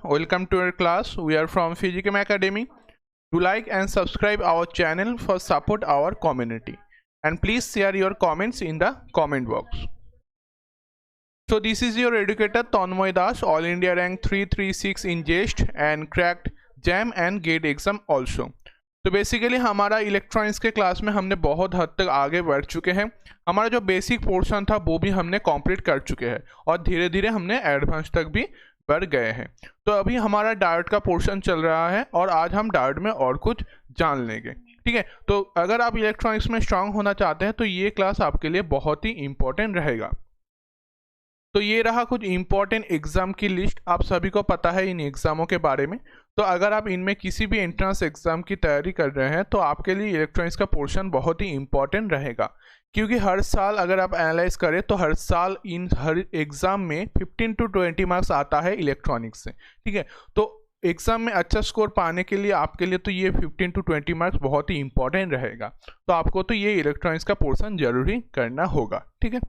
welcome to our class. We are from Physicam Academy. Do like and subscribe our channel for support our community, and please share your comments in the comment box. So this is your educator Tanmoy Das, All India rank 336 in GEST and cracked JAM and GATE exam also. तो basically हमारा electronics के class में हमने बहुत हद तक आगे बढ़ चुके हैं। हमारा जो बेसिक पोर्शन था वो भी हमने कंप्लीट कर चुके हैं और धीरे धीरे हमने एडवांस तक भी बढ़ गए हैं। तो अभी हमारा डायोड का पोर्शन चल रहा है और आज हम डायोड में और कुछ जान लेंगे। ठीक है, तो अगर आप इलेक्ट्रॉनिक्स में स्ट्रांग होना चाहते हैं तो ये क्लास आपके लिए बहुत ही इंपॉर्टेंट रहेगा। तो ये रहा कुछ इंपॉर्टेंट एग्जाम की लिस्ट। आप सभी को पता है इन एग्जामों के बारे में। तो अगर आप इनमें किसी भी एंट्रेंस एग्जाम की तैयारी कर रहे हैं तो आपके लिए इलेक्ट्रॉनिक्स का पोर्शन बहुत ही इंपॉर्टेंट रहेगा, क्योंकि हर साल अगर आप एनालाइज करें तो हर साल इन हर एग्जाम में 15 to 20 मार्क्स आता है इलेक्ट्रॉनिक्स से। ठीक है, तो एग्जाम में अच्छा स्कोर पाने के लिए आपके लिए तो ये 15 to 20 मार्क्स बहुत ही इंपॉर्टेंट रहेगा। तो आपको तो ये इलेक्ट्रॉनिक्स का पोर्शन जरूरी करना होगा। ठीक है,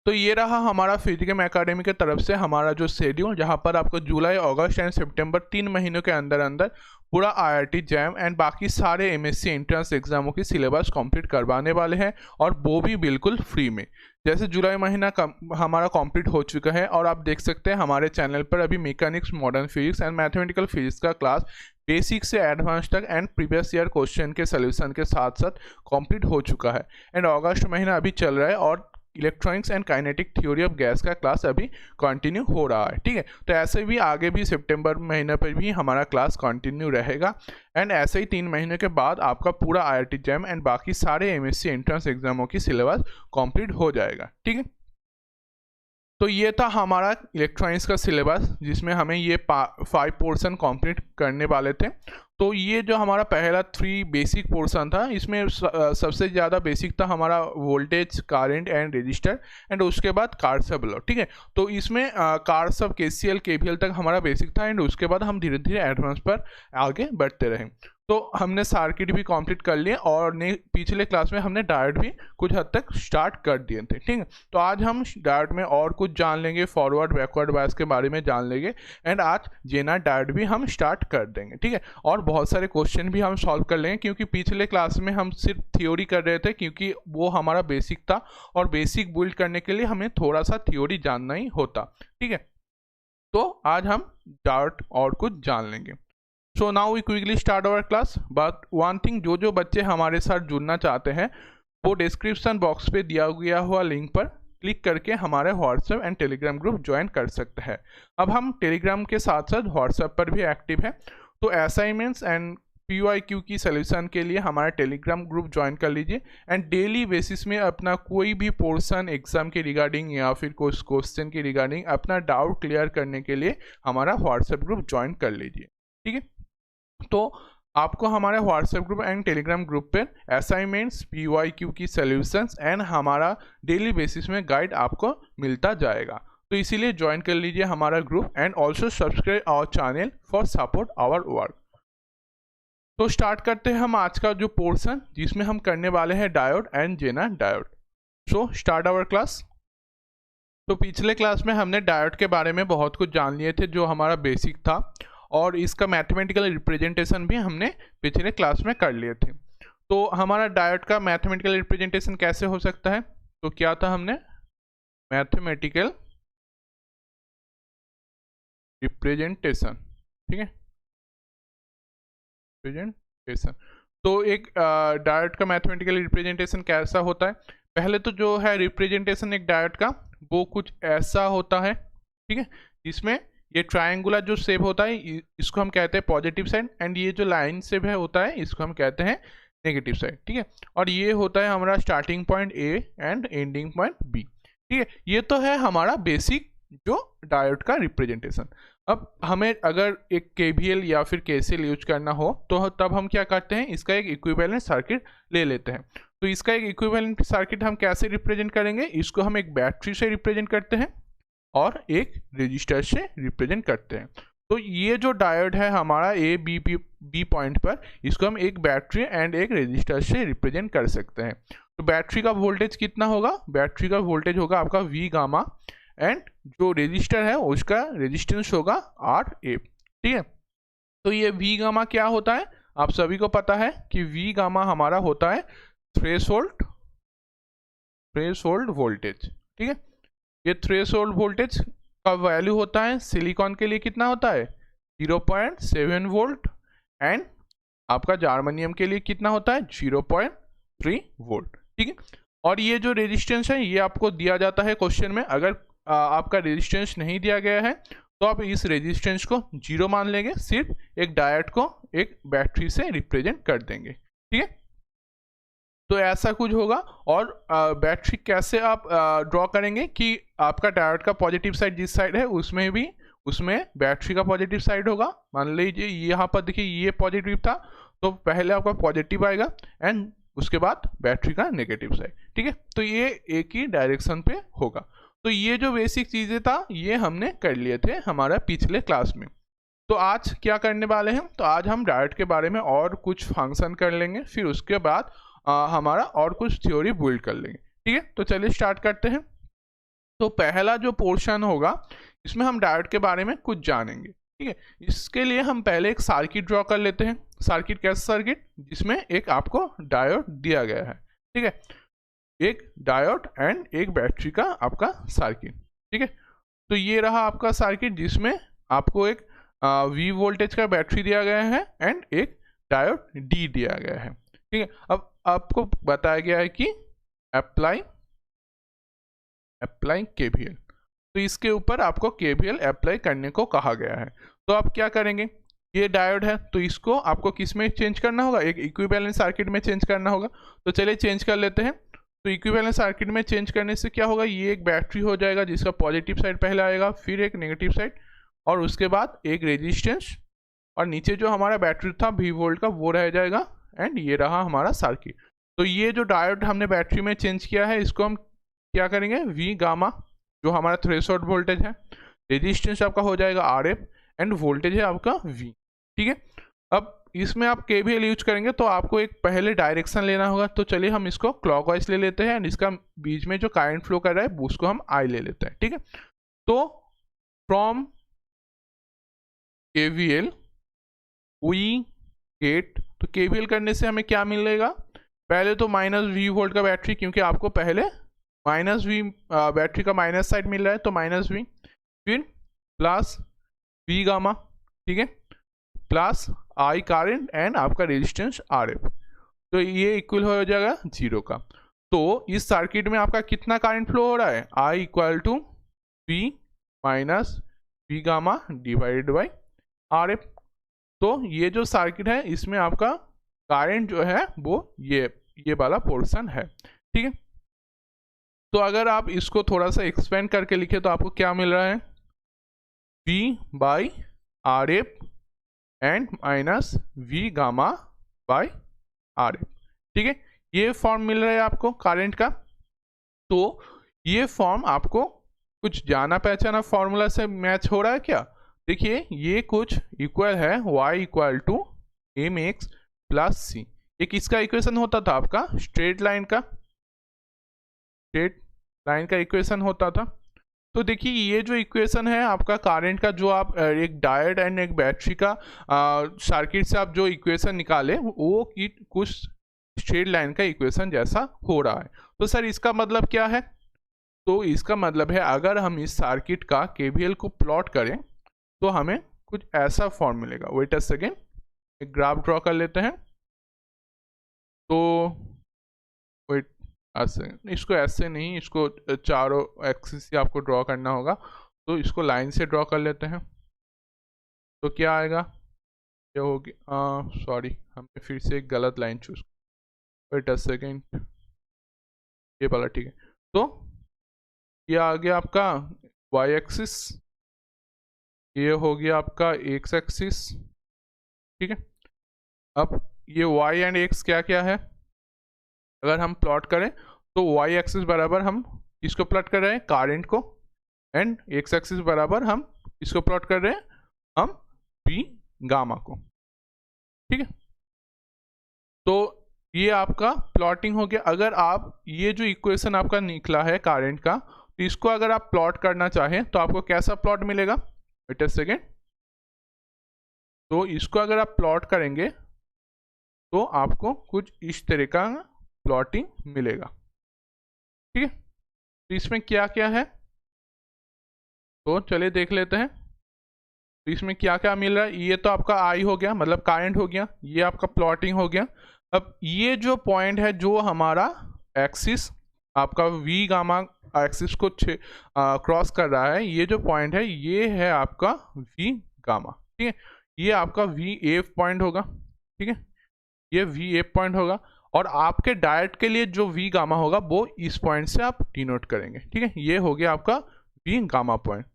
तो ये रहा हमारा फिजिकम एकेडमी की तरफ से हमारा जो शेड्यूल, जहाँ पर आपको जुलाई, अगस्त एंड सितंबर 3 महीनों के अंदर अंदर पूरा आईआईटी जैम एंड बाकी सारे एमएससी एंट्रेंस एग्जामों की सिलेबस कंप्लीट करवाने वाले हैं, और वो भी बिल्कुल फ्री में। जैसे जुलाई महीना हमारा कंप्लीट हो चुका है और आप देख सकते हैं हमारे चैनल पर अभी mechanics, modern physics and mathematical physics का क्लास बेसिक से एडवांस तक एंड प्रीवियस ईयर क्वेश्चन के सोल्यूशन के साथ साथ कंप्लीट हो चुका है। एंड अगस्त महीना अभी चल रहा है और electronics and kinetic theory of gas का क्लास अभी कंटिन्यू हो रहा है। ठीक है, तो ऐसे भी आगे भी सितंबर महीने पर भी हमारा क्लास कंटिन्यू रहेगा। एंड ऐसे ही 3 महीने के बाद आपका पूरा आईआईटी जैम एंड बाकी सारे एमएससी एंट्रेंस एग्जामों की सिलेबस कंप्लीट हो जाएगा। ठीक है, तो ये था हमारा इलेक्ट्रॉनिक्स का सिलेबस, जिसमें हमें ये 5 पोर्शन कंप्लीट करने वाले थे। तो ये जो हमारा पहला 3 बेसिक पोर्शन था, इसमें सबसे ज़्यादा बेसिक था हमारा voltage, current and resistor, and उसके बाद कार सब लॉ। ठीक है, तो इसमें कार सब केसीएल केवीएल तक हमारा बेसिक था एंड उसके बाद हम धीरे धीरे एडवांस पर आगे बढ़ते रहे। तो हमने सर्किट भी कंप्लीट कर लिए और पिछले क्लास में हमने डायोड भी कुछ हद तक स्टार्ट कर दिए थे। ठीक है, तो आज हम डायोड में और कुछ जान लेंगे, फॉरवर्ड बैकवर्ड बायस के बारे में जान लेंगे एंड आज जेना डायोड भी हम स्टार्ट कर देंगे। ठीक है, और बहुत सारे क्वेश्चन भी हम सॉल्व कर लेंगे, क्योंकि पिछले क्लास में हम सिर्फ थ्योरी कर रहे थे, क्योंकि वो हमारा बेसिक था और बेसिक बिल्ड करने के लिए हमें थोड़ा सा थ्योरी जानना ही होता। ठीक है, तो आज हम डायोड और कुछ जान लेंगे। So now we quickly start our class. But one thing, जो बच्चे हमारे साथ जुड़ना चाहते हैं वो डिस्क्रिप्शन बॉक्स पे दिया गया हुआ लिंक पर क्लिक करके हमारे WhatsApp and Telegram group join कर सकते हैं। अब हम टेलीग्राम के साथ साथ व्हाट्सएप पर भी एक्टिव है, तो असाइनमेंट्स एंड PYQ की सोल्यूशन के लिए हमारा टेलीग्राम ग्रुप ज्वाइन कर लीजिए। एंड डेली बेसिस में अपना कोई भी पोर्शन एग्जाम के रिगार्डिंग या फिर कुछ क्वेश्चन के रिगार्डिंग अपना डाउट क्लियर करने के लिए हमारा व्हाट्सएप ग्रुप ज्वाइन कर लीजिए। ठीक है, तो आपको हमारे WhatsApp group and Telegram group पर असाइनमेंट्स, PYQ की सॉल्यूशंस एंड हमारा डेली बेसिस में गाइड आपको मिलता जाएगा। तो इसीलिए ज्वाइन कर लीजिए हमारा group and also subscribe our channel for support our work. तो स्टार्ट करते हैं हम आज का जो पोर्शन, जिसमें हम करने वाले हैं diode and zener diode. So start our class. तो पिछले क्लास में हमने डायोड के बारे में बहुत कुछ जान लिए थे, जो हमारा बेसिक था, और इसका मैथमेटिकल रिप्रेजेंटेशन भी हमने पिछले क्लास में कर लिए थे। तो हमारा डायोड का मैथमेटिकल रिप्रेजेंटेशन कैसे हो सकता है, तो क्या था हमने मैथमेटिकल रिप्रेजेंटेशन। ठीक है, रिप्रेजेंटेशन। तो एक डायोड का मैथमेटिकल रिप्रेजेंटेशन कैसा होता है? पहले तो जो है रिप्रेजेंटेशन एक डायोड का वो कुछ ऐसा होता है। ठीक है, इसमें ये ट्रायंगुलर जो शेप होता है इसको हम कहते हैं पॉजिटिव साइड, एंड ये जो लाइन शेप है होता है इसको हम कहते हैं नेगेटिव साइड। ठीक है, और ये होता है हमारा starting point A and ending point B। ठीक है, ये तो है हमारा बेसिक जो डायोड का रिप्रेजेंटेशन। अब हमें अगर एक KVL या फिर KCL यूज करना हो तो तब हम क्या करते हैं, इसका एक इक्विवेलेंट सर्किट ले लेते हैं। तो इसका एक इक्विवेलेंट सर्किट हम कैसे रिप्रेजेंट करेंगे? इसको हम एक बैटरी से रिप्रेजेंट करते हैं और एक रेजिस्टर से रिप्रेजेंट करते हैं। तो ये जो डायोड है हमारा B पॉइंट पर, इसको हम एक बैटरी एंड एक रेजिस्टर से रिप्रेजेंट कर सकते हैं। तो बैटरी का वोल्टेज कितना होगा? बैटरी का वोल्टेज होगा आपका V गामा एंड जो रेजिस्टर है उसका रेजिस्टेंस होगा आर ए। ठीक है, तो ये वी गामा क्या होता है, आप सभी को पता है कि वी गामा हमारा होता है थ्रेशोल्ड वोल्टेज। ठीक है, ये थ्रेशोल्ड वोल्टेज का वैल्यू होता है सिलिकॉन के लिए कितना होता है 0.7 वोल्ट, एंड आपका जर्मेनियम के लिए कितना होता है 0.3 वोल्ट। ठीक है, और ये जो रेजिस्टेंस है ये आपको दिया जाता है क्वेश्चन में। अगर आपका रेजिस्टेंस नहीं दिया गया है तो आप इस रेजिस्टेंस को 0 मान लेंगे, सिर्फ एक डायोड को एक बैटरी से रिप्रेजेंट कर देंगे। ठीक है, तो ऐसा कुछ होगा। और बैटरी कैसे आप ड्रॉ करेंगे कि आपका डायोड का पॉजिटिव साइड जिस साइड है उसमें बैटरी का पॉजिटिव साइड होगा। मान लीजिए यहाँ पर देखिए ये पॉजिटिव था, तो पहले आपका पॉजिटिव आएगा एंड उसके बाद बैटरी का नेगेटिव साइड। ठीक है, तो ये एक ही डायरेक्शन पे होगा। तो ये जो बेसिक चीज़ें था ये हमने कर लिए थे हमारा पिछले क्लास में। तो आज क्या करने वाले हैं, तो आज हम डायोड के बारे में और कुछ फंक्शन कर लेंगे, फिर उसके बाद हमारा और कुछ थ्योरी बिल्ड कर लेंगे। ठीक है, तो चलिए स्टार्ट करते हैं। तो पहला जो पोर्शन होगा इसमें हम डायोड के बारे में कुछ जानेंगे। ठीक है, इसके लिए हम पहले एक सर्किट ड्रॉ कर लेते हैं। सर्किट कैसा सर्किट, जिसमें एक आपको डायोड दिया गया है। ठीक है, एक डायोड एंड एक बैटरी का आपका सर्किट। ठीक है, तो ये रहा आपका सर्किट जिसमें आपको एक V वोल्टेज का बैटरी दिया गया है एंड एक डायोड D दिया गया है। ठीक है, अब आपको बताया गया है कि अप्लाई KVL, तो इसके ऊपर आपको KVL अप्लाई करने को कहा गया है। तो आप क्या करेंगे, ये डायोड है तो इसको आपको किस में चेंज करना होगा, एक इक्विवेलेंट सर्किट में चेंज करना होगा। तो चलिए चेंज कर लेते हैं। तो इक्विवेलेंट सर्किट में चेंज करने से क्या होगा, ये एक बैटरी हो जाएगा जिसका पॉजिटिव साइड पहले आएगा, फिर एक नेगेटिव साइड, और उसके बाद एक रेजिस्टेंस, और नीचे जो हमारा बैटरी था V वोल्ट का वो रह जाएगा, एंड ये रहा हमारा सर्किट। तो ये जो डायोड हमने बैटरी में चेंज किया है इसको हम क्या करेंगे, V गामा जो हमारा थ्रेशोल्ड वोल्टेज है, रेजिस्टेंस आपका हो जाएगा RF, एंड वोल्टेज है आपका V। ठीक है, अब इसमें आप KVL यूज करेंगे तो आपको एक पहले डायरेक्शन लेना होगा। तो चलिए हम इसको क्लॉकवाइज ले लेते हैं, एंड इसका बीच में जो करंट फ्लो कर रहा है उसको हम I ले लेते हैं। ठीक है, तो फ्रॉम KVL वी गेट, तो KVL करने से हमें क्या मिलेगा, पहले तो -V वोल्ट का बैटरी, क्योंकि आपको पहले -V बैटरी का माइनस साइड मिल रहा है तो -V, फिर प्लस V गामा, ठीक है, प्लस I करंट एंड आपका रेजिस्टेंस RF, तो ये इक्वल हो जाएगा 0 का। तो इस सर्किट में आपका कितना करंट फ्लो हो रहा है, I equal to V minus V gamma divided by RF। तो ये जो सर्किट है इसमें आपका करंट जो है वो ये वाला पोर्शन है। ठीक है, तो अगर आप इसको थोड़ा सा एक्सपेंड करके लिखे तो आपको क्या मिल रहा है, V by RF and minus V gamma by RF। ठीक है, ये फॉर्म मिल रहा है आपको करंट का। तो ये फॉर्म आपको कुछ जाना पहचाना फॉर्मूला से मैच हो रहा है क्या, देखिए ये कुछ इक्वल है y equal to mx plus c. ये किसका इक्वेशन होता था, आपका स्ट्रेट लाइन का इक्वेशन होता था। तो देखिए ये जो इक्वेशन है आपका करंट का, जो आप एक डायोड एंड एक बैटरी का सर्किट से आप जो इक्वेशन निकाले वो कुछ स्ट्रेट लाइन का इक्वेशन जैसा हो रहा है। तो सर इसका मतलब क्या है, तो इसका मतलब है अगर हम इस सर्किट का KVL को प्लॉट करें तो हमें कुछ ऐसा फॉर्म मिलेगा। वेट अ सेकेंड, एक ग्राफ ड्रॉ कर लेते हैं। तो वेट ऐसे, इसको ऐसे नहीं, इसको चारों एक्सिस से आपको ड्रॉ करना होगा, तो इसको लाइन से ड्रॉ कर लेते हैं। तो क्या आएगा, क्या होगी, सॉरी हमने फिर से एक गलत line choose, wait a second, ये वाला ठीक है। तो ये आ गया आपका y एक्सिस, ये हो गया आपका x एक्सिस। ठीक है, अब ये y एंड x क्या क्या है, अगर हम प्लॉट करें तो y एक्सिस बराबर हम इसको प्लॉट कर रहे हैं करंट को, एंड x एक्सिस बराबर हम इसको प्लॉट कर रहे हैं हम V गामा को। ठीक है, तो ये आपका प्लॉटिंग हो गया। अगर आप ये जो इक्वेशन आपका निकला है करंट का, तो इसको अगर आप प्लॉट करना चाहें तो आपको कैसा प्लॉट मिलेगा, वेट अ सेकेंड। तो इसको अगर आप प्लॉट करेंगे तो आपको कुछ इस तरह का प्लॉटिंग मिलेगा, ठीक है। तो इसमें क्या क्या है तो चलिए देख लेते हैं। तो इसमें क्या क्या मिल रहा है, ये तो आपका आई हो गया, मतलब करंट हो गया, ये आपका प्लॉटिंग हो गया। अब ये जो पॉइंट है जो हमारा एक्सिस आपका वी गामा एक्सिस को क्रॉस कर रहा है, ये जो पॉइंट है ये है आपका वी गामा, ठीक है। ये आपका वी एफ पॉइंट होगा, ठीक है, ये वी एफ पॉइंट होगा। और आपके डायोड के लिए जो वी गामा होगा वो इस पॉइंट से आप डिनोट करेंगे, ठीक है। ये हो गया आपका वी गामा पॉइंट।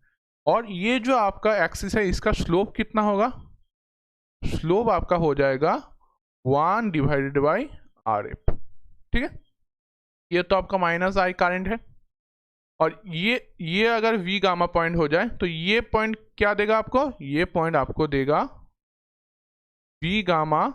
और ये जो आपका एक्सिस है इसका स्लोप कितना होगा, स्लोप आपका हो जाएगा 1 डिवाइडेड बाई आर एफ, ठीक है। ये तो आपका माइनस आई करंट है। और ये अगर वी गामा पॉइंट हो जाए तो ये पॉइंट क्या देगा आपको, ये पॉइंट आपको देगा V gamma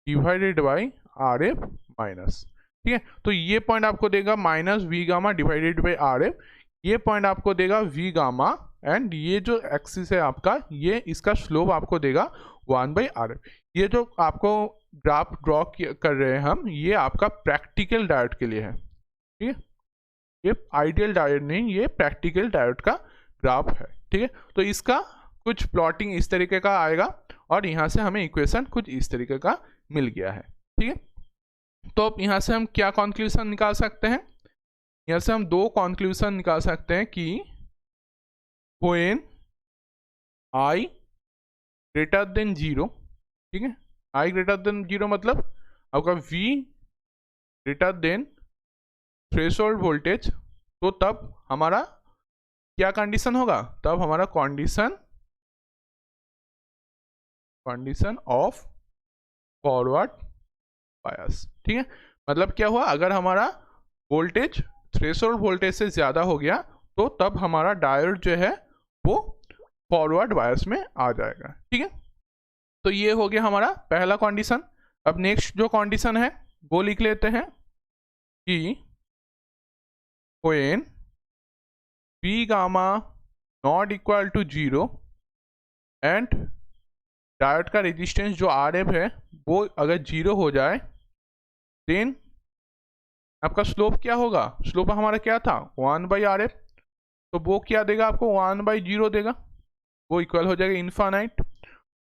divided by R F minus, ठीक है। तो ये पॉइंट आपको देगा minus V gamma divided by R F, ये पॉइंट आपको देगा वी गामा, एंड ये जो एक्सिस है आपका ये इसका स्लोप आपको देगा 1 बाई आर एफ। ये जो आपको ग्राफ ड्रॉ कर रहे हैं हम, ये आपका प्रैक्टिकल डायोड के लिए है, ठीक है। ये आइडियल डायोड नहीं, ये प्रैक्टिकल डायोड का ग्राफ है, ठीक है। तो इसका कुछ प्लॉटिंग इस तरीके का आएगा और यहाँ से हमें इक्वेशन कुछ इस तरीके का मिल गया है, ठीक है। तो अब यहाँ से हम क्या कंक्लूजन निकाल सकते हैं, यहाँ से हम दो कंक्लूजन निकाल सकते हैं कि व्हेन आई ग्रेटर देन 0, ठीक है, आई ग्रेटर देन 0 मतलब आपका V greater than threshold voltage, तो तब हमारा क्या कंडीशन होगा, तब हमारा कंडीशन ऑफ फॉरवर्ड बायस, ठीक है। मतलब क्या हुआ, अगर हमारा वोल्टेज थ्रेशोल्ड वोल्टेज से ज़्यादा हो गया तो तब हमारा डायोड जो है वो फॉरवर्ड बायस में आ जाएगा, ठीक है। तो ये हो गया हमारा पहला कंडीशन। अब नेक्स्ट जो कंडीशन है वो लिख लेते हैं कि when V gamma not equal to 0 and diode का रेजिस्टेंस जो आर एफ है वो अगर 0 हो जाए, देन आपका स्लोप क्या होगा, स्लोप हमारा क्या था 1 बाई आर एफ, तो वो क्या देगा आपको 1 बाई 0 देगा, वो इक्वल हो जाएगा इन्फानाइट।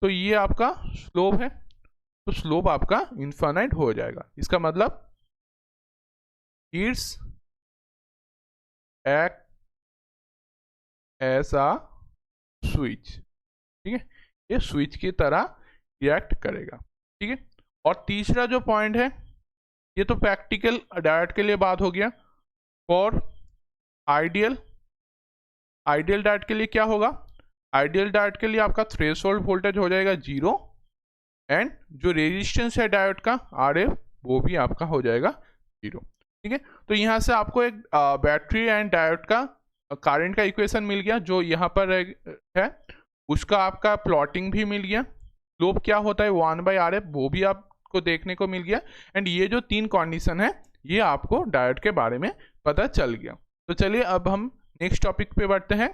तो ये आपका स्लोप है, तो स्लोप आपका इन्फानाइट हो जाएगा। इसका मतलब it's act as a switch, ठीक है, ये स्विच की तरह रिएक्ट करेगा, ठीक है। और तीसरा जो पॉइंट है, ये तो प्रैक्टिकल डायोड के लिए बात हो गया। फॉर आइडियल डायोड के लिए क्या होगा, आइडियल डायोड के लिए आपका थ्रेशोल्ड वोल्टेज हो जाएगा 0 एंड जो रेजिस्टेंस है डायोड का आर एफ वो भी आपका हो जाएगा 0, ठीक है। तो यहाँ से आपको एक बैटरी एंड डायोड का करंट का इक्वेशन मिल गया जो यहाँ पर है, उसका आपका प्लॉटिंग भी मिल गया, स्लोप क्या होता है 1 बाई आर एफ वो भी आपको देखने को मिल गया, एंड ये जो 3 कंडीशन है ये आपको डायोड के बारे में पता चल गया। तो चलिए अब हम नेक्स्ट टॉपिक पे बढ़ते हैं।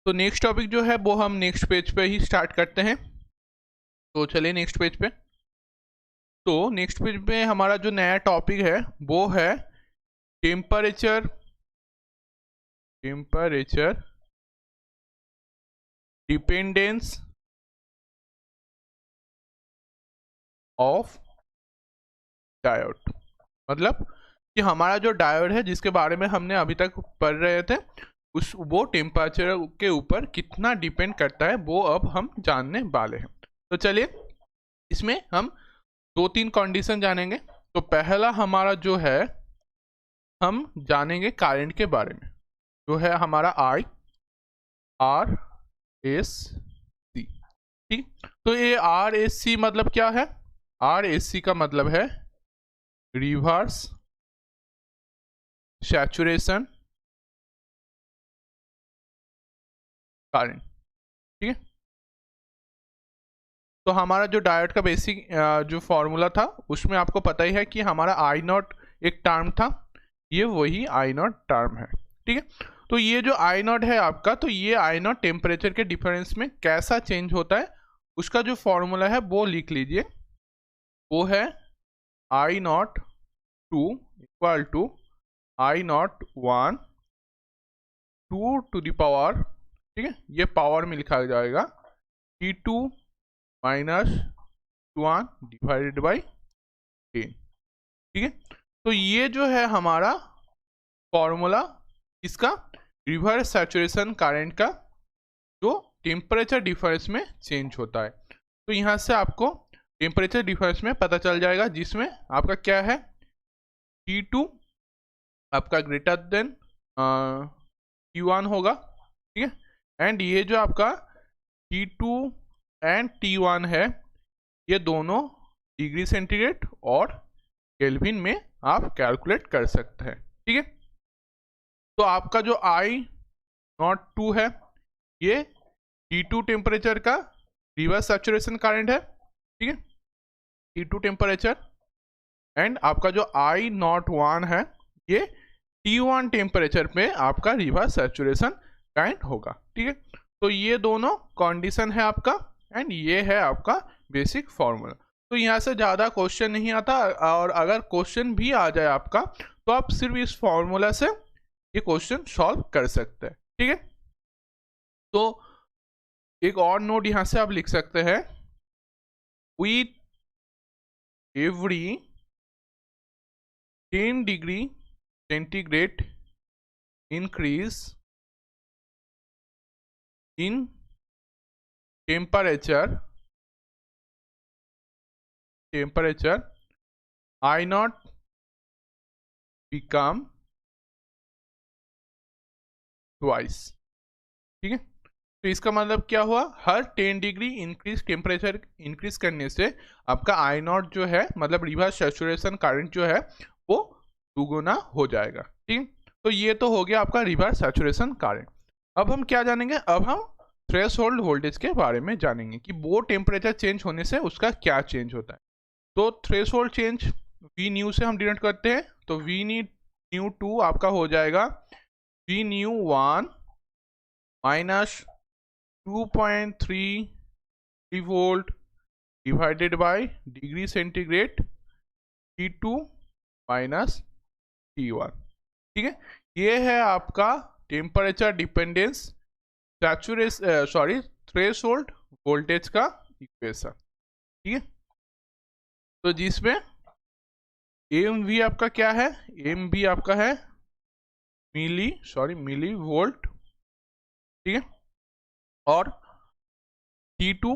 तो नेक्स्ट टॉपिक जो है वो हम नेक्स्ट पेज पे ही स्टार्ट करते हैं। तो चलिए नेक्स्ट पेज पे। तो नेक्स्ट पेज पे हमारा जो नया टॉपिक है वो है टेम्परेचर डिपेंडेंस ऑफ डायोड। मतलब कि हमारा जो डायोड है जिसके बारे में हमने अभी तक पढ़ रहे थे वो टेम्परेचर के ऊपर कितना डिपेंड करता है वो अब हम जानने वाले हैं। तो चलिए इसमें हम 2-3 कंडीशन जानेंगे। तो पहला हमारा जो है हम जानेंगे करंट के बारे में, जो है हमारा RSC, ठीक। तो ये RSC मतलब क्या है, RSC का मतलब है रिवर्स सैचुरेशन करंट, ठीक है। तो हमारा जो डायोड का बेसिक जो फॉर्मूला था उसमें आपको पता ही है कि हमारा I0 एक टर्म था, ये वही I0 टर्म है, ठीक है। तो ये जो आई नॉट है आपका, तो ये आई नॉट टेम्परेचर के डिफरेंस में कैसा चेंज होता है उसका जो फॉर्मूला है वो लिख लीजिए। वो है I naught two equal to I naught one to the power, ठीक है, ये पावर में लिखा जाएगा T2 minus one divided by 10, ठीक है। तो ये जो है हमारा फॉर्मूला इसका रिवर्स सैचुरेशन करंट का जो टेम्परेचर डिफरेंस में चेंज होता है। तो यहाँ से आपको टेम्परेचर डिफरेंस में पता चल जाएगा, जिसमें आपका क्या है T2 आपका ग्रेटर देन T1 होगा, ठीक है। एंड ये जो आपका T2 एंड T1 है ये दोनों डिग्री सेंटीग्रेड और केल्विन में आप कैलकुलेट कर सकते हैं, ठीक है। तो आपका जो आई नॉट 2 है ये T2 टेम्परेचर का रिवर्स सैचुरेशन करंट है, ठीक है, T2 टेम्परेचर। एंड आपका जो आई नॉट 1 है ये T1 टेम्परेचर पे आपका रिवर्स सैचुरेशन करंट होगा, ठीक है। तो ये दोनों कंडीशन है आपका, एंड ये है आपका बेसिक फॉर्मूला। तो यहाँ से ज़्यादा क्वेश्चन नहीं आता, और अगर क्वेश्चन भी आ जाए आपका तो आप सिर्फ इस फॉर्मूला से ये क्वेश्चन सॉल्व कर सकते हैं, ठीक है। तो एक और नोट यहाँ से आप लिख सकते हैं, with every 10 degree centigrade increase in temperature I not become twice, ठीक है। तो इसका मतलब क्या हुआ, हर 10 डिग्री इंक्रीज टेम्परेचर इंक्रीज करने से आपका आई नॉट जो है मतलब रिवर्स सैचुरेशन करंट जो है वो दुगुना हो जाएगा, ठीक। तो ये तो हो गया आपका रिवर्स सैचुरेशन करंट। अब हम क्या जानेंगे, अब हम थ्रेशोल्ड वोल्टेज के बारे में जानेंगे कि वो टेम्परेचर चेंज होने से उसका क्या चेंज होता है। तो थ्रेशोल्ड चेंज वी न्यू से हम डिनोट करते हैं, तो वी न्यू 2 आपका हो जाएगा V new 1 minus 2.3 volt divided by degree centigrade T2 minus T1, ठीक है। ये है आपका टेम्परेचर डिपेंडेंस थ्रेशोल्ड वोल्टेज का इक्वेशन, ठीक है। तो जिसमें एम वी आपका क्या है, एम वी आपका है मिली वोल्ट, ठीक है। और T2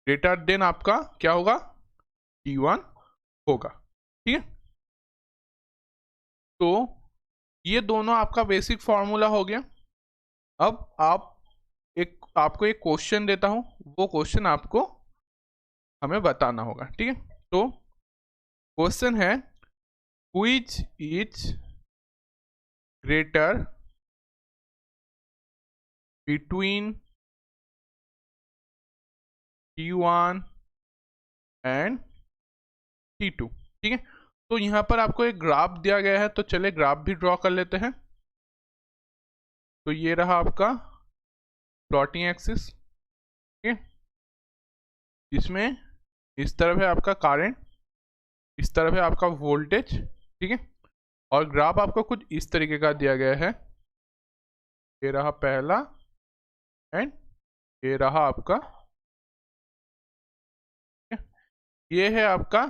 ग्रेटर देन आपका क्या होगा T1 होगा, ठीक है। तो ये दोनों आपका बेसिक फॉर्मूला हो गया। अब आपको एक क्वेश्चन देता हूं, वो क्वेश्चन आपको हमें बताना होगा, ठीक है। तो क्वेश्चन है which is greater between T1 and T2, ठीक है। तो यहाँ पर आपको एक ग्राफ दिया गया है, तो चलिए ग्राफ भी ड्रॉ कर लेते हैं। तो ये रहा आपका प्लॉटिंग एक्सिस, ठीक है। इसमें इस तरफ है आपका करंट, इस तरफ है आपका वोल्टेज, ठीक है। और ग्राफ आपको कुछ इस तरीके का दिया गया है, ये रहा पहला एंड ये रहा आपका, ये है आपका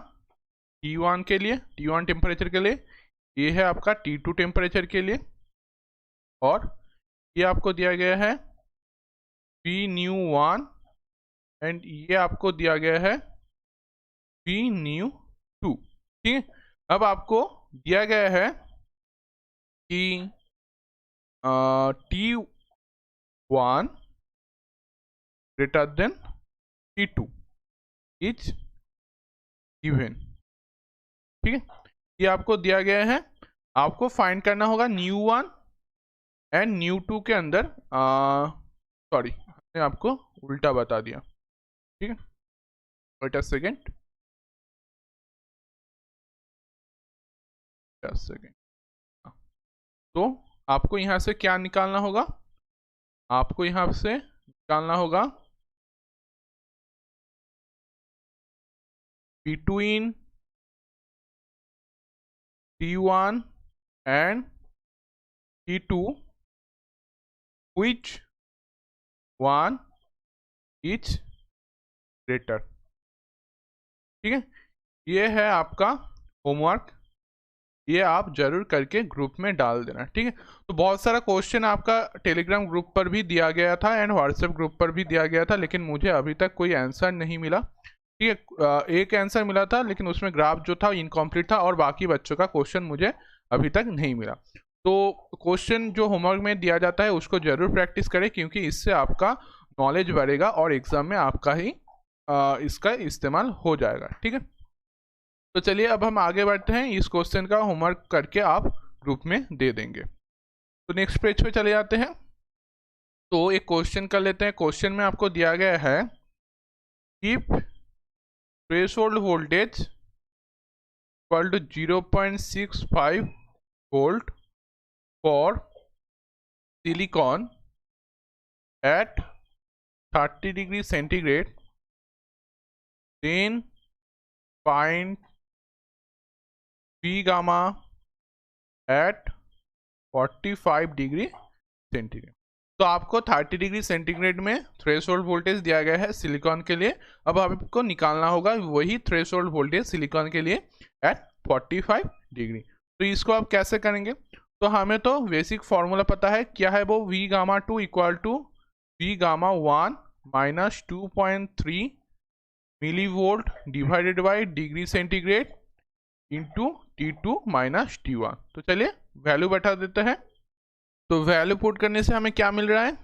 T1 के लिए, T1 टेम्परेचर के लिए, ये है आपका T2 टेम्परेचर के लिए, और ये आपको दिया गया है V न्यू 1 एंड ये आपको दिया गया है V न्यू 2, ठीक है। अब आपको दिया गया है कि T1 greater than T2 is given, ठीक है। ये आपको दिया गया है, आपको फाइंड करना होगा न्यू 1 एंड न्यू 2 के अंदर, सॉरी मैंने आपको उल्टा बता दिया, ठीक है। वेट अ सेकेंड, तो आपको यहाँ से क्या निकालना होगा, आपको यहाँ से निकालना होगा between T1 and T2 which one is greater। ठीक है, ये है आपका होमवर्क, ये आप जरूर करके ग्रुप में डाल देना। ठीक है, तो बहुत सारा क्वेश्चन आपका टेलीग्राम ग्रुप पर भी दिया गया था एंड व्हाट्सएप ग्रुप पर भी दिया गया था, लेकिन मुझे अभी तक कोई आंसर नहीं मिला। ठीक है, एक आंसर मिला था लेकिन उसमें ग्राफ जो था इनकम्प्लीट था और बाकी बच्चों का क्वेश्चन मुझे अभी तक नहीं मिला। तो क्वेश्चन जो होमवर्क में दिया जाता है उसको जरूर प्रैक्टिस करें, क्योंकि इससे आपका नॉलेज बढ़ेगा और एग्जाम में आपका ही इसका इस्तेमाल हो जाएगा। ठीक है, तो चलिए अब हम आगे बढ़ते हैं, इस क्वेश्चन का होमवर्क करके आप ग्रुप में दे देंगे। तो नेक्स्ट पेज पे चले जाते हैं। तो एक क्वेश्चन कर लेते हैं। क्वेश्चन में आपको दिया गया है if threshold voltage equal to 0.65 volt for silicon at 30 degree centigrade, then find V gamma at 45 degree centigrade. तो आपको 30 डिग्री सेंटीग्रेड में थ्रेशोल्ड वोल्टेज दिया गया है सिलिकॉन के लिए। अब आपको निकालना होगा वही थ्रेशोल्ड वोल्टेज सिलिकॉन के लिए एट 45 डिग्री। तो इसको आप कैसे करेंगे, तो हमें तो बेसिक फॉर्मूला पता है, क्या है वो, V gamma 2 equal to V gamma 1 minus 2.3 milli volt divided by degree centigrade into T2 minus T1। तो चलिए वैल्यू बैठा देते हैं। तो वैल्यू पुट करने से हमें क्या मिल रहा है,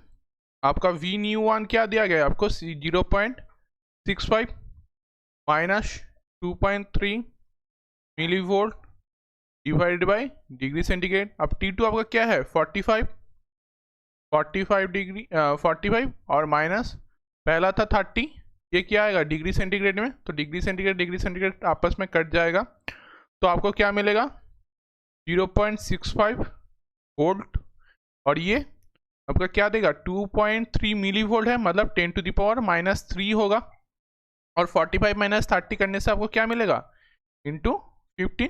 आपका V न्यू 1 क्या दिया गया है आपको 0.65 minus 2.3 milli volt divided by degree centigrade. अब T2 आपका क्या है 45 डिग्री 45 और माइनस पहला था 30, ये क्या आएगा डिग्री सेंटीग्रेड में, तो डिग्री सेंटीग्रेड आपस में कट जाएगा। तो आपको क्या मिलेगा 0.65 वोल्ट और ये आपका क्या देगा 2.3 मिली वोल्ट है, मतलब 10 टू द पावर माइनस 3 होगा। और 45 माइनस 30 करने से आपको क्या मिलेगा इंटू 15।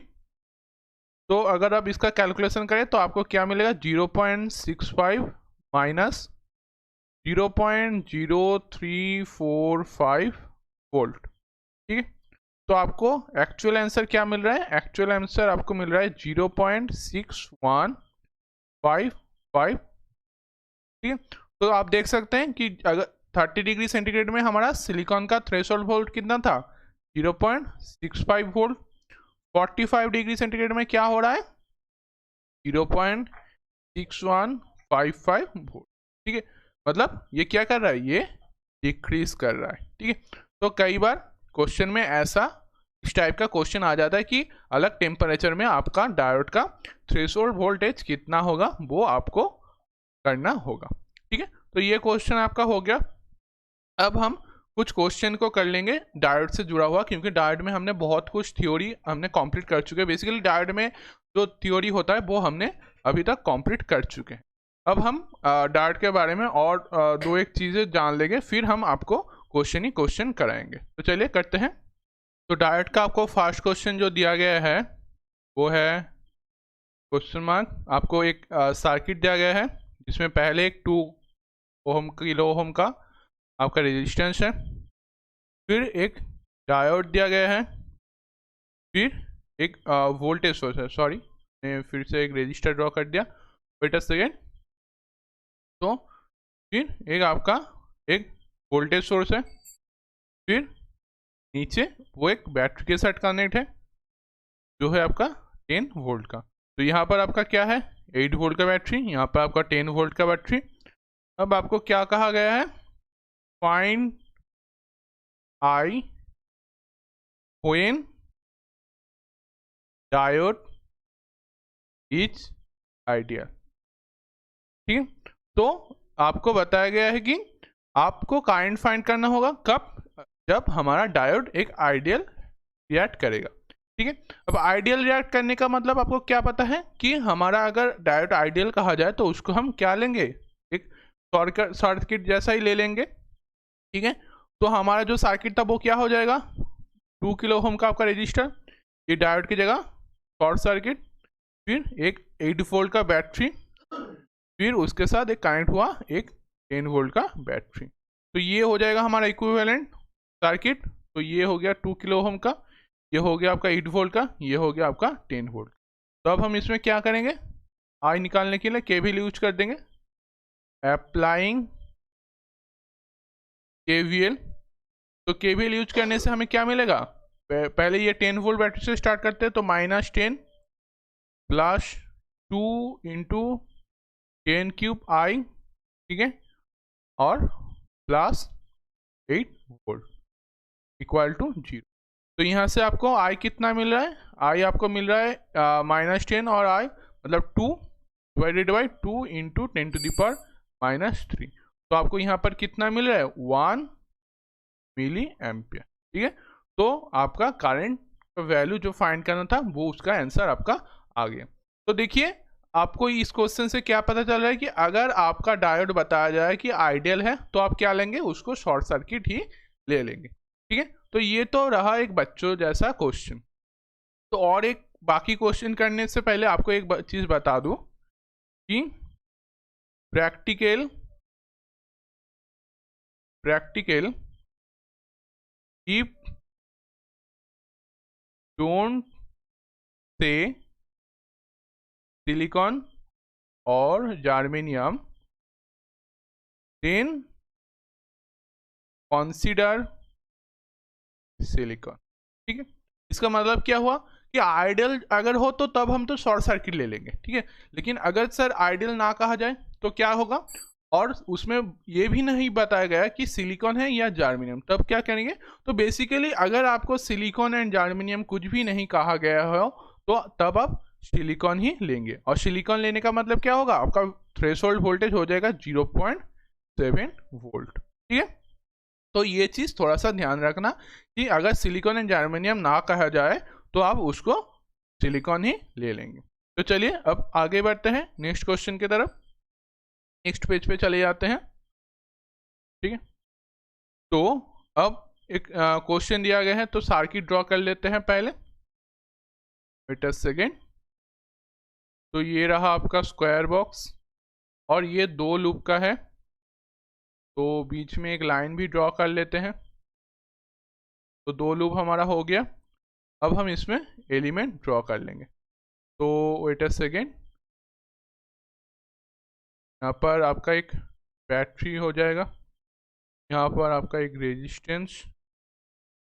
तो अगर आप इसका कैलकुलेशन करें तो आपको क्या मिलेगा 0.65 माइनस 0.0345 वोल्ट। ठीक है, तो आपको एक्चुअल आंसर क्या मिल रहा है, एक्चुअल आंसर आपको मिल रहा है 0.6155। ठीक है, तो आप देख सकते हैं कि अगर 30 डिग्री सेंटीग्रेड में हमारा सिलिकॉन का थ्रेशोल्ड वोल्ट कितना था 0.65 वोल्ट, 45 डिग्री सेंटीग्रेड में क्या हो रहा है 0.6155 वोल्ट। ठीक है, मतलब ये क्या कर रहा है, ये डिक्रीज कर रहा है। ठीक है, तो कई बार क्वेश्चन में ऐसा इस टाइप का क्वेश्चन आ जाता है कि अलग टेम्परेचर में आपका डायोड का थ्रेशोल्ड वोल्टेज कितना होगा वो आपको करना होगा। ठीक है, तो ये क्वेश्चन आपका हो गया। अब हम कुछ क्वेश्चन को कर लेंगे डायोड से जुड़ा हुआ, क्योंकि डायोड में हमने बहुत कुछ थ्योरी हमने कंप्लीट कर चुके हैं। बेसिकली डायोड में जो थ्योरी होता है वो हमने अभी तक कंप्लीट कर चुके हैं। अब हम डायोड के बारे में और दो एक चीज़ें जान लेंगे, फिर हम आपको क्वेश्चन ही क्वेश्चन कराएंगे। तो चलिए करते हैं। तो डायोड का आपको फर्स्ट क्वेश्चन जो दिया गया है वो है क्वेश्चन मार्क, आपको एक सर्किट दिया गया है जिसमें पहले एक 2 किलो ओम का आपका रेजिस्टेंस है, फिर एक डायोड दिया गया है, फिर एक वोल्टेज सोर्स है, सॉरी मैं फिर से एक रेजिस्टर ड्रॉ कर दिया, वेट अ सेकेंड। तो फिर एक आपका एक वोल्टेज सोर्स है, फिर नीचे वो एक बैटरी के साथ कनेक्ट है जो है आपका 10 वोल्ट का। तो यहाँ पर आपका क्या है 8 वोल्ट का बैटरी, यहाँ पर आपका 10 वोल्ट का बैटरी। अब आपको क्या कहा गया है, find I when diode is ideal. ठीक है, तो आपको बताया गया है कि आपको करंट फाइंड करना होगा कब, जब हमारा डायोड एक आइडियल रिएक्ट करेगा। ठीक है। अब आइडियल रिएक्ट करने का मतलब आपको क्या पता है कि हमारा अगर डायोड आइडियल कहा जाए तो उसको हम क्या लेंगे, एक सर्किट जैसा ही ले लेंगे। ठीक है, तो हमारा जो सर्किट था वो क्या हो जाएगा, 2 किलो ओम का आपका रजिस्टर, ये डायोड की जगह शॉर्ट सर्किट, फिर एक 8 वोल्ट का बैटरी, फिर उसके साथ एक कनेक्ट हुआ एक 10 वोल्ट का बैटरी। तो ये हो जाएगा हमारा इक्विवेलेंट सर्किट। तो ये हो गया 2 किलो ओम का, ये हो गया आपका 8 वोल्ट का, ये हो गया आपका 10 वोल्ट। तो अब हम इसमें क्या करेंगे, आई निकालने के लिए केवीएल यूज कर देंगे, अप्लाइंग केवीएल। तो केवीएल यूज करने से हमें क्या मिलेगा, पहले ये 10 वोल्ट बैटरी से स्टार्ट करते हैं, तो -10 प्लस 2 इंटू 10 क्यूब आई, ठीक है, और प्लस 8 वोल्ट इक्वल टू 0। तो यहाँ से आपको आई कितना मिल रहा है, आई आपको मिल रहा है -10 और आई मतलब 2 divided by 2 into 10 to the power -3। तो आपको यहाँ पर कितना मिल रहा है, 1 मिली एम्पियर। ठीक है, तो आपका करंट का वैल्यू जो फाइंड करना था वो उसका आंसर आपका आ गया। तो देखिए आपको इस क्वेश्चन से क्या पता चल रहा है कि अगर आपका डायोड बताया जाए कि आइडियल है तो आप क्या लेंगे, उसको शॉर्ट सर्किट ही ले लेंगे। ठीक है, तो ये तो रहा एक बच्चों जैसा क्वेश्चन। तो और एक बाकी क्वेश्चन करने से पहले आपको एक चीज बता दूं कि practical if don't say silicon or germanium then consider silicon। ठीक है, इसका मतलब क्या हुआ कि आइडियल अगर हो तो तब हम तो शॉर्ट सर्किट ले लेंगे। ठीक है, लेकिन अगर सर आइडियल ना कहा जाए तो क्या होगा, और उसमें ये भी नहीं बताया गया कि सिलिकॉन है या जर्मेनियम, तब क्या करेंगे। तो बेसिकली अगर आपको सिलिकॉन एंड जर्मेनियम कुछ भी नहीं कहा गया हो तो तब आप सिलिकॉन ही लेंगे, और सिलिकॉन लेने का मतलब क्या होगा, आपका थ्रेशोल्ड वोल्टेज हो जाएगा 0.7 वोल्ट। ठीक है, तो ये चीज़ थोड़ा सा ध्यान रखना कि अगर सिलिकॉन एंड जर्मेनियम ना कहा जाए तो आप उसको सिलिकॉन ही ले लेंगे। तो चलिए अब आगे बढ़ते हैं नेक्स्ट क्वेश्चन की तरफ, नेक्स्ट पेज पे चले जाते हैं। ठीक है, तो अब एक क्वेश्चन दिया गया है तो सर्किट ड्रॉ कर लेते हैं पहले, वेट अ सेकेंड। तो ये रहा आपका स्क्वायर बॉक्स और ये 2 लूप का है, तो बीच में एक लाइन भी ड्रॉ कर लेते हैं। तो 2 लूप हमारा हो गया, अब हम इसमें एलिमेंट ड्रॉ कर लेंगे। तो वेट अ सेकेंड, यहाँ पर आपका एक बैटरी हो जाएगा, यहाँ पर आपका एक रेजिस्टेंस,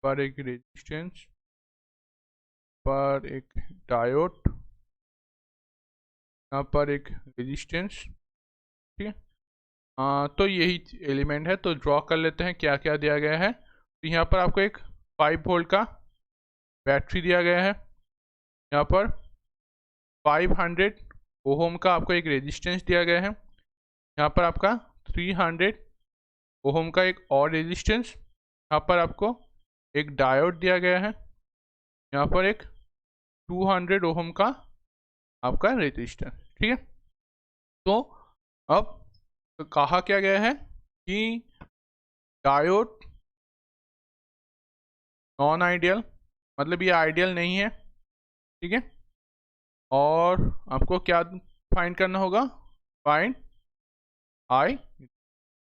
पर एक रेजिस्टेंस, पर एक डायोड, यहाँ पर एक रेजिस्टेंस। ठीक है, तो यही एलिमेंट है। तो ड्रॉ कर लेते हैं क्या क्या दिया गया है। तो यहाँ पर आपको एक 5 वोल्ट का बैटरी दिया गया है, यहाँ पर 500 ओम का आपको एक रेजिस्टेंस दिया गया है, यहाँ पर आपका 300 ओम का एक और रेजिस्टेंस, यहाँ पर आपको एक डायोड दिया गया है, यहाँ पर एक 200 ओम का आपका रेजिस्टेंस। ठीक है, तो अब कहा क्या गया है कि डायोड नॉन आइडियल, मतलब ये आइडियल नहीं है। ठीक है, और आपको क्या फाइंड करना होगा, फाइंड आई,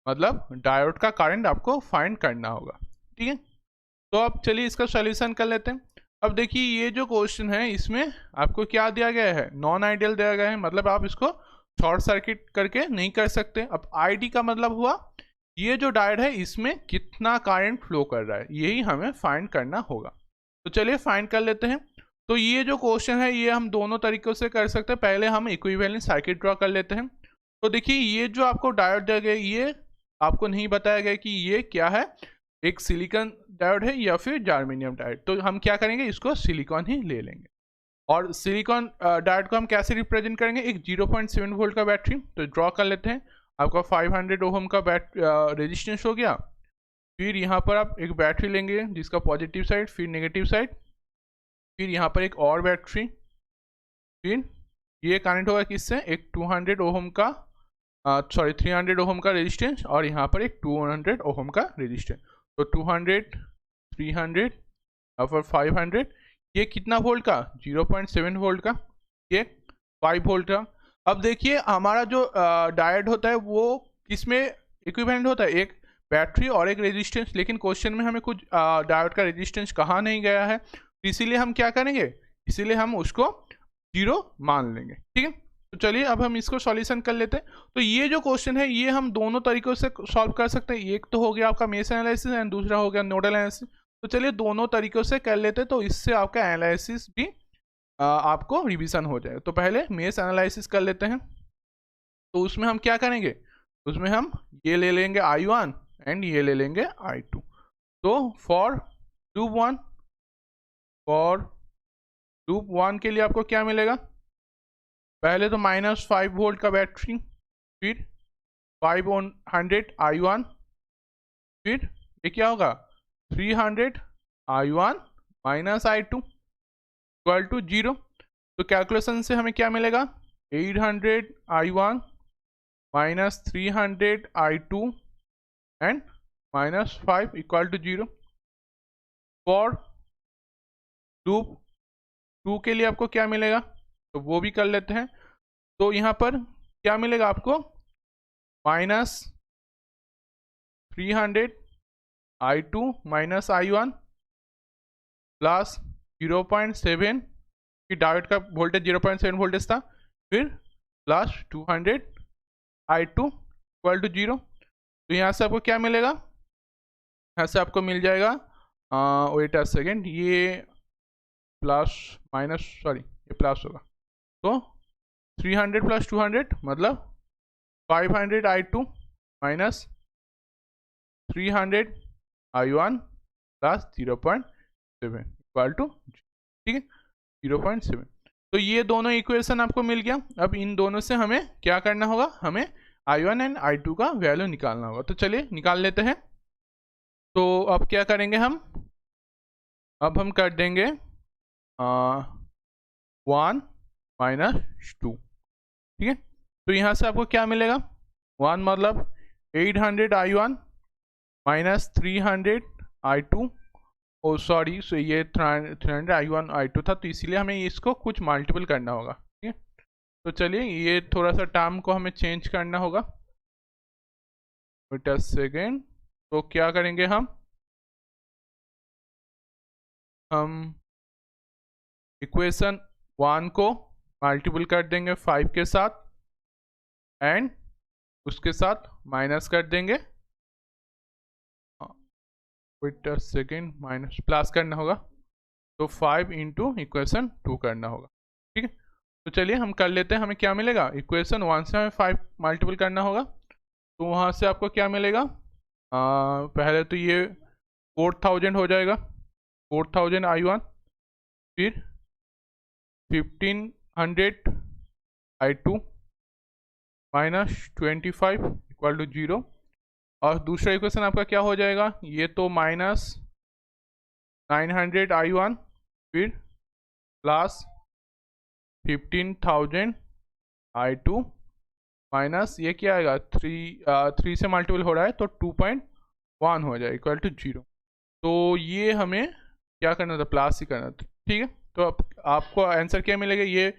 मतलब डायोड का करंट आपको फाइंड करना होगा। ठीक है, तो अब चलिए इसका सॉल्यूशन कर लेते हैं। अब देखिए ये जो क्वेश्चन है इसमें आपको क्या दिया गया है, नॉन आइडियल दिया गया है, मतलब आप इसको शॉर्ट सर्किट करके नहीं कर सकते। अब आईडी का मतलब हुआ ये जो डायोड है इसमें कितना करंट फ्लो कर रहा है, यही हमें फाइंड करना होगा। तो चलिए फाइंड कर लेते हैं। तो ये जो क्वेश्चन है ये हम दोनों तरीकों से कर सकते हैं। पहले हम इक्विवेलेंट सर्किट ड्रॉ कर लेते हैं। तो देखिए ये जो आपको डायोड दिया गया ये आपको नहीं बताया गया कि ये क्या है, एक सिलिकॉन डायोड है या फिर जर्मेनियम डायोड। तो हम क्या करेंगे, इसको सिलिकॉन ही ले लेंगे। और सिलिकॉन डायोड को हम कैसे रिप्रेजेंट करेंगे, एक 0.7 वोल्ट का बैटरी। तो ड्रॉ कर लेते हैं, आपका 500 ओम का रेजिस्टेंस हो गया। फिर यहाँ पर आप एक बैटरी लेंगे जिसका पॉजिटिव साइड फिर नेगेटिव साइड, फिर यहाँ पर एक और बैटरी, फिर ये कनेक्ट होगा किससे, एक 200 ओहम का 300 ओहम का रेजिस्टेंस, और यहाँ पर एक 200 ओहम का रेजिस्टेंस। तो 200, 300 और फिर 500। ये कितना वोल्ट का, 0.7 वोल्ट का, ये 5 वोल्ट का। अब देखिए हमारा जो डायोड होता है वो किसमें इक्विवेलेंट होता है, एक बैटरी और एक रेजिस्टेंस। लेकिन क्वेश्चन में हमें कुछ डायोड का रेजिस्टेंस कहाँ नहीं गया है, तो इसीलिए हम क्या करेंगे, इसीलिए हम उसको 0 मान लेंगे। ठीक है, तो चलिए अब हम इसको सॉल्यूशन कर लेते हैं। तो ये जो क्वेश्चन है ये हम दोनों तरीकों से सॉल्व कर सकते हैं। एक तो हो गया आपका मेश एनालिसिस एंड दूसरा हो गया नोडल एनालिसिस। तो चलिए दोनों तरीकों से कर लेते हैं, तो इससे आपका एनालिसिस भी आपको रिवीजन हो जाएगा। तो पहले मेश एनालिसिस कर लेते हैं। तो उसमें हम क्या करेंगे, उसमें हम ये ले लेंगे I1 एंड ये ले लेंगे I2। तो फॉर लूप वन के लिए आपको क्या मिलेगा, पहले तो -5 वोल्ट का बैटरी, फिर 500 I1, फिर ये क्या होगा 300 I1 minus I2 equal to 0। तो कैलकुलेशन से हमें क्या मिलेगा, 800 I1 minus 300 I2 and -5 equal to 0। For loop 2 के लिए आपको क्या मिलेगा, तो वो भी कर लेते हैं। तो यहाँ पर क्या मिलेगा आपको, -300 I2 माइनस I1 प्लस 0.7 की डायोड का वोल्टेज 0.7 वोल्टेज था, फिर प्लस 200 I2 इक्वल टू 0। तो यहाँ से आपको क्या मिलेगा, यहाँ से आपको मिल जाएगा वेट अ सेकेंड, ये प्लस माइनस सॉरी ये प्लस होगा। तो 300 प्लस 200 मतलब 500 I2 minus 300 I1 plus 0.7 equal to, ठीक है 0.7। तो ये दोनों इक्वेशन आपको मिल गया। अब इन दोनों से हमें क्या करना होगा, हमें I1 एंड I2 का वैल्यू निकालना होगा। तो चलिए निकाल लेते हैं। तो अब क्या करेंगे हम, अब हम कर देंगे 1 माइनस 2। ठीक है, तो यहाँ से आपको क्या मिलेगा, 1 मतलब 800 I1 माइनस 300 I2, ओ सॉरी सो ये 300 I1 I2 था, तो इसीलिए हमें इसको कुछ मल्टीपल करना होगा। ठीक है, तो चलिए ये थोड़ा सा टर्म को हमें चेंज करना होगा। वेट अ सेकेंड, तो क्या करेंगे हम इक्वेशन 1 को मल्टीपल कर देंगे 5 के साथ एंड उसके साथ माइनस कर देंगे, wait a second, minus plus करना होगा। तो 5 इंटू इक्वेशन 2 करना होगा। ठीक है, तो चलिए हम कर लेते हैं। हमें क्या मिलेगा, इक्वेशन 1 से हमें 5 मल्टीपल करना होगा। तो वहाँ से आपको क्या मिलेगा, पहले तो ये 4000 हो जाएगा, 4000 I1, फिर 1500 I2 माइनस 25 इक्वल टू 0। और दूसरा इक्वेशन आपका क्या हो जाएगा, ये तो -900 I1 फिर प्लस 15000 I2 माइनस ये क्या आएगा 3 से मल्टीपल हो रहा है तो 2.1 हो जाएगा इक्वल टू 0। तो ये हमें क्या करना था, प्लस ही करना था। ठीक है, तो अब आपको आंसर क्या मिलेगा, ये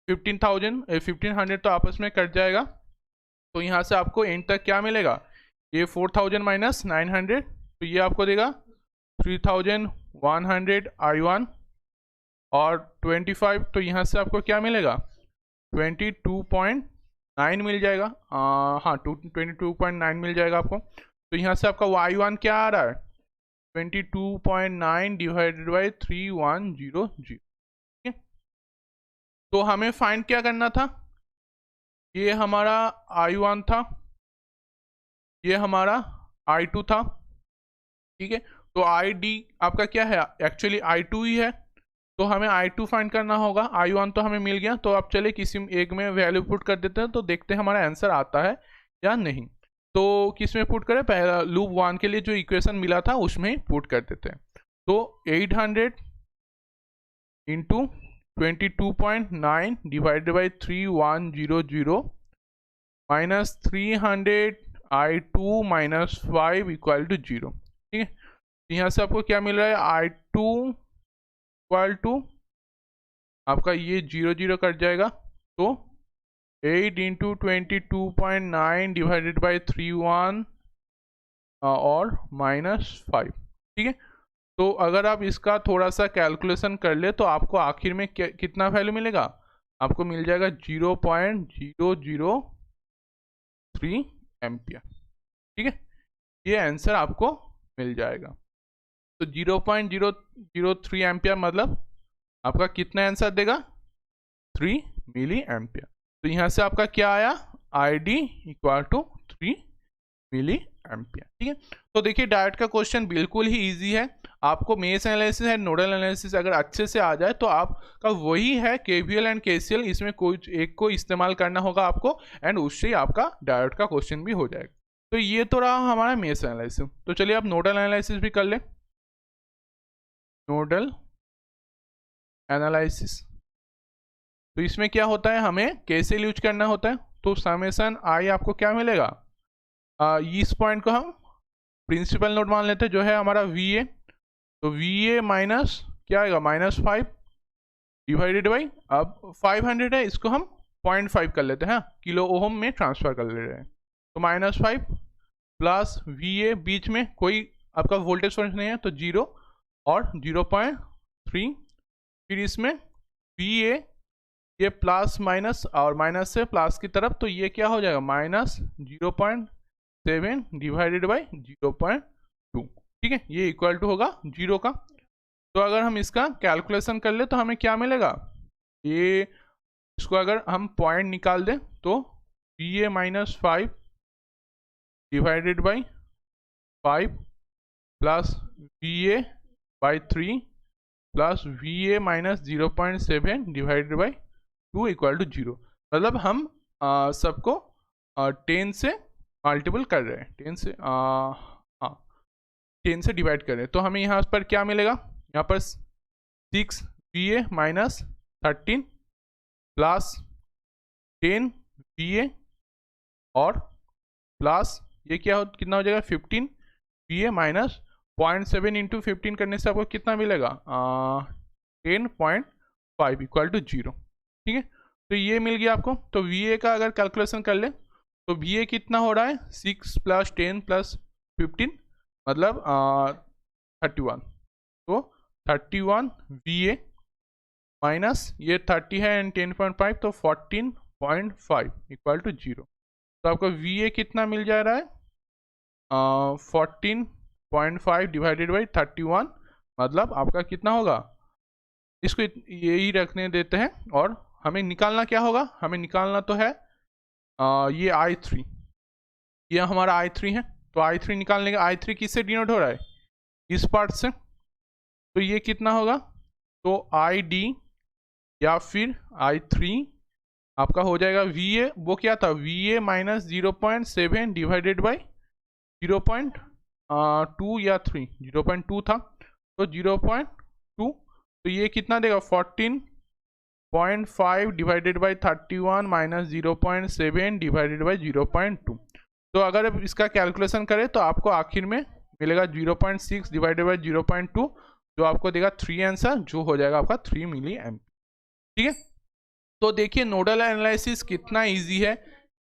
1500 तो आपस में कट जाएगा। तो यहाँ से आपको एंड तक क्या मिलेगा, ये 4000 माइनस 900, तो ये आपको देगा 3100 I1 और 25, तो यहाँ से आपको क्या मिलेगा 22.9 मिल जाएगा। हाँ 22.9 मिल जाएगा आपको। तो यहाँ से आपका Y1 क्या आ रहा है, 22.9 डिवाइडेड बाई 3100। ठीक है, तो हमें फाइंड क्या करना था, ये हमारा I1 था, ये हमारा I2 था। ठीक है, तो ID आपका क्या है, एक्चुअली I2 ही है, तो हमें I2 फाइंड करना होगा। I1 तो हमें मिल गया, तो आप चले किसी एक में वैल्यू पुट कर देते हैं, तो देखते हैं हमारा आंसर आता है या नहीं। तो किस में पुट करें, पहला लूप 1 के लिए जो इक्वेशन मिला था उसमें ही पुट कर देते हैं। तो 800 into 22.9 divided by 3100 minus 300 I2 minus 5 equal to 0। ठीक है, यहाँ से आपको क्या मिल रहा है, I2 इक्वल टू आपका ये 0 कट जाएगा, तो 8 इंटू 22.9 डिवाइडेड बाई 31 और माइनस 5। ठीक है, तो अगर आप इसका थोड़ा सा कैलकुलेशन कर ले तो आपको आखिर में कितना वैल्यू मिलेगा, आपको मिल जाएगा 0.0003 एम्पियर। ठीक है, ये आंसर आपको मिल जाएगा। तो 0.003 एम्पियर मतलब आपका कितना आंसर देगा, 3 मिली एम्पियर। तो यहाँ से आपका क्या आया, ID equal to 3 milli ampere. ठीक है, तो देखिए डायरेक्ट का क्वेश्चन बिल्कुल ही इजी है। आपको mesh analysis and nodal analysis अगर अच्छे से आ जाए तो आपका वही है KVL एंड KCL, इसमें कोई एक को इस्तेमाल करना होगा आपको, एंड उससे ही आपका डायरेक्ट का क्वेश्चन भी हो जाएगा। तो ये तो रहा हमारा मेश एनालिसिस। तो चलिए आप नोडल एनालिसिस भी कर ले। नोडल एनालिसिस, तो इसमें क्या होता है, हमें KCL यूज करना होता है। तो समेशन I आपको क्या मिलेगा, इस पॉइंट को हम प्रिंसिपल नोड मान लेते हैं जो है हमारा VA। तो VA माइनस क्या आएगा, -5 डिवाइडेड बाई, अब 500 है, इसको हम 0.5 कर लेते हैं, किलो ओम में ट्रांसफर कर ले रहे हैं। तो -5 प्लस VA, बीच में कोई आपका वोल्टेज सोर्स नहीं है तो 0 और 0.3, फिर इसमें VA ये प्लस माइनस और माइनस से प्लस की तरफ, तो ये क्या हो जाएगा, -0.7 डिवाइडेड बाई 0.2। ठीक है, ये इक्वल टू होगा 0 का। तो अगर हम इसका कैलकुलेशन कर ले तो हमें क्या मिलेगा, ये इसको अगर हम पॉइंट निकाल दें तो VA -5 divided by 5 plus VA by 3 plus VA -0.7 divided by 2 equal to 0। मतलब हम सबको 10 से मल्टीपल कर रहे हैं, 10 से 10 से डिवाइड कर रहे हैं। तो हमें यहाँ पर क्या मिलेगा, यहाँ पर 6 VA -13 प्लस 10 VA और प्लस ये क्या हो, कितना हो जाएगा 15 VA माइनस 0.7 इंटू 15 करने से आपको कितना मिलेगा, 10.5 इक्वल टू 0। ठीक है, तो ये मिल गया आपको। तो VA का अगर कैलकुलेशन कर ले तो VA कितना हो रहा है, 6 प्लस 10 प्लस 15 मतलब 31। तो 31 VA माइनस ये 30 है एंड 10.5 तो 14.5 इक्वल टू 0। तो आपको VA कितना मिल जा रहा है, 14.5 डिवाइडेड बाई 31 मतलब आपका कितना होगा, इसको यही रखने देते हैं। और हमें निकालना क्या होगा, हमें निकालना तो है ये I3, ये हमारा I3 है। तो I3 निकालने का, I3 किससे डिनोट हो रहा है, इस पार्ट से। तो ये कितना होगा, तो ID या फिर I3 आपका हो जाएगा VA, वो क्या था, VA -0.7 डिवाइडेड बाई 0.2 या 3, 0.2 था तो 0.2। तो ये कितना देगा, 14.5 divided by 31 minus 0.7 divided by 0.2। तो अगर आप इसका कैलकुलेशन करें तो आपको आखिर में मिलेगा 0.6 डिवाइडेड बाई 0.2 जो आपको देगा 3 आंसर, जो हो जाएगा आपका 3 मिली एम्पियर। ठीक है, तो देखिए नोडल एनालिसिस कितना इजी है।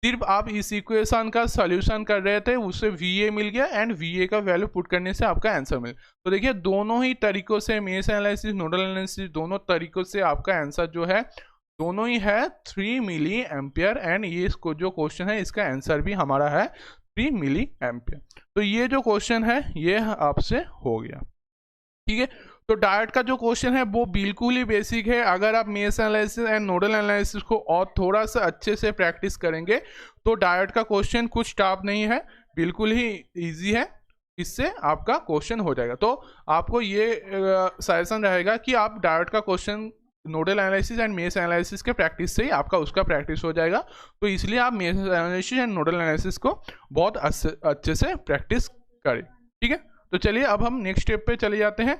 सिर्फ आप इस इक्वेशन का सॉल्यूशन कर रहे थे, उससे VA मिल गया एंड VA का वैल्यू पुट करने से आपका आंसर मिल। तो देखिए दोनों ही तरीकों से, मेश एनालिसिस, नोडल एनालिसिस, दोनों तरीकों से आपका आंसर जो है दोनों ही है 3 मिली एम्पियर। एंड ये इसको जो क्वेश्चन है इसका आंसर भी हमारा है 3 मिली एम्पियर। तो ये जो क्वेश्चन है ये आपसे हो गया। ठीक है, तो डायरेक्ट का जो क्वेश्चन है वो बिल्कुल ही बेसिक है। अगर आप mesh analysis and nodal analysis को और थोड़ा सा अच्छे से प्रैक्टिस करेंगे तो डायरेक्ट का क्वेश्चन कुछ टफ नहीं है, बिल्कुल ही इजी है, इससे आपका क्वेश्चन हो जाएगा। तो आपको ये सजेशन रहेगा कि आप डायरेक्ट का question nodal analysis and mesh analysis के प्रैक्टिस से ही आपका उसका प्रैक्टिस हो जाएगा। तो इसलिए आप mesh analysis and nodal analysis को बहुत अच्छे से प्रैक्टिस करें। ठीक है, तो चलिए अब हम नेक्स्ट स्टेप पे चले जाते हैं।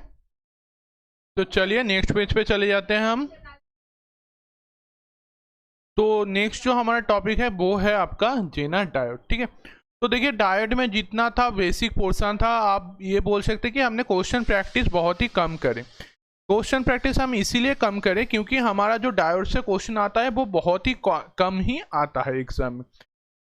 तो चलिए नेक्स्ट पेज पे चले जाते हैं हम। तो नेक्स्ट जो हमारा टॉपिक है वो है आपका जेनर डायोड। ठीक है, तो देखिए डायोड में जितना था बेसिक पोर्शन था, आप ये बोल सकते कि हमने क्वेश्चन प्रैक्टिस बहुत ही कम करें। क्वेश्चन प्रैक्टिस हम इसीलिए कम करें क्योंकि हमारा जो डायोड से क्वेश्चन आता है वो बहुत ही कम ही आता है एग्जाम में।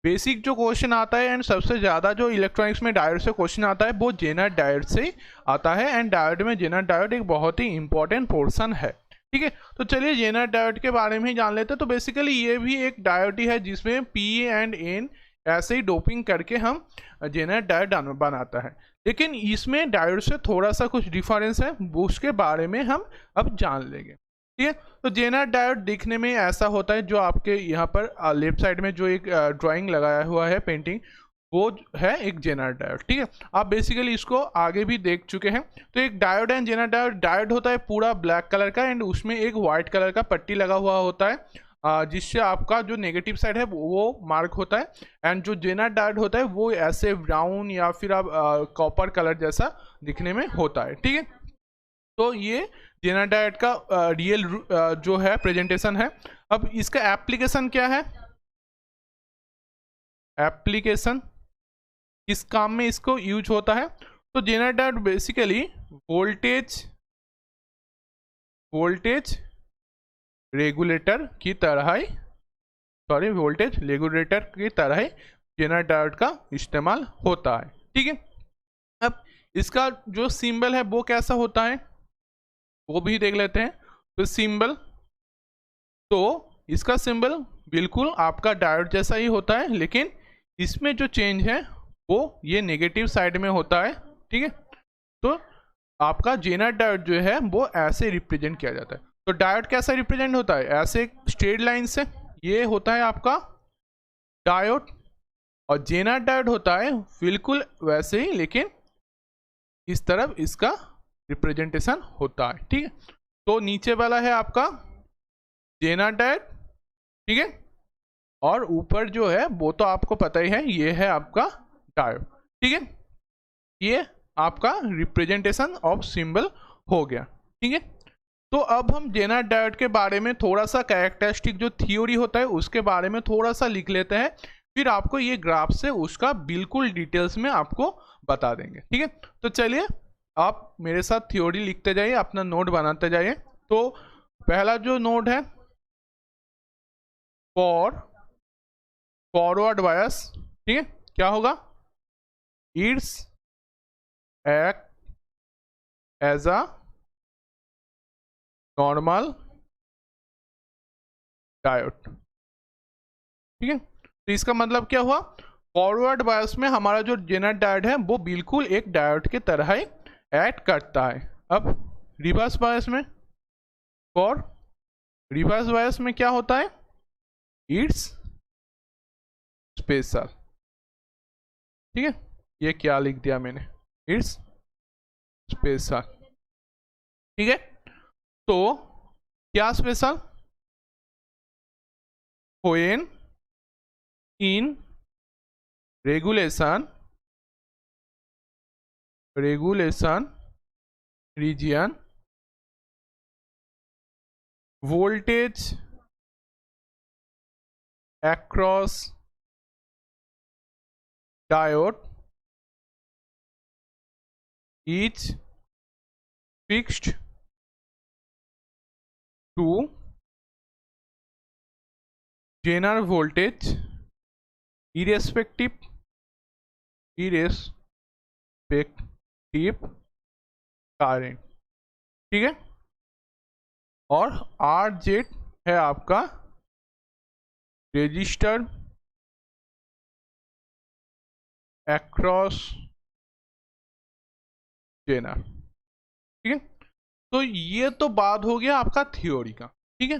बेसिक जो क्वेश्चन आता है एंड सबसे ज़्यादा जो इलेक्ट्रॉनिक्स में डायोड से क्वेश्चन आता है वो जेनर डायोड से आता है। एंड डायोड में जेनर डायोड एक बहुत ही इंपॉर्टेंट पोर्शन है। ठीक है, तो चलिए जेनर डायोड के बारे में ही जान लेते हैं। तो बेसिकली ये भी एक डायोड ही है जिसमें पी एंड एन ऐसे ही डोपिंग करके हम जेनर डायोड बनाता है, लेकिन इसमें डायोड से थोड़ा सा कुछ डिफरेंस है, उसके बारे में हम अब जान लेंगे। ठीक है, तो जेनर डायोड दिखने में ऐसा होता है, जो आपके यहाँ पर लेफ्ट साइड में जो एक ड्राइंग लगाया हुआ है पेंटिंग, वो है एक जेनर डायोड। ठीक है, आप बेसिकली इसको आगे भी देख चुके हैं। तो एक डायोड है जेनर डायोड। डायोड होता है पूरा ब्लैक कलर का एंड उसमें एक वाइट कलर का पट्टी लगा हुआ होता है, जिससे आपका जो नेगेटिव साइड है वो मार्क होता है। एंड जो जेनर डायोड होता है वो ऐसे ब्राउन या फिर आप कॉपर कलर जैसा दिखने में होता है। ठीक है, तो ये जेनर डायोड का रियल जो है प्रेजेंटेशन है। अब इसका एप्लीकेशन क्या है, एप्लीकेशन किस काम में इसको यूज होता है। तो zener diode basically voltage regulator की तरह ही वोल्टेज रेगुलेटर की तरह ही जेनर डायोड का इस्तेमाल होता है। ठीक है, अब इसका जो सिंबल है वो कैसा होता है वो भी देख लेते हैं। तो सिंबल, तो इसका सिंबल बिल्कुल आपका डायोड जैसा ही होता है, लेकिन इसमें जो चेंज है वो ये नेगेटिव साइड में होता है। ठीक है, तो आपका जेनर डायोड जो है वो ऐसे रिप्रेजेंट किया जाता है। तो डायोड कैसा रिप्रेजेंट होता है, ऐसे स्ट्रेट लाइन से, ये होता है आपका डायोड। और जेनर डायोड होता है बिल्कुल वैसे ही, लेकिन इस तरफ इसका रिप्रेजेंटेशन होता है। ठीक है, तो नीचे वाला है आपका जेनर डायोड। ठीक है, और ऊपर जो है वो तो आपको पता ही है, ये है आपका डायोड। ठीक है, ये आपका रिप्रेजेंटेशन ऑफ सिंबल हो गया। ठीक है, तो अब हम जेनर डायोड के बारे में थोड़ा सा कैरेक्टरिस्टिक जो थ्योरी होता है उसके बारे में थोड़ा सा लिख लेते हैं, फिर आपको ये ग्राफ से उसका बिल्कुल डिटेल्स में आपको बता देंगे। ठीक है, तो चलिए आप मेरे साथ थ्योरी लिखते जाइए, अपना नोट बनाते जाइए। तो पहला जो नोट है फॉरवर्ड बायस। ठीक है, क्या होगा, it's act as a normal diode. ठीक है, तो इसका मतलब क्या हुआ, फॉरवर्ड बायस में हमारा जो जेनर डायोड है वो बिल्कुल एक डायोड के तरह ही एक्ट करता है। अब रिवर्स बायस में, रिवर्स बायस में क्या होता है, इट्स स्पेशल। ठीक है, ये क्या लिख दिया मैंने, इट्स स्पेशल। ठीक है, तो क्या special, when in regulation region voltage across diode is fixed to zener voltage irrespective current। ठीक है, और आर जेड है आपका रजिस्टर अक्रॉस जेनर। ठीक है, तो ये तो बात हो गया आपका थ्योरी का। ठीक है,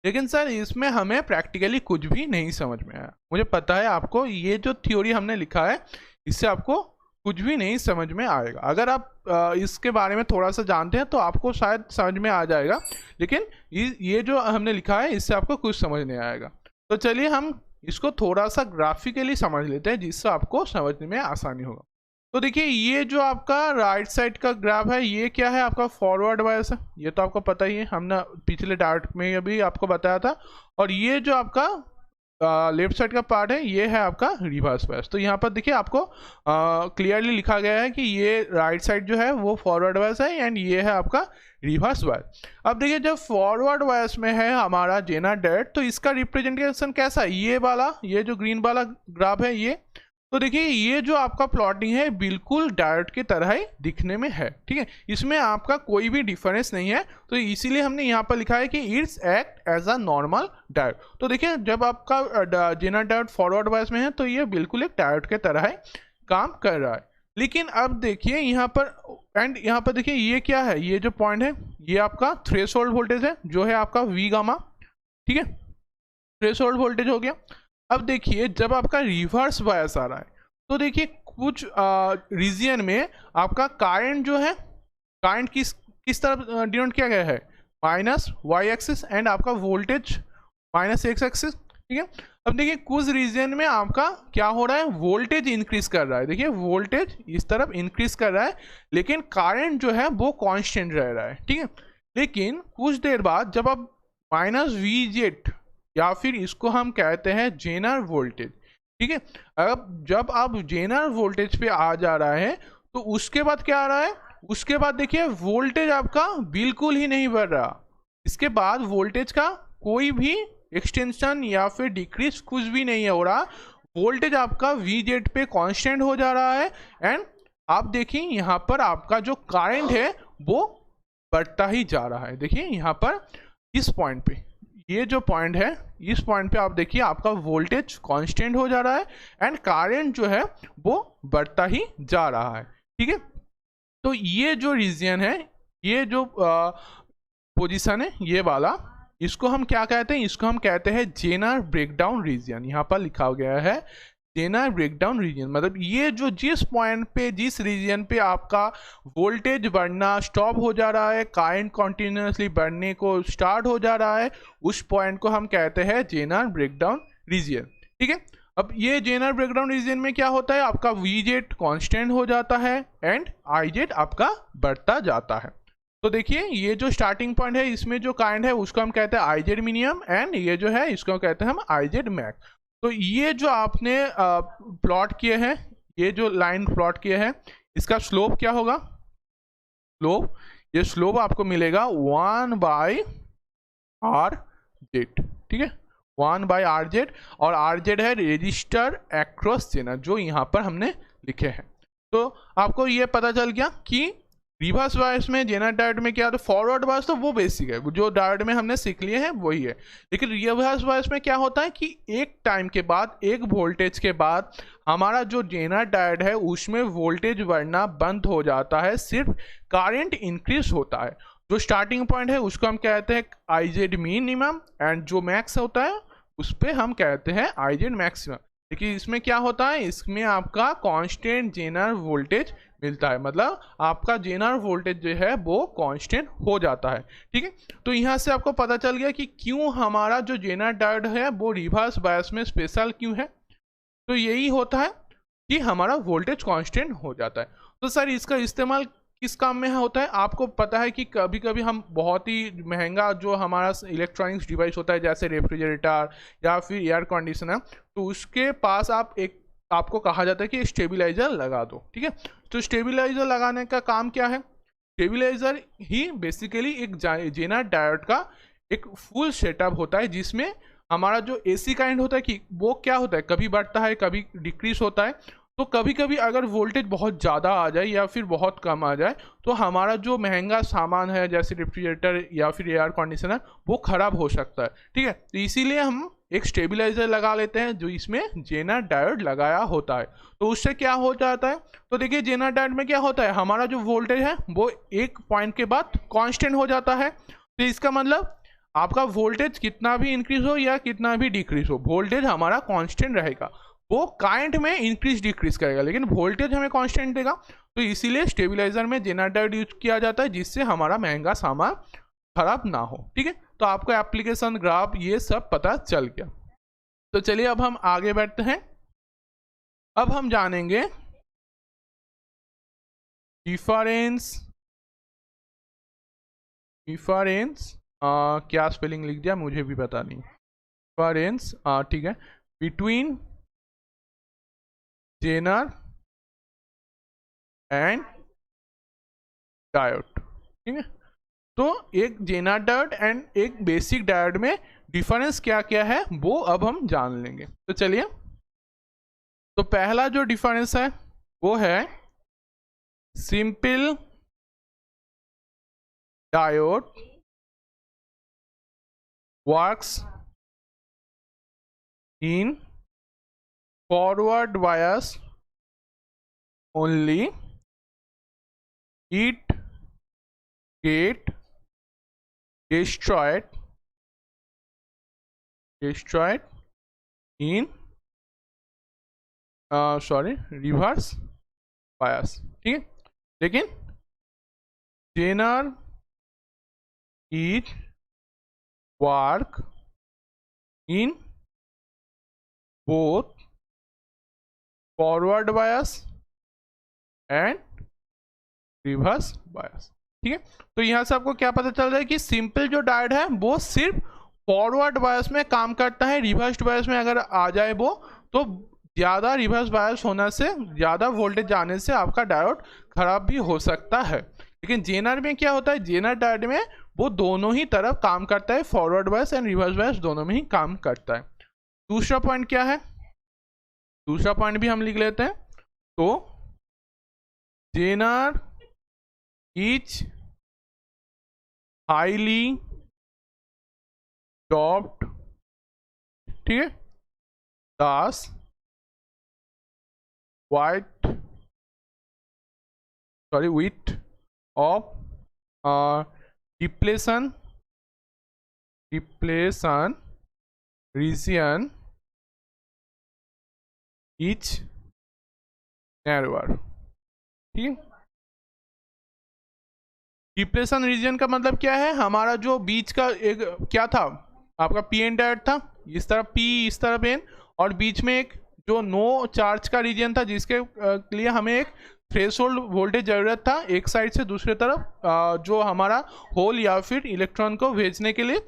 लेकिन सर इसमें हमें प्रैक्टिकली कुछ भी नहीं समझ में आया। मुझे पता है आपको ये जो थ्योरी हमने लिखा है इससे आपको कुछ भी नहीं समझ में आएगा। अगर आप इसके बारे में थोड़ा सा जानते हैं तो आपको शायद समझ में आ जाएगा, लेकिन ये जो हमने लिखा है इससे आपको कुछ समझ नहीं आएगा। तो चलिए हम इसको थोड़ा सा ग्राफिकली समझ लेते हैं जिससे आपको समझने में आसानी होगा। तो देखिए ये जो आपका राइट साइड का ग्राफ है ये क्या है, आपका फॉरवर्ड बायस है, ये तो आपको पता ही है, हमने पिछले डार्ट में भी आपको बताया था। और ये जो आपका लेफ्ट साइड का पार्ट है ये है आपका रिवर्स बायस। तो यहाँ पर देखिए आपको क्लियरली लिखा गया है कि ये राइट साइड जो है वो फॉरवर्ड बायस है एंड ये है आपका रिवर्स बायस। अब देखिए जब फॉरवर्ड बायस में है हमारा जेनर डायोड तो इसका रिप्रेजेंटेशन कैसा है, ये वाला, ये जो ग्रीन वाला ग्राफ है ये। तो देखिए ये जो आपका प्लॉटिंग है बिल्कुल डायोड की तरह ही दिखने में है, ठीक है, इसमें आपका कोई भी डिफरेंस नहीं है। तो इसीलिए हमने यहाँ पर लिखा है कि it's act as a normal diode. तो देखिए जब आपका जेनर डायोड फॉरवर्ड बायस में है तो ये बिल्कुल एक डायोड के तरह ही काम कर रहा है। लेकिन अब देखिए यहाँ पर एंड यहाँ पर देखिए ये क्या है, ये जो पॉइंट है ये आपका थ्रेशोल्ड वोल्टेज है जो है आपका वी गामा, ठीक है, थ्रेशोल्ड वोल्टेज हो गया। अब देखिए जब आपका रिवर्स बायस आ रहा है तो देखिए कुछ रीजन में आपका करंट जो है, करंट किस तरफ डिनोट किया गया है, माइनस वाई एक्सिस एंड आपका वोल्टेज माइनस एक्स एक्सिस, ठीक है। अब देखिए कुछ रीजन में आपका क्या हो रहा है, वोल्टेज इंक्रीज कर रहा है, देखिए वोल्टेज इस तरफ इंक्रीज कर रहा है लेकिन करंट जो है वो कांस्टेंट रह रहा है, ठीक है। लेकिन कुछ देर बाद जब आप माइनस वी जेट या फिर इसको हम कहते हैं जेनर वोल्टेज, ठीक है, अब जब आप जेनर वोल्टेज पे आ जा रहा है तो उसके बाद क्या आ रहा है, उसके बाद देखिए वोल्टेज आपका बिल्कुल ही नहीं बढ़ रहा, इसके बाद वोल्टेज का कोई भी एक्सटेंशन या फिर डिक्रीज कुछ भी नहीं हो रहा, वोल्टेज आपका वी जेड पे कांस्टेंट हो जा रहा है एंड आप देखिए यहाँ पर आपका जो करंट है वो बढ़ता ही जा रहा है। देखिए यहाँ पर इस पॉइंट पे, ये जो पॉइंट है इस पॉइंट पे आप देखिए आपका वोल्टेज कांस्टेंट हो जा रहा है एंड करंट जो है वो बढ़ता ही जा रहा है, ठीक है। तो ये जो रीजन है, ये जो पोजीशन है ये वाला, इसको हम क्या कहते हैं, इसको हम कहते हैं जेनर ब्रेकडाउन रीजन। यहाँ पर लिखा गया है जेनर ब्रेकडाउन रीजन, मतलब ये जो जिस पॉइंट पे जिस रीजन पे आपका वोल्टेज बढ़ना स्टॉप हो जा रहा है, करंट कॉन्टिन्यूसली बढ़ने को स्टार्ट हो जा रहा है, उस पॉइंट को हम कहते हैं जेनर ब्रेकडाउन रीजन, ठीक है। अब ये जेनर ब्रेकडाउन रीजन में क्या होता है, आपका वी जेड कॉन्स्टेंट हो जाता है एंड आई जेड आपका बढ़ता जाता है। तो देखिए ये जो स्टार्टिंग पॉइंट है इसमें जो करंट है उसको हम कहते हैं आई जेड मिनिमम एंड ये जो है इसको कहते हैं हम आई जेड मैक्स। तो ये जो आपने प्लॉट किए हैं, ये जो लाइन प्लॉट किए हैं, इसका स्लोप क्या होगा, स्लोप, ये स्लोप आपको मिलेगा 1/RZ, ठीक है, 1/RZ, और RZ है रजिस्टर एक्रॉस जेनर जो यहाँ पर हमने लिखे हैं। तो आपको ये पता चल गया कि रिवर्स बायस में जेनर डायोड में क्या, तो फॉरवर्ड बायस तो वो बेसिक है, जो डायोड में हमने सीख लिए हैं वही है। लेकिन रिवर्स बायस में क्या होता है कि एक टाइम के बाद, एक वोल्टेज के बाद हमारा जो जेनर डायोड है उसमें वोल्टेज बढ़ना बंद हो जाता है, सिर्फ करंट इंक्रीज होता है। जो स्टार्टिंग पॉइंट है उसको हम कहते हैं आई जेड मिनिमम एंड जो मैक्स होता है उस पर हम कहते हैं आई जेड मैक्सिमम। देखिए इसमें क्या होता है, इसमें आपका कांस्टेंट जेनर वोल्टेज मिलता है, मतलब आपका जेनर वोल्टेज जो है वो कांस्टेंट हो जाता है, ठीक है। तो यहाँ से आपको पता चल गया कि क्यों हमारा जो जेनर डायोड है वो रिवर्स बायस में स्पेशल क्यों है। तो यही होता है कि हमारा वोल्टेज कांस्टेंट हो जाता है। तो सर इसका इस्तेमाल किस काम में होता है, आपको पता है कि कभी कभी हम बहुत ही महंगा जो हमारा इलेक्ट्रॉनिक्स डिवाइस होता है जैसे रेफ्रिजरेटर या फिर एयर कंडीशनर, तो उसके पास आपको कहा जाता है कि स्टेबलाइजर लगा दो, ठीक है। तो स्टेबलाइजर लगाने का काम क्या है, स्टेबलाइजर ही बेसिकली एक जेनर डायोड का एक फुल सेटअप होता है जिसमें हमारा जो एसी करंट होता है कि वो क्या होता है, कभी बढ़ता है कभी डिक्रीज होता है। तो कभी कभी अगर वोल्टेज बहुत ज़्यादा आ जाए या फिर बहुत कम आ जाए तो हमारा जो महंगा सामान है जैसे रेफ्रिजरेटर या फिर एयर कंडीशनर वो ख़राब हो सकता है, ठीक है। तो इसीलिए हम एक स्टेबलाइजर लगा लेते हैं जो इसमें जेनर डायोड लगाया होता है। तो उससे क्या हो जाता है, तो देखिए जेनर डायोड में क्या होता है, हमारा जो वोल्टेज है वो एक पॉइंट के बाद कांस्टेंट हो जाता है। तो इसका मतलब आपका वोल्टेज कितना भी इंक्रीज हो या कितना भी डिक्रीज हो, वोल्टेज हमारा कांस्टेंट रहेगा। वो करंट में इंक्रीज डिक्रीज करेगा लेकिन वोल्टेज हमें कांस्टेंट देगा। तो इसीलिए स्टेबलाइजर में जेनर डायोड यूज किया जाता है जिससे हमारा महंगा सामान खराब ना हो, ठीक है। तो आपको एप्लीकेशन ग्राफ ये सब पता चल गया। तो चलिए अब हम आगे बढ़ते हैं। अब हम जानेंगे डिफरेंस क्या स्पेलिंग लिख दिया मुझे भी पता नहीं। डिफरेंस ठीक है, बिटवीन जेनर एंड डायोड। ठीक है, तो एक जेनर डायोड एंड एक बेसिक डायोड में डिफरेंस क्या क्या है वो अब हम जान लेंगे। तो चलिए, तो पहला जो डिफरेंस है वो है simple diode works in forward bias only, it get destroyed in reverse bias. ठीक है, लेकिन zener is work in both forward bias and reverse bias. ठीक है, तो यहां से आपको क्या पता चल रहा है कि सिंपल जो डायोड है वो सिर्फ फॉरवर्ड बायस में काम करता है। रिवर्स बायस में अगर आ जाए वो, तो ज़्यादा रिवर्स बायस होने से, ज़्यादा वोल्टेज जाने से आपका डायोड खराब भी हो सकता है। लेकिन जेनर में क्या होता है, जेनर डायोड में वो दोनों ही तरफ काम करता है, फॉरवर्ड बायस एंड रिवर्स बायस दोनों में ही काम करता है। दूसरा पॉइंट क्या है, दूसरा पॉइंट भी हम लिख लेते हैं। तो जेनर इज हाईली डॉप्ड, ठीक है, दास with of depletion region is narrower। ठीक है, डिप्लेशन रीजन का मतलब क्या है, हमारा जो बीच का एक क्या था आपका पी एन डायोड था, इस तरफ पी इस तरफ एन, और बीच में एक जो नो चार्ज का रीजन था जिसके लिए हमें एक थ्रेशोल्ड वोल्टेज ज़रूरत था एक साइड से दूसरे तरफ जो हमारा होल या फिर इलेक्ट्रॉन को भेजने के लिए।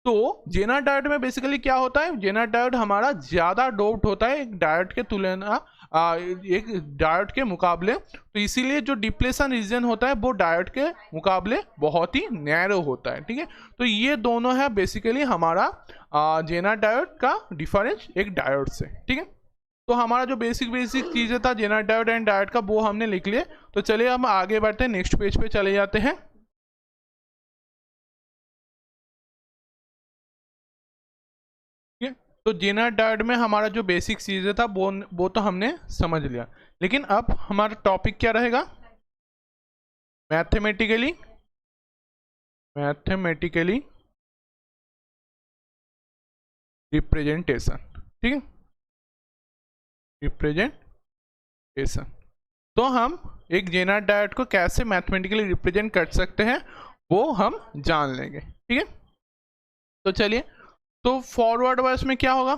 तो जेनर डायोड में बेसिकली क्या होता है, जेनर डायोड हमारा ज़्यादा डोप्ड होता है एक डायोड के तुलना एक डायोड के मुकाबले। तो इसीलिए जो डिप्लेशन रीजन होता है वो डायोड के मुकाबले बहुत ही नैरो होता है। ठीक है, तो ये दोनों है बेसिकली हमारा जेनर डायोड का डिफरेंस एक डायोड से। ठीक है, तो हमारा जो बेसिक चीज़ें था जेनर डायोड एंड डायोड का वो हमने लिख लिए। तो चलिए हम आगे बढ़ते हैं, नेक्स्ट पेज पे चले जाते हैं। ठीक है, तो जेनर डायोड में हमारा जो बेसिक चीज़ें था वो तो हमने समझ लिया, लेकिन अब हमारा टॉपिक क्या रहेगा, मैथमेटिकली रिप्रेजेंटेशन। ठीक है, रिप्रेजेंटेशन, तो हम एक जेनर डायोड को कैसे मैथमेटिकली रिप्रेजेंट कर सकते हैं वो हम जान लेंगे। ठीक है, तो चलिए, तो फॉरवर्ड बायस में क्या होगा,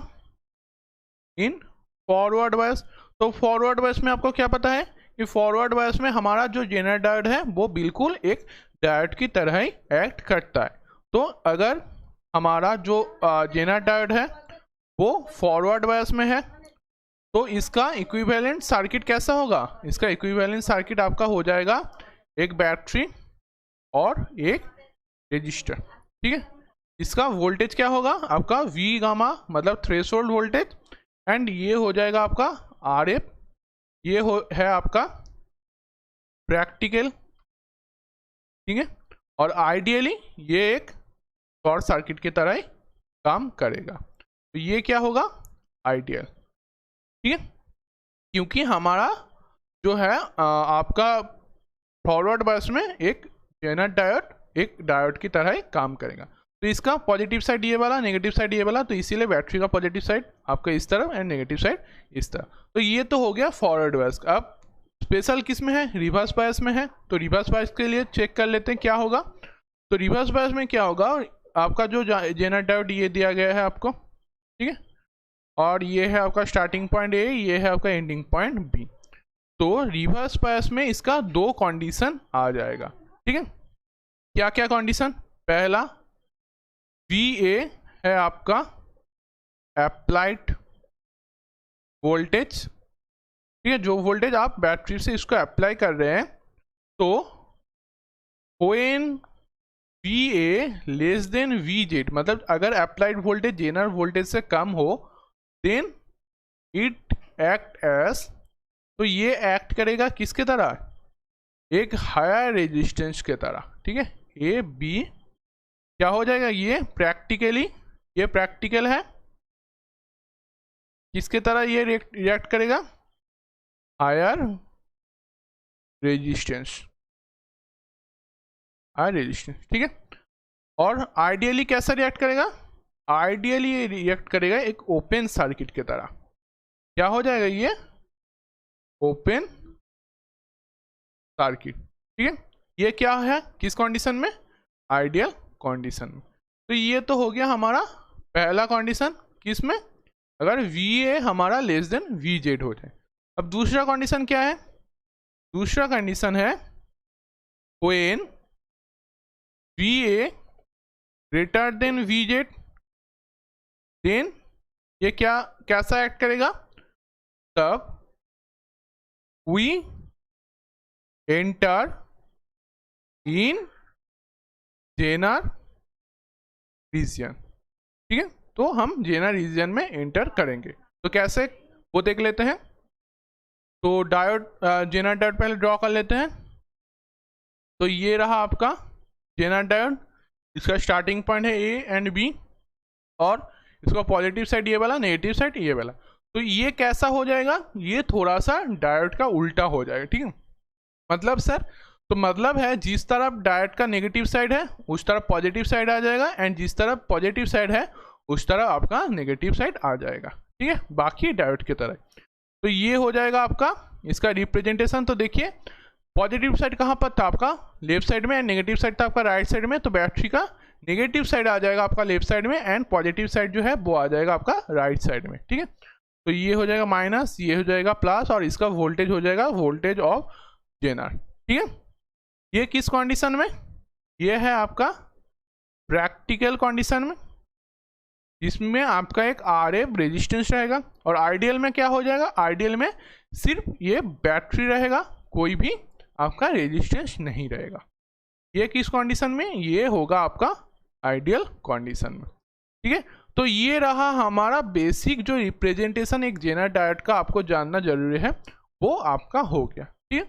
इन फॉरवर्ड बायस, तो फॉरवर्ड बायस में आपको क्या पता है कि फॉरवर्ड बायस में हमारा जो जेनर डायोड है वो बिल्कुल एक डायोड की तरह ही एक्ट करता है। तो अगर हमारा जो जेनर डायोड है वो फॉरवर्ड बायस में है तो इसका इक्विवेलेंट सर्किट कैसा होगा, इसका इक्विवेलेंट सर्किट आपका हो जाएगा एक बैटरी और एक रेजिस्टर। ठीक है, इसका वोल्टेज क्या होगा आपका वी गामा मतलब थ्रेशोल्ड वोल्टेज, एंड ये हो जाएगा आपका आर एफ, ये है आपका प्रैक्टिकल। ठीक है, और आइडियली ये एक शॉर्ट सर्किट की तरह ही काम करेगा। तो ये क्या होगा आइडियल। ठीक है, क्योंकि हमारा जो है आपका फॉरवर्ड बायस में एक जेनर डायोड एक डायोड की तरह ही काम करेगा। तो इसका पॉजिटिव साइड ये वाला, नेगेटिव साइड ये वाला, तो इसीलिए बैटरी का पॉजिटिव साइड आपका इस तरफ एंड नेगेटिव साइड इस तरफ। तो ये तो हो गया फॉरवर्ड बायस। अब स्पेशल किस में है, रिवर्स बायस में है। तो रिवर्स बायस के लिए चेक कर लेते हैं क्या होगा। तो रिवर्स बायस में क्या होगा, आपका जो जेनर डायोड ये दिया गया है आपको, ठीक है, और ये है आपका स्टार्टिंग पॉइंट ए, ये है आपका एंडिंग पॉइंट बी। तो रिवर्स बायस में इसका 2 कंडीशन आ जाएगा, ठीक है। क्या क्या कंडीशन? पहला, VA है आपका अप्लाइड वोल्टेज, ठीक है, जो वोल्टेज आप बैटरी से इसको अप्लाई कर रहे हैं। तो when VA less than VZ, मतलब अगर अप्लाइड वोल्टेज जेनर वोल्टेज से कम हो, देन इट एक्ट एज, तो ये एक्ट करेगा किसके तरह? एक हायर रेजिस्टेंस के तरह, ठीक है। A B क्या हो जाएगा? ये प्रैक्टिकली, ये प्रैक्टिकल है, किसके तरह ये रिएक्ट करेगा? हायर रेजिस्टेंस, हायर रेजिस्टेंस, ठीक है। और आइडियली कैसा रिएक्ट करेगा? आइडियली ये रिएक्ट करेगा एक ओपन सर्किट की तरह। क्या हो जाएगा? ये ओपन सर्किट, ठीक है। ये क्या है? किस कंडीशन में? आइडियल कंडीशन में। तो ये तो हो गया हमारा पहला कंडीशन, किस में? अगर VA हमारा लेस देन VZ हो जाए। अब दूसरा कंडीशन क्या है? दूसरा कंडीशन है when VA greater than VZ, then ये क्या कैसा एक्ट करेगा? तब we enter in zener region, ठीक है। तो हम जेनर रीजन में एंटर करेंगे। तो कैसे, वो देख लेते हैं। तो डायोड, जेनर डायोड पहले ड्रॉ कर लेते हैं। तो ये रहा आपका जेनर डायोड, इसका स्टार्टिंग पॉइंट है A एंड B, और इसका पॉजिटिव साइड ये वाला, नेगेटिव साइड ये वाला। तो ये कैसा हो जाएगा? ये थोड़ा सा डायोड का उल्टा हो जाएगा, ठीक है। मतलब सर, तो मतलब है जिस तरफ डायोड का नेगेटिव साइड है उस तरफ पॉजिटिव साइड आ जाएगा, एंड जिस तरफ पॉजिटिव साइड है उस तरफ आपका नेगेटिव साइड आ जाएगा, ठीक है, बाकी डायोड की तरह। तो ये हो जाएगा आपका इसका रिप्रेजेंटेशन। तो देखिए, पॉजिटिव साइड कहाँ पर था? आपका लेफ्ट साइड में, एंड नेगेटिव साइड था आपका राइट साइड में। तो बैटरी का नेगेटिव साइड आ जाएगा आपका लेफ्ट साइड में, एंड पॉजिटिव साइड जो है वो आ जाएगा आपका राइट साइड में, ठीक है। तो ये हो जाएगा माइनस, ये हो जाएगा प्लस, और इसका वोल्टेज हो जाएगा वोल्टेज ऑफ जेनर, ठीक है। ये किस कंडीशन में? ये है आपका प्रैक्टिकल कंडीशन में, जिसमें आपका एक RF रेजिस्टेंस रहेगा। और आइडियल में क्या हो जाएगा? आइडियल में सिर्फ ये बैटरी रहेगा, कोई भी आपका रेजिस्टेंस नहीं रहेगा। ये किस कंडीशन में? ये होगा आपका आइडियल कंडीशन में, ठीक है। तो ये रहा हमारा बेसिक जो रिप्रेजेंटेशन एक जेनर डायोड का आपको जानना जरूरी है, वो आपका हो गया, ठीक है।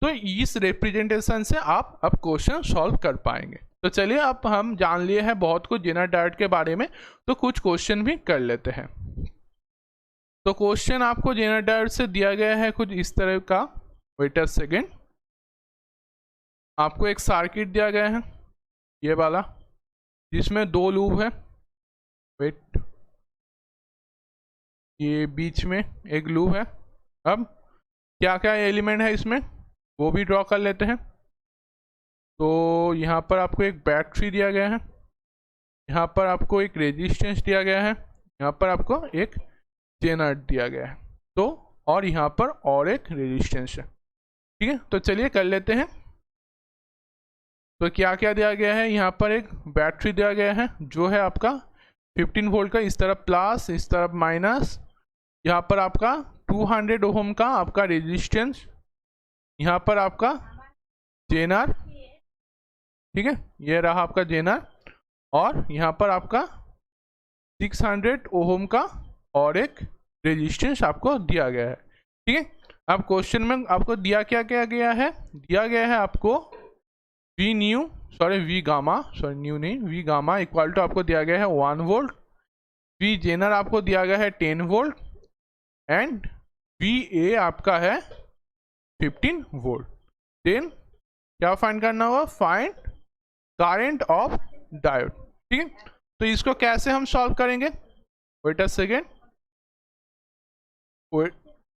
तो इस रिप्रेजेंटेशन से आप अब क्वेश्चन सॉल्व कर पाएंगे। तो चलिए, अब हम जान लिए हैं बहुत कुछ जेनर डायोड के बारे में, तो कुछ क्वेश्चन भी कर लेते हैं। तो क्वेश्चन आपको जेनर डायोड से दिया गया है कुछ इस तरह का। वेट अ सेकेंड, आपको एक सर्किट दिया गया है ये वाला, जिसमें 2 लूप है। वेट, ये बीच में एक लूप है। अब क्या क्या एलिमेंट है इसमें वो भी ड्रॉ कर लेते हैं। तो यहाँ पर आपको एक बैटरी दिया गया है, यहाँ पर आपको एक रेजिस्टेंस दिया गया है, यहाँ पर आपको एक जेनर दिया गया है, तो और यहाँ पर और एक रेजिस्टेंस है, ठीक है। तो चलिए कर लेते हैं। तो क्या क्या दिया गया है? यहाँ पर एक बैटरी दिया गया है जो है आपका 15 वोल्ट का, इस तरफ प्लस इस तरफ माइनस। यहाँ पर आपका 200 ओम का आपका रेजिस्टेंस, यहाँ पर आपका जेनर, ठीक है, ये रहा आपका जेनर, और यहाँ पर आपका 600 ओम का और एक रेजिस्टेंस आपको दिया गया है, ठीक है। अब क्वेश्चन में आपको दिया क्या क्या गया है? दिया गया है आपको वी गामा इक्वल टू आपको दिया गया है 1 वोल्ट, वी जेनर आपको दिया गया है 10 वोल्ट, एंड VA आपका है 15 वोल्ट। देन क्या फाइंड करना होगा? फाइंड करंट ऑफ डायोड, ठीक है। तो इसको कैसे हम सॉल्व करेंगे? Wait a second.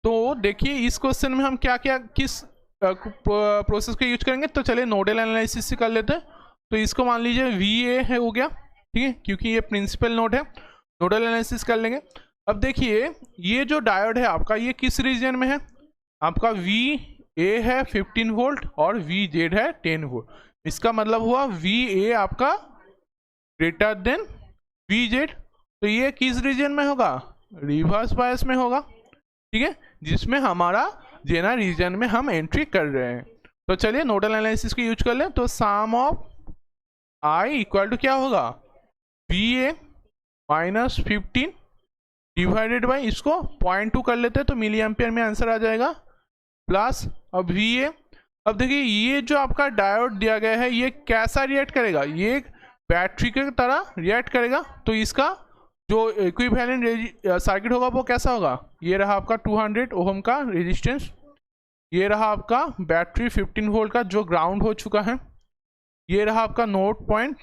तो देखिए, इस क्वेश्चन में हम क्या क्या किस प्रोसेस को यूज करेंगे। तो चलिए नोडल एनालिसिस से कर लेते हैं। तो इसको मान लीजिए VA है, हो गया, ठीक है, क्योंकि ये प्रिंसिपल नोड है। नोडल एनालिसिस कर लेंगे। अब देखिए, ये जो डायोड है आपका, ये किस रीजन में है? आपका वी ए है 15 वोल्ट और वी जेड है 10 वोल्ट। इसका मतलब हुआ वी ए आपका ग्रेटर देन वी जेड। तो ये किस रीजन में होगा? रिवर्स बायस में होगा, ठीक है, जिसमें हमारा जेना रीजन में हम एंट्री कर रहे हैं। तो चलिए नोडल एनालिसिस को यूज कर लें। तो सम ऑफ आई इक्वल टू क्या होगा? We A minus 15 divided by, इसको 0.2 कर लेते हैं तो मिली एम्पियर में आंसर आ जाएगा, प्लस अब वी ए। अब देखिए ये जो आपका डायोड दिया गया है ये कैसा रिएक्ट करेगा? ये बैटरी के तरह रिएक्ट करेगा। तो इसका जो इक्विवेलेंट सर्किट होगा वो कैसा होगा? ये रहा आपका 200 ओम का रेजिस्टेंस, ये रहा आपका बैटरी 15 वोल्ट का जो ग्राउंड हो चुका है, ये रहा आपका नोड पॉइंट,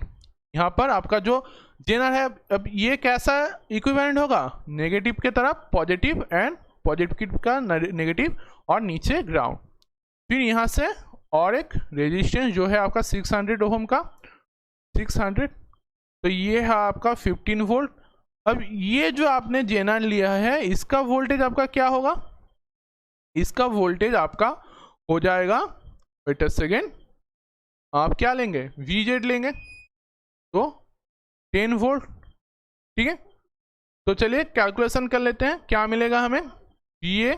यहाँ पर आपका जो जेनर है। अब ये कैसा इक्विवेलेंट होगा? नेगेटिव के तरफ पॉजिटिव एंड पॉजिटिव का नेगेटिव और नीचे ग्राउंड। फिर यहाँ से और एक रेजिस्टेंस जो है आपका 600 ओम का, 600। तो ये है आपका 15 वोल्ट। अब ये जो आपने जेनर लिया है इसका वोल्टेज आपका क्या होगा? इसका वोल्टेज आपका हो जाएगा, वेट अ सेकेंड, आप क्या लेंगे? वी जेड लेंगे, तो 10 वोल्ट, ठीक है। तो चलिए कैलकुलेशन कर लेते हैं, क्या मिलेगा हमें? We A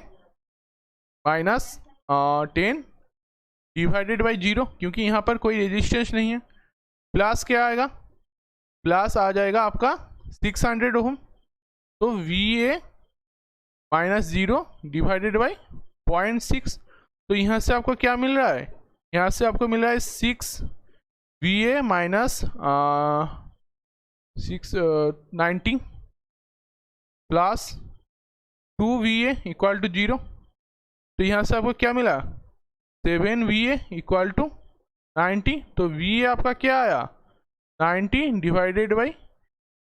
minus 10 divided by 0, क्योंकि यहाँ पर कोई रेजिस्टेंस नहीं है, प्लस क्या आएगा? प्लस आ जाएगा आपका 600 ओम। तो we A minus 0 divided by 0.6। तो यहाँ से आपको क्या मिल रहा है? यहाँ से आपको मिल रहा है 6 V A minus 690 plus 2 V A equal to 0। तो यहाँ से आपको क्या मिला? 7 वी ए इक्वल टू 90। तो वी ए आपका क्या आया? 90 डिवाइडेड बाई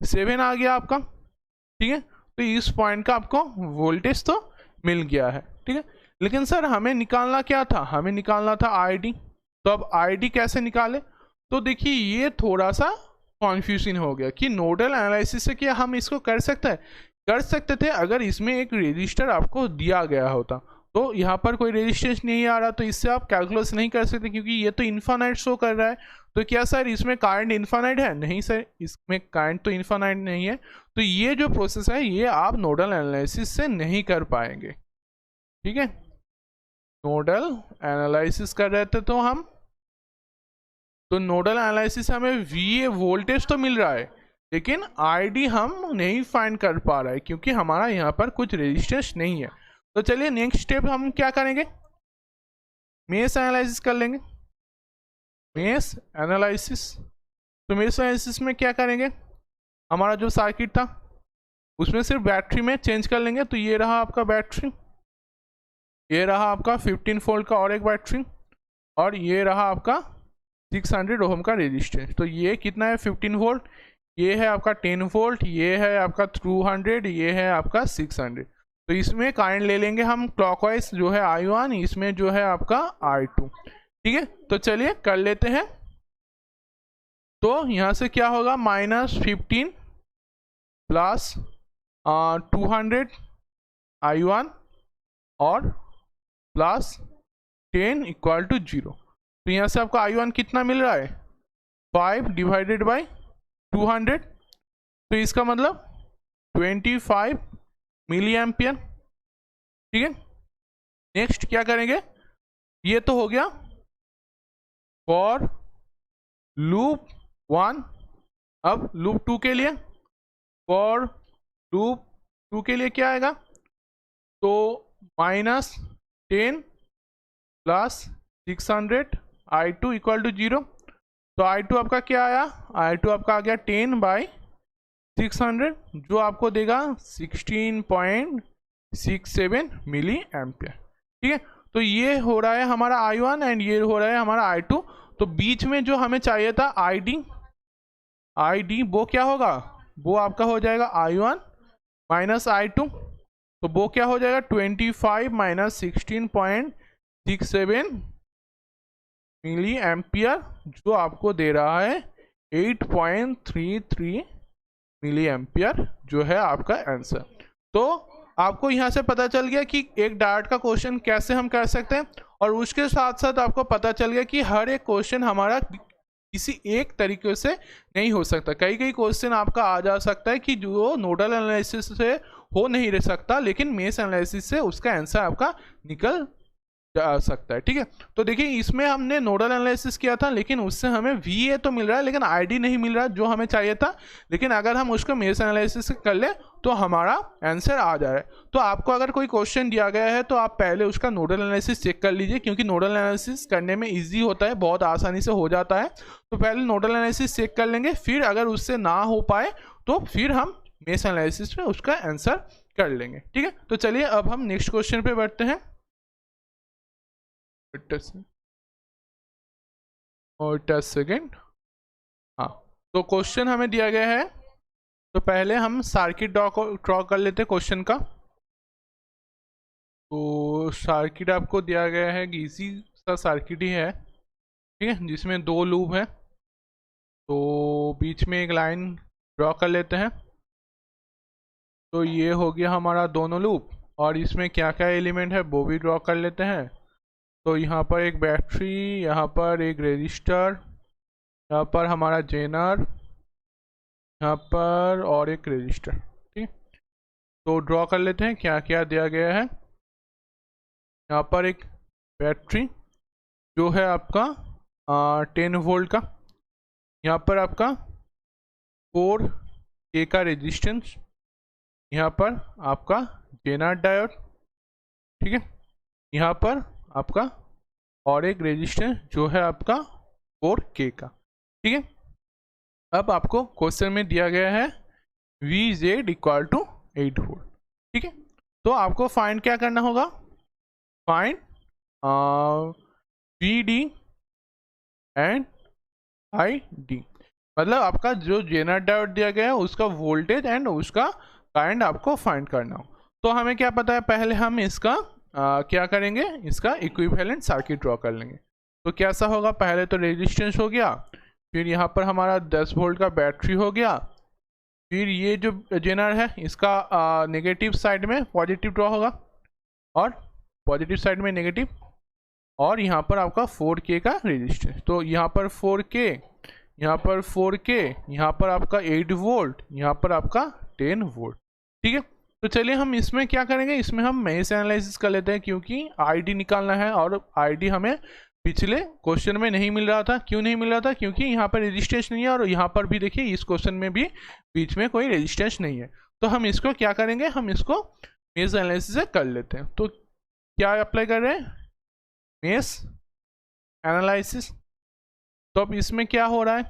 7 आ गया आपका, ठीक है। तो इस पॉइंट का आपको वोल्टेज तो मिल गया है, ठीक है। लेकिन सर हमें निकालना क्या था? हमें निकालना था आईडी। तो अब आईडी कैसे निकाले? तो देखिए ये थोड़ा सा कॉन्फ्यूजन हो गया कि नोडल एनालिसिस से क्या हम इसको कर सकते हैं? कर सकते थे अगर इसमें एक रजिस्टर आपको दिया गया होता। तो यहाँ पर कोई रेजिस्टेंस नहीं आ रहा, तो इससे आप कैलकुलेट नहीं कर सकते, क्योंकि ये तो इन्फानाइट शो कर रहा है। तो क्या सर इसमें करंट इन्फानाइट है? नहीं सर, इसमें करंट तो इन्फानाइट नहीं है। तो ये जो प्रोसेस है ये आप नोडल एनालिसिस से नहीं कर पाएंगे, ठीक है। नोडल एनालिसिस कर रहे थे तो हम, तो नोडल एनालिसिस से हमें वी वोल्टेज तो मिल रहा है, लेकिन आईडी हम नहीं फाइंड कर पा रहा है, क्योंकि हमारा यहाँ पर कुछ रेजिस्टेंस नहीं है। तो चलिए नेक्स्ट स्टेप हम क्या करेंगे? मेश एनालिसिस कर लेंगे। मेश एनालिसिस, तो मेश एनालिसिस में क्या करेंगे? हमारा जो सर्किट था उसमें सिर्फ बैटरी में चेंज कर लेंगे। तो ये रहा आपका बैटरी, ये रहा आपका 15 वोल्ट का और एक बैटरी, और ये रहा आपका 600 ओम का रेजिस्टेंस। तो ये कितना है? 15 वोल्ट, ये है आपका 10 वोल्ट, ये है आपका 200, ये है आपका 600। तो इसमें करंट ले लेंगे हम क्लॉकवाइज, जो है I1, इसमें जो है आपका I2, ठीक है। तो चलिए कर लेते हैं। तो यहाँ से क्या होगा? -15 प्लस 200 I1 और प्लस 10 इक्वल टू 0। तो यहाँ से आपको I1 कितना मिल रहा है? 5 डिवाइडेड बाई 200। तो इसका मतलब 25 मिली एम्पियर, ठीक है। नेक्स्ट क्या करेंगे? ये तो हो गया फॉर लूप 1। अब लूप 2 के लिए, फॉर लूप 2 के लिए क्या आएगा? तो -10 प्लस 600 I2 इक्वल टू 0। तो I2 आपका क्या आया? I2 आपका आ गया 10 बाई 600, जो आपको देगा 16.67 मिली एम्पियर, ठीक है। तो ये हो रहा है हमारा I1 एंड ये हो रहा है हमारा I2। तो बीच में जो हमें चाहिए था ID, वो क्या होगा? वो आपका हो जाएगा I1 माइनस I2। तो वो क्या हो जाएगा? 25 माइनस 16.67 मिली एम्पियर, जो आपको दे रहा है 8.33 मिली एम्पियर, जो है आपका आंसर। तो आपको यहाँ से पता चल गया कि एक डायरेक्ट का क्वेश्चन कैसे हम कर सकते हैं, और उसके साथ साथ आपको पता चल गया कि हर एक क्वेश्चन हमारा किसी एक तरीके से नहीं हो सकता। कई क्वेश्चन आपका आ जा सकता है कि जो नोडल एनालिसिस से हो नहीं रह सकता, लेकिन मेश एनालिसिस से उसका आंसर आपका निकल जा सकता है। ठीक है, तो देखिए इसमें हमने नोडल एनालिसिस किया था, लेकिन उससे हमें VA तो मिल रहा है, लेकिन ID नहीं मिल रहा जो हमें चाहिए था। लेकिन अगर हम उसको मेश एनालिसिस कर ले तो हमारा आंसर आ जा रहा है। तो आपको अगर कोई क्वेश्चन दिया गया है तो आप पहले उसका नोडल एनालिसिस चेक कर लीजिए, क्योंकि नोडल एनालिसिस करने में ईजी होता है, बहुत आसानी से हो जाता है। तो पहले नोडल एनालिसिस चेक कर लेंगे, फिर अगर उससे ना हो पाए तो फिर हम मेश एनालिसिस में उसका आंसर कर लेंगे। ठीक है, तो चलिए अब हम नेक्स्ट क्वेश्चन पे बढ़ते हैं। और 10 सेकेंड। हाँ, तो क्वेश्चन हमें दिया गया है, तो पहले हम सर्किट ड्रॉ कर लेते हैं क्वेश्चन का। तो सर्किट आपको दिया गया है कि इजी सा सर्किट ही है, ठीक है, जिसमें 2 लूप है। तो बीच में एक लाइन ड्रॉ कर लेते हैं। तो ये हो गया हमारा दोनों लूप, और इसमें क्या क्या एलिमेंट है वो भी ड्रॉ कर लेते हैं। तो यहाँ पर एक बैटरी, यहाँ पर एक रेजिस्टर, यहाँ पर हमारा जेनर, यहाँ पर और एक रेजिस्टर। ठीक, तो ड्रॉ कर लेते हैं क्या क्या दिया गया है। यहाँ पर एक बैटरी जो है आपका 10 वोल्ट का, यहाँ पर आपका 4K का रेजिस्टेंस, यहाँ पर आपका जेनर डायोड, ठीक है, यहाँ पर आपका और एक रेजिस्टेंस जो है आपका 4K का। ठीक है, अब आपको क्वेश्चन में दिया गया है VZ इक्वल टू 8 वोल्ट। ठीक है, तो आपको फाइंड क्या करना होगा, फाइंड VD एंड ID, मतलब आपका जो जेनर डायोड दिया गया है उसका वोल्टेज एंड उसका करंट आपको फाइंड करना हो। तो हमें क्या पता है, पहले हम इसका क्या करेंगे, इसका इक्विवेलेंट सर्किट ड्रॉ कर लेंगे। तो कैसा होगा, पहले तो रेजिस्टेंस हो गया, फिर यहाँ पर हमारा 10 वोल्ट का बैटरी हो गया, फिर ये जो जेनर है इसका नेगेटिव साइड में पॉजिटिव ड्रॉ होगा और पॉजिटिव साइड में नेगेटिव, और यहाँ पर आपका 4K का रेजिस्टेंस। तो यहाँ पर 4K, यहाँ पर 4K, यहाँ पर आपका 8 वोल्ट, यहाँ पर आपका 10 वोल्ट। ठीक है, तो चलिए हम इसमें क्या करेंगे, इसमें हम मेश एनालिसिस कर लेते हैं, क्योंकि ID निकालना है और ID हमें पिछले क्वेश्चन में नहीं मिल रहा था। क्यों नहीं मिल रहा था, क्योंकि यहाँ पर रेजिस्टेंस नहीं है, और यहाँ पर भी देखिए इस क्वेश्चन में भी बीच में कोई रेजिस्टेंस नहीं है। तो हम इसको क्या करेंगे, हम इसको मेश एनालिसिस से कर लेते हैं। तो क्या अप्लाई कर रहे हैं, मेश एनालिसिस। तो अब इसमें क्या हो रहा है,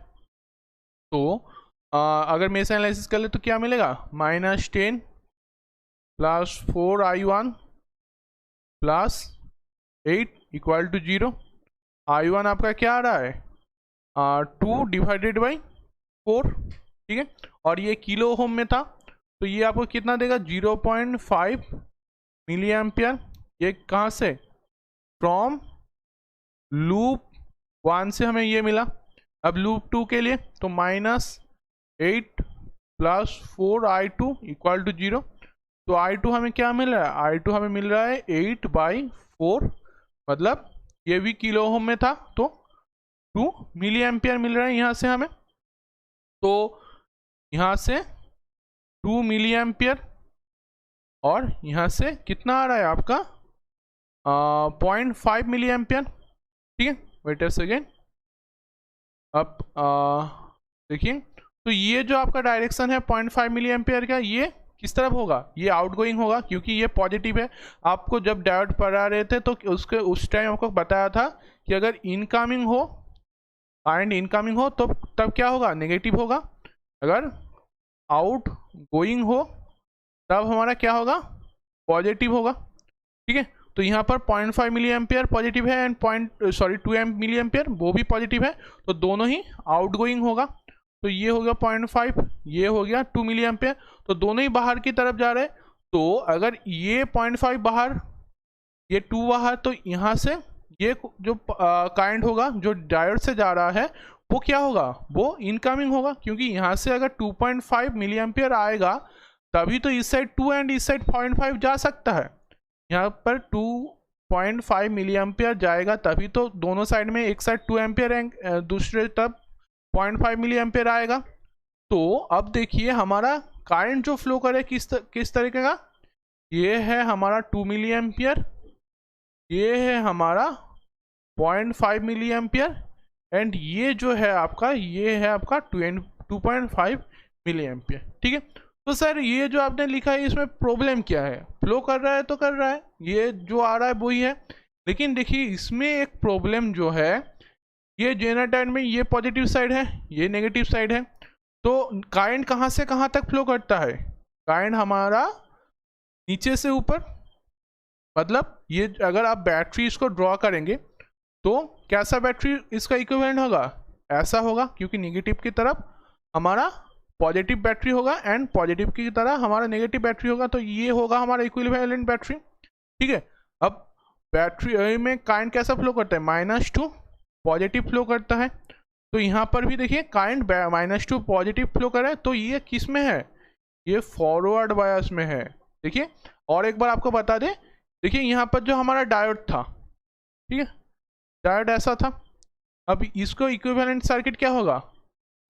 तो अगर मेश एनालिसिस कर ले तो क्या मिलेगा, -10 plus 4I1 plus 8 equal to 0। I1 आपका क्या आ रहा है, 2 डिवाइडेड बाई 4। ठीक है, और ये किलो ओम में था, तो ये आपको कितना देगा, 0.5 मिली एम्पियर। ये कहाँ से, फ्रॉम लूप 1 से हमें ये मिला। अब लूप 2 के लिए तो -8 प्लस 4I2 इक्वल टू 0। तो I2 हमें क्या मिल रहा है, I2 हमें मिल रहा है 8/4, मतलब ये भी किलो ओम में था, तो 2 मिली एम्पियर मिल रहा है यहाँ से हमें। तो यहाँ से 2 मिली एम्पियर, और यहाँ से कितना आ रहा है आपका 0.5 मिली एम्पियर। ठीक है, वेट अ सेकेंड। अब देखिए, तो ये जो आपका डायरेक्शन है 0.5 मिली एम्पियर का, ये किस तरफ होगा, ये आउटगोइंग होगा, क्योंकि ये पॉजिटिव है। आपको जब डायोड पढ़ा रहे थे तो उसके उस टाइम आपको बताया था कि अगर इनकमिंग हो एंड इनकमिंग हो तो तब क्या होगा, नेगेटिव होगा। अगर आउट गोइंग हो तब हमारा क्या होगा, पॉजिटिव होगा। ठीक है, तो यहाँ पर 0.5 मिली एम्पियर पॉजिटिव है एंड 2 मिली एम्पियर वो भी पॉजिटिव है, तो दोनों ही आउट गोइंग होगा। तो ये हो गया 0.5, ये हो गया 2 मिली एम्पियर, तो दोनों ही बाहर की तरफ जा रहे हैं। तो अगर ये 0.5 बाहर, ये 2 बाहर, तो यहाँ से ये जो करंट होगा जो डायोड से जा रहा है वो क्या होगा, वो इनकमिंग होगा, क्योंकि यहाँ से अगर 2.5 मिली एम्पियर आएगा तभी तो इस साइड 2 एंड इस साइड 0.5 जा सकता है। यहाँ पर 2.5 मिली एम्पियर जाएगा, तभी तो दोनों साइड में, एक साइड 2 एम्पियर है, दूसरे तरफ 0.5 मिली एम्पियर आएगा। तो अब देखिए हमारा करंट जो फ्लो करे किस तरीके का, ये है हमारा 2 मिली एम्पियर, ये है हमारा 0.5 मिली एम्पियर, एंड ये जो है आपका, ये है आपका 2.5 मिली एम्पियर। ठीक है, तो सर ये जो आपने लिखा है इसमें प्रॉब्लम क्या है? फ्लो कर रहा है तो कर रहा है, ये जो आ रहा है वही है, लेकिन देखिए इसमें एक प्रॉब्लम जो है, ये जनरेटर में ये पॉजिटिव साइड है, ये नेगेटिव साइड है, तो करंट कहाँ से कहाँ तक फ्लो करता है? करंट हमारा नीचे से ऊपर, मतलब ये अगर आप बैटरी इसको ड्रॉ करेंगे तो कैसा बैटरी इसका इक्विवेलेंट होगा? ऐसा होगा, क्योंकि नेगेटिव की तरफ हमारा पॉजिटिव बैटरी होगा एंड पॉजिटिव की तरह हमारा नेगेटिव बैटरी होगा, तो ये होगा हमारा इक्विवेलेंट बैटरी। ठीक है, अब बैटरी में करंट कैसा फ्लो करता है? -2 पॉजिटिव फ्लो करता है, तो यहाँ पर भी देखिए करंट -2 पॉजिटिव फ्लो कर रहा है, तो ये किस में है? ये फॉरवर्ड बायस में है। देखिए और एक बार आपको बता दें, देखिए यहाँ पर जो हमारा डायोड था, ठीक है, डायोड ऐसा था, अब इसको इक्विवेलेंट सर्किट क्या होगा?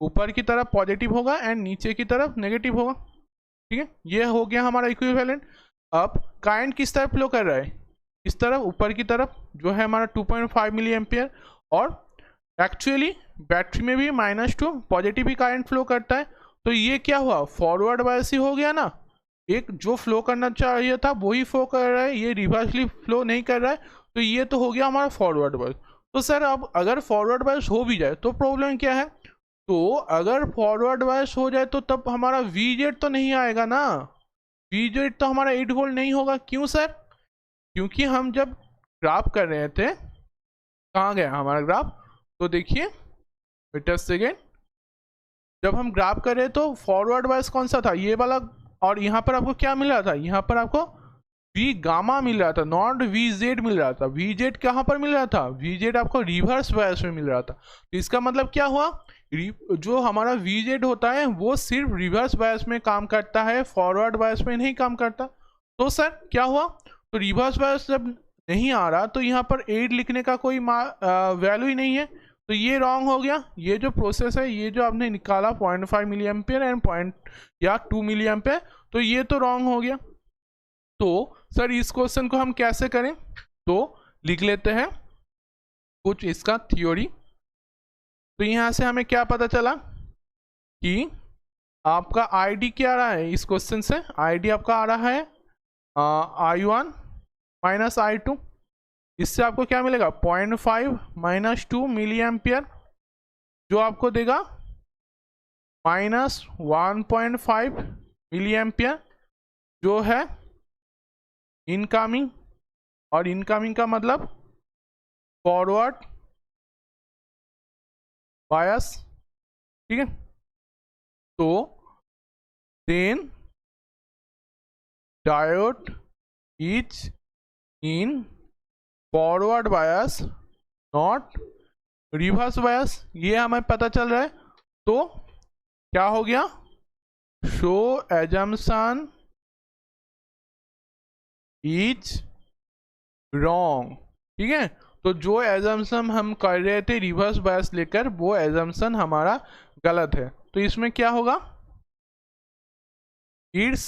ऊपर की तरफ पॉजिटिव होगा एंड नीचे की तरफ नेगेटिव होगा। ठीक है, ये हो गया हमारा इक्विवेलेंट। अब करंट किस तरफ फ्लो कर रहा है? इस तरफ, ऊपर की तरफ, जो है हमारा 2.5 मिली एम्पियर, और एक्चुअली बैटरी में भी -2 पॉजिटिव ही करंट फ्लो करता है, तो ये क्या हुआ? फॉरवर्ड बायस ही हो गया ना। एक जो फ्लो करना चाहिए था वही फ्लो कर रहा है, ये रिवर्सली फ्लो नहीं कर रहा है, तो ये तो हो गया हमारा फॉरवर्ड बायस। तो सर अब अगर फॉरवर्ड बायस हो भी जाए तो प्रॉब्लम क्या है? तो अगर फॉरवर्ड बायस हो जाए तो तब हमारा VZ तो नहीं आएगा ना, VZ तो हमारा 8 वोल्ट नहीं होगा। क्यों सर? क्योंकि हम जब ग्राफ कर रहे थे, कहाँ गया हमारा ग्राफ? तो देखिए वेट अ सेकेंड, जब हम ग्राफ कर रहे तो फॉरवर्ड बायस कौन सा था? ये वाला, और यहाँ पर आपको क्या मिल रहा था? यहाँ पर आपको V गामा मिल रहा था, नॉट VZ मिल रहा था। VZ कहाँ पर मिल रहा था? VZ आपको रिवर्स बायस में मिल रहा था। तो इसका मतलब क्या हुआ? जो हमारा VZ होता है वो सिर्फ रिवर्स बायस में काम करता है, फॉरवर्ड बायस में नहीं काम करता। तो सर क्या हुआ? तो रिवर्स बायस जब नहीं आ रहा तो यहाँ पर 8 लिखने का कोई वैल्यू ही नहीं है, तो ये रॉन्ग हो गया। ये जो प्रोसेस है, ये जो आपने निकाला 0.5 milli ampere and 2 milli ampere, तो ये तो रॉन्ग हो गया। तो सर इस क्वेश्चन को हम कैसे करें? तो लिख लेते हैं कुछ इसका थ्योरी। तो यहाँ से हमें क्या पता चला कि आपका ID क्या आ रहा है इस क्वेश्चन से? ID आपका आ रहा है I1 - I2। इससे आपको क्या मिलेगा? 0.5 - 2 मिली एम्पियर, जो आपको देगा -1.5 मिली एम्पियर, जो है इनकमिंग, और इनकमिंग का मतलब फॉरवर्ड बायस। ठीक है, तो then diode is in forward bias not reverse bias, ये हमें पता चल रहा है। तो क्या हो गया? Show assumption is wrong. ठीक है, तो जो एजम्पशन हम कर रहे थे रिवर्स बायस लेकर, वो एजम्पशन हमारा गलत है। तो इसमें क्या होगा? It's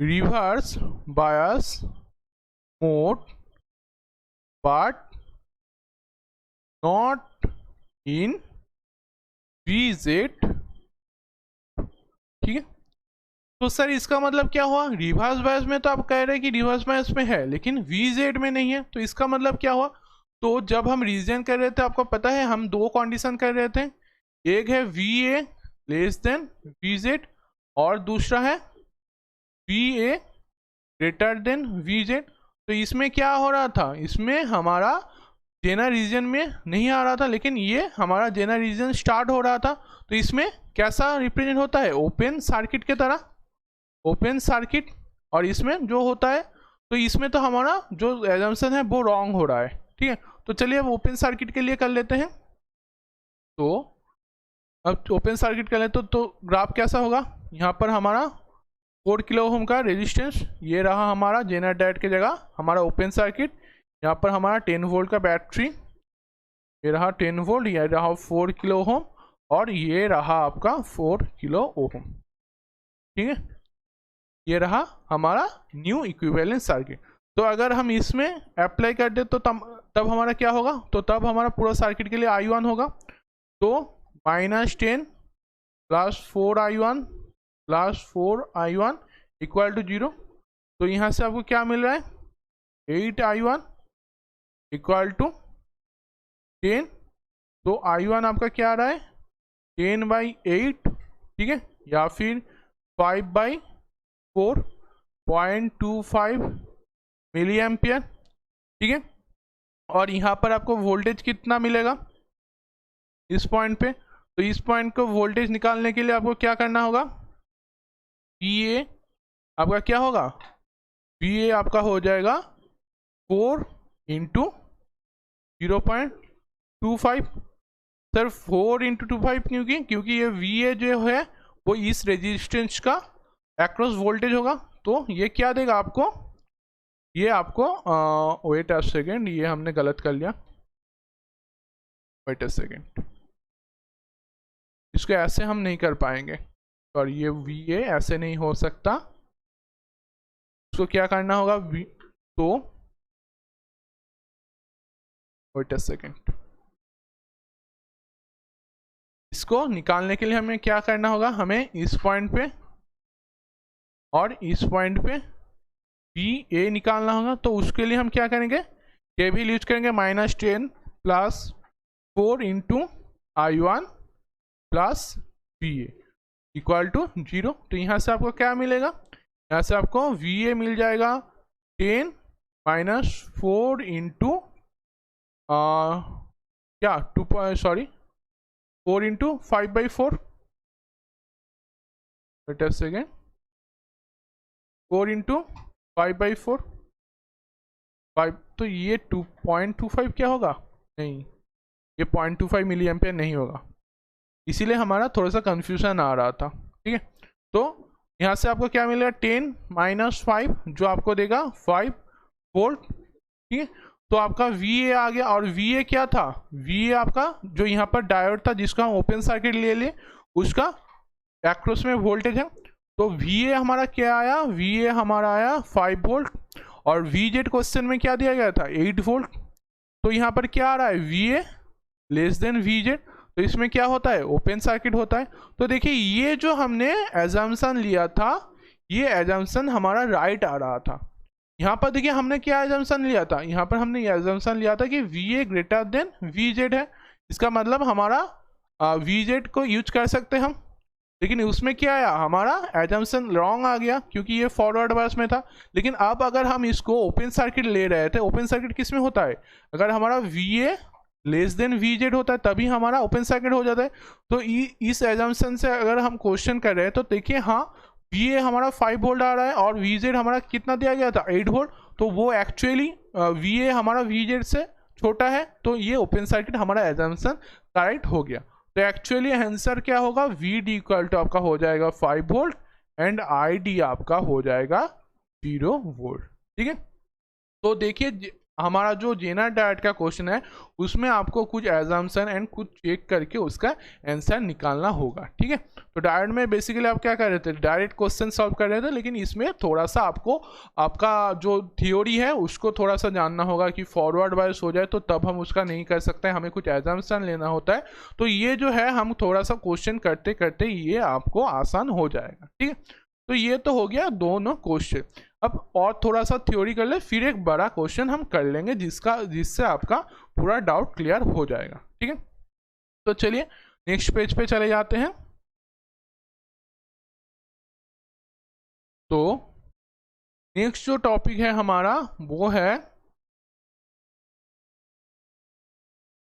reverse bias mode but not in VZ। ठीक है, तो सर इसका मतलब क्या हुआ? रिवर्स बायस में तो आप कह रहे हैं कि रिवर्स बायस में है, लेकिन VZ में नहीं है, तो इसका मतलब क्या हुआ? तो जब हम रीजन कर रहे थे, आपको पता है हम दो कंडीशन कर रहे थे, एक है VA लेस देन VZ और दूसरा है VA ग्रेटर देन VZ। तो इसमें क्या हो रहा था? इसमें हमारा जेना रीजन में नहीं आ रहा था, लेकिन ये हमारा जेना रीजन स्टार्ट हो रहा था। तो इसमें कैसा रिप्रेजेंट होता है? ओपन सर्किट के तरह, ओपन सर्किट। और इसमें जो होता है, तो इसमें तो हमारा जो एजम्पशन है वो रॉन्ग हो रहा है। ठीक है, तो चलिए अब ओपन सर्किट के लिए कर लेते हैं। तो अब ओपन सर्किट कर ले तो ग्राफ कैसा होगा, यहाँ पर हमारा 4 किलो ओम का रेजिस्टेंस, ये रहा हमारा जेनर डायोड की जगह हमारा ओपन सर्किट, यहाँ पर हमारा 10 वोल्ट का बैटरी, ये रहा 10 वोल्ट, ये रहा 4 किलो ओम, और ये रहा आपका 4 किलो ओम। ठीक है, ये रहा हमारा न्यू इक्विवेलेंट सर्किट। तो अगर हम इसमें अप्लाई कर दे तो तब हमारा क्या होगा, तो तब हमारा पूरा सर्किट के लिए I1 होगा, तो -10 + 4I1 + 4I1 = 0। तो यहाँ से आपको क्या मिल रहा है, 8I1 = 10। तो I1 आपका क्या आ रहा है, 10/8, ठीक है, या फिर 5/4, 0.25 मिली एम्पियर। ठीक है, और यहाँ पर आपको वोल्टेज कितना मिलेगा इस पॉइंट पे, तो इस पॉइंट को वोल्टेज निकालने के लिए आपको क्या करना होगा, VA आपका क्या होगा, VA आपका हो जाएगा 4 × 0.25। सर 4 × 25 क्योंकि ये VA जो है वो इस रेजिस्टेंस का अक्रॉस वोल्टेज होगा। तो ये क्या देगा आपको, ये आपको वेट अ सेकेंड, ये हमने गलत कर लिया, वेट अ सेकेंड, इसको ऐसे हम नहीं कर पाएंगे, और ये VA ऐसे नहीं हो सकता, इसको क्या करना होगा, तो वेट अ सेकेंड, इसको निकालने के लिए हमें क्या करना होगा, हमें इस पॉइंट पे और इस पॉइंट पे VA निकालना होगा। तो उसके लिए हम क्या करेंगे, KVL यूज करेंगे, -10 + 4 × I1 + VA = 0। तो यहाँ से आपको क्या मिलेगा, यहाँ से आपको VA मिल जाएगा 10 - 4 × क्या 4 × 5/4, वेट अ सेकेंड, 4 × 5/4, 5, तो ये 2.25 क्या होगा, नहीं ये 0.25 मिली एम्पियर नहीं होगा, इसीलिए हमारा थोड़ा सा कंफ्यूजन आ रहा था। ठीक है, तो यहाँ से आपको क्या मिलेगा, 10 - 5 जो आपको देगा 5 वोल्ट। ठीक है, तो आपका VA आ गया, और VA क्या था, VA आपका जो यहाँ पर डायोड था जिसका हम ओपन सर्किट ले लिए, उसका एक्रोस में वोल्टेज है। तो VA हमारा क्या आया, VA हमारा आया 5 वोल्ट, और VZ क्वेश्चन में क्या दिया गया था, 8 वोल्ट। तो यहाँ पर क्या आ रहा है, VA < VZ, तो इसमें क्या होता है, ओपन सर्किट होता है। तो देखिए ये जो हमने एजम्पशन लिया था, ये एजम्पशन हमारा राइट आ रहा था। यहाँ पर देखिए हमने क्या एजम्पशन लिया था, यहाँ पर हमने एजम्पशन लिया था कि VA > VZ है, इसका मतलब हमारा VZ को यूज कर सकते हम, लेकिन उसमें क्या आया, हमारा एजम्पशन रॉन्ग आ गया क्योंकि ये फॉरवर्ड बायस में था। लेकिन अब अगर हम इसको ओपन सर्किट ले रहे थे, ओपन सर्किट किस में होता है, अगर हमारा VA < VZ होता है तभी हमारा ओपन सर्किट हो जाता है। तो इस एजम्पशन से अगर हम क्वेश्चन कर रहे हैं तो देखिए, हाँ VA हमारा 5 वोल्ट आ रहा है और VZ हमारा कितना दिया गया था, 8 वोल्ट, तो वो एक्चुअली VA हमारा VZ से छोटा है, तो ये ओपन सर्किट हमारा एजम्पशन करेक्ट हो गया। तो एक्चुअली आंसर क्या होगा, VD = आपका हो जाएगा 5 वोल्ट एंड ID आपका हो जाएगा 0 वोल्ट। ठीक है, तो देखिए हमारा जो जेनर डायोड का क्वेश्चन है उसमें आपको कुछ एजम्पशन एंड कुछ चेक करके उसका आंसर निकालना होगा। ठीक है, तो डायोड में बेसिकली आप क्या कर रहे थे, डायरेक्ट क्वेश्चन सॉल्व कर रहे थे, लेकिन इसमें थोड़ा सा आपको आपका जो थ्योरी है उसको थोड़ा सा जानना होगा कि फॉरवर्ड बायस हो जाए तो तब हम उसका नहीं कर सकते, हमें कुछ एजम्पशन लेना होता है। तो ये जो है हम थोड़ा सा क्वेश्चन करते करते ये आपको आसान हो जाएगा। ठीक है, तो ये तो हो गया दोनों क्वेश्चन। अब और थोड़ा सा थ्योरी कर ले, फिर एक बड़ा क्वेश्चन हम कर लेंगे जिससे आपका पूरा डाउट क्लियर हो जाएगा। ठीक है, तो चलिए नेक्स्ट पेज पे चले जाते हैं। तो नेक्स्ट जो टॉपिक है हमारा वो है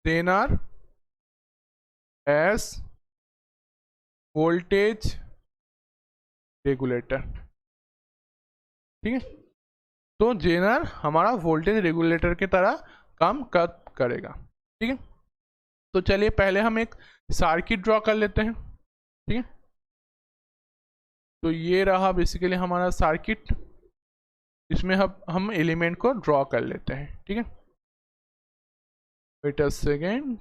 जेनर एस वोल्टेज रेगुलेटर। ठीक है, तो जेनर हमारा वोल्टेज रेगुलेटर की तरह काम करेगा। ठीक है, तो चलिए पहले हम एक सर्किट ड्रॉ कर लेते हैं, ठीक है। तो ये रहा बेसिकली हमारा सर्किट, इसमें हम एलिमेंट को ड्रॉ कर लेते हैं, ठीक है। Wait a second.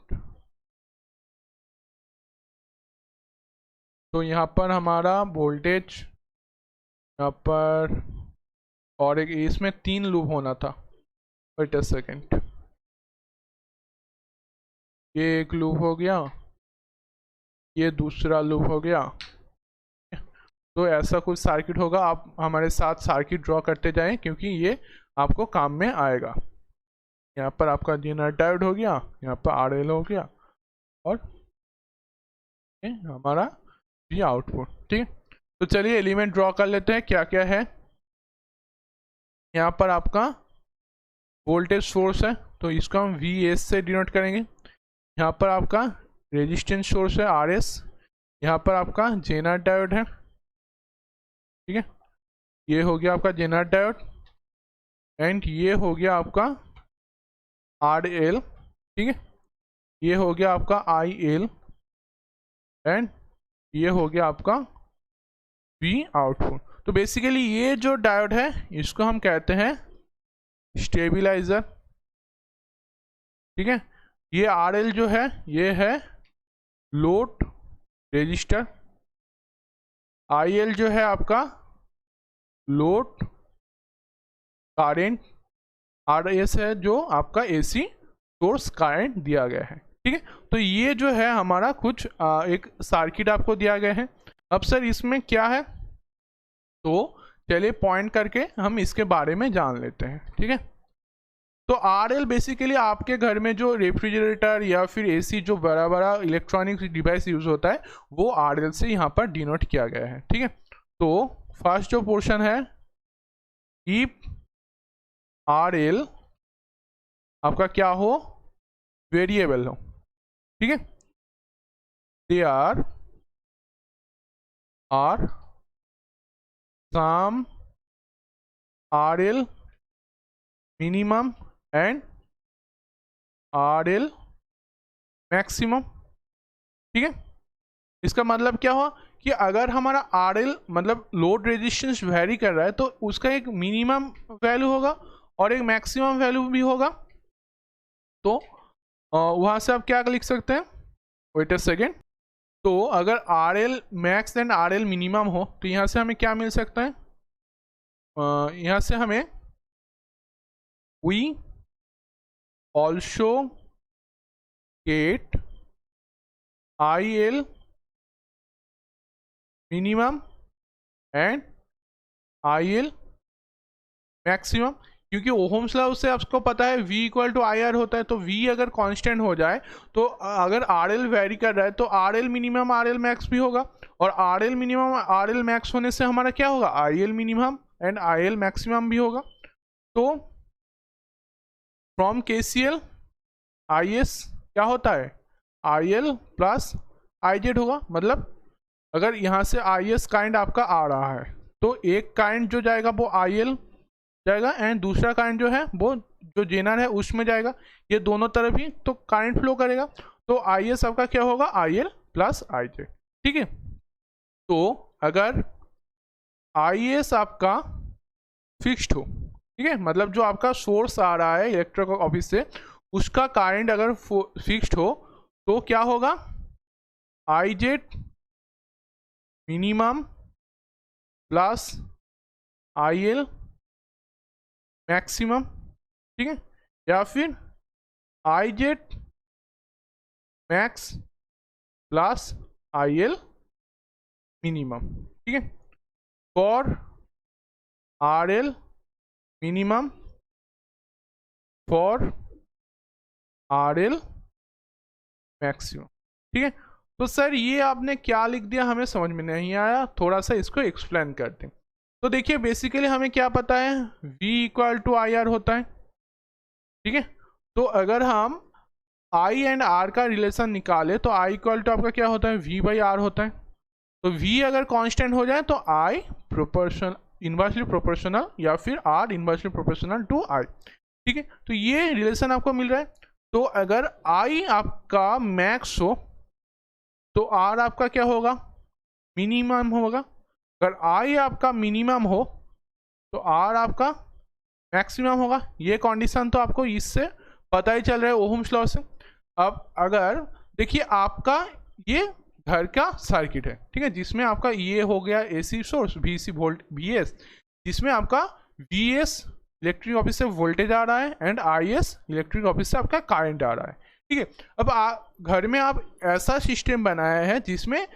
तो यहाँ पर हमारा वोल्टेज यहाँ पर, और एक इसमें 3 लूप होना था। वेट अ सेकेंड, ये एक लूप हो गया, ये दूसरा लूप हो गया। तो ऐसा कुछ सर्किट होगा, आप हमारे साथ सर्किट ड्रॉ करते जाएं क्योंकि ये आपको काम में आएगा। यहाँ पर आपका जेनर डायोड हो गया, यहाँ पर आरएल हो गया, और हमारा भी आउटपुट, ठीक है। तो चलिए एलिमेंट ड्रॉ कर लेते हैं, क्या क्या है। यहाँ पर आपका वोल्टेज सोर्स है, तो इसको हम VS से डिनोट करेंगे। यहाँ पर आपका रेजिस्टेंस सोर्स है RS। यहाँ पर आपका जेनर डायोड है, ठीक है। ये हो गया आपका जेनर डायोड, एंड ये हो गया आपका RL, ठीक है। ये हो गया आपका IL, एंड ये हो गया आपका V आउटपुट। तो बेसिकली ये जो डायोड है इसको हम कहते हैं स्टेबिलाइजर, ठीक है। ये RL जो है ये है लोड रेजिस्टर, IL जो है आपका लोड करंट, RS है जो आपका AC सोर्स करंट दिया गया है, ठीक है। तो ये जो है हमारा कुछ एक सर्किट आपको दिया गया है। अब सर इसमें क्या है, तो चलिए पॉइंट करके हम इसके बारे में जान लेते हैं, ठीक है। तो RL बेसिकली आपके घर में जो रेफ्रिजरेटर या फिर AC जो बड़ा बड़ा इलेक्ट्रॉनिक डिवाइस यूज होता है वो RL से यहाँ पर डिनोट किया गया है, ठीक है। तो फर्स्ट जो पोर्शन है, इफ RL आपका क्या हो, वेरिएबल हो, ठीक है। They are some RL minimum and RL maximum, ठीक है। इसका मतलब क्या हुआ कि अगर हमारा RL मतलब लोड रेजिस्टेंस वेरी कर रहा है तो उसका एक मिनिमम वैल्यू होगा और एक मैक्सिमम वैल्यू भी होगा। तो वहां से आप क्या लिख सकते हैं, वेट अ सेकेंड। तो अगर RL max and RL minimum हो तो यहाँ से हमें क्या मिल सकता है, यहाँ से हमें we also get IL minimum and IL maximum, क्योंकि ओहम्स लॉ से आपको पता है V इक्वल टू IR होता है। तो V अगर कांस्टेंट हो जाए तो अगर RL वेरी कर रहा है तो RL मिनिमम RL मैक्स भी होगा, और RL मिनिमम RL मैक्स होने से हमारा क्या होगा, IL minimum and IL maximum भी होगा। तो फ्रॉम KCL IS क्या होता है, IL प्लस IZ होगा। मतलब अगर यहाँ से IS काइंड आपका आ रहा है तो एक काइंड जो जाएगा वो IL जाएगा एंड दूसरा करंट जो है वो जो जेनर है उसमें जाएगा, ये दोनों तरफ ही तो करंट फ्लो करेगा। तो IS आपका क्या होगा, IL प्लस IZ, ठीक है। तो अगर IS आपका फिक्स्ड हो, ठीक है, मतलब जो आपका सोर्स आ रहा है इलेक्ट्रिक ऑफिस से उसका करंट अगर फिक्स्ड हो तो क्या होगा, IZ minimum plus IL maximum, ठीक है, या फिर IZ max plus IL minimum, ठीक है। For RL minimum, for RL maximum, ठीक है। तो सर ये आपने क्या लिख दिया हमें समझ में नहीं आया, थोड़ा सा इसको एक्सप्लेन करते हैं। तो देखिए बेसिकली हमें क्या पता है, V इक्वल टू IR होता है, ठीक है। तो अगर हम I एंड R का रिलेशन निकाले तो I इक्वल टू आपका क्या होता है, V बाई R होता है। तो V अगर कांस्टेंट हो जाए तो I प्रोपोर्शनल इनवर्सली प्रोपोर्शनल या फिर R inversely proportional to I, ठीक है। तो ये रिलेशन आपको मिल रहा है। तो अगर आई आपका मैक्स हो तो आर आपका क्या होगा, मिनिमम होगा। अगर आई आपका मिनिमम हो तो आर आपका मैक्सिमम होगा। ये कंडीशन तो आपको इससे पता ही चल रहा है ओहम्स लॉ से। अब अगर देखिए आपका ये घर का सर्किट है, ठीक है, जिसमें आपका ये हो गया AC source VC volt VS, जिसमें आपका वीएस इलेक्ट्रिक ऑफिस से वोल्टेज आ रहा है एंड आईएस इलेक्ट्रिक ऑफिस से आपका करंट आ रहा है, ठीक है। अब घर में आप ऐसा सिस्टम बनाया है जिसमें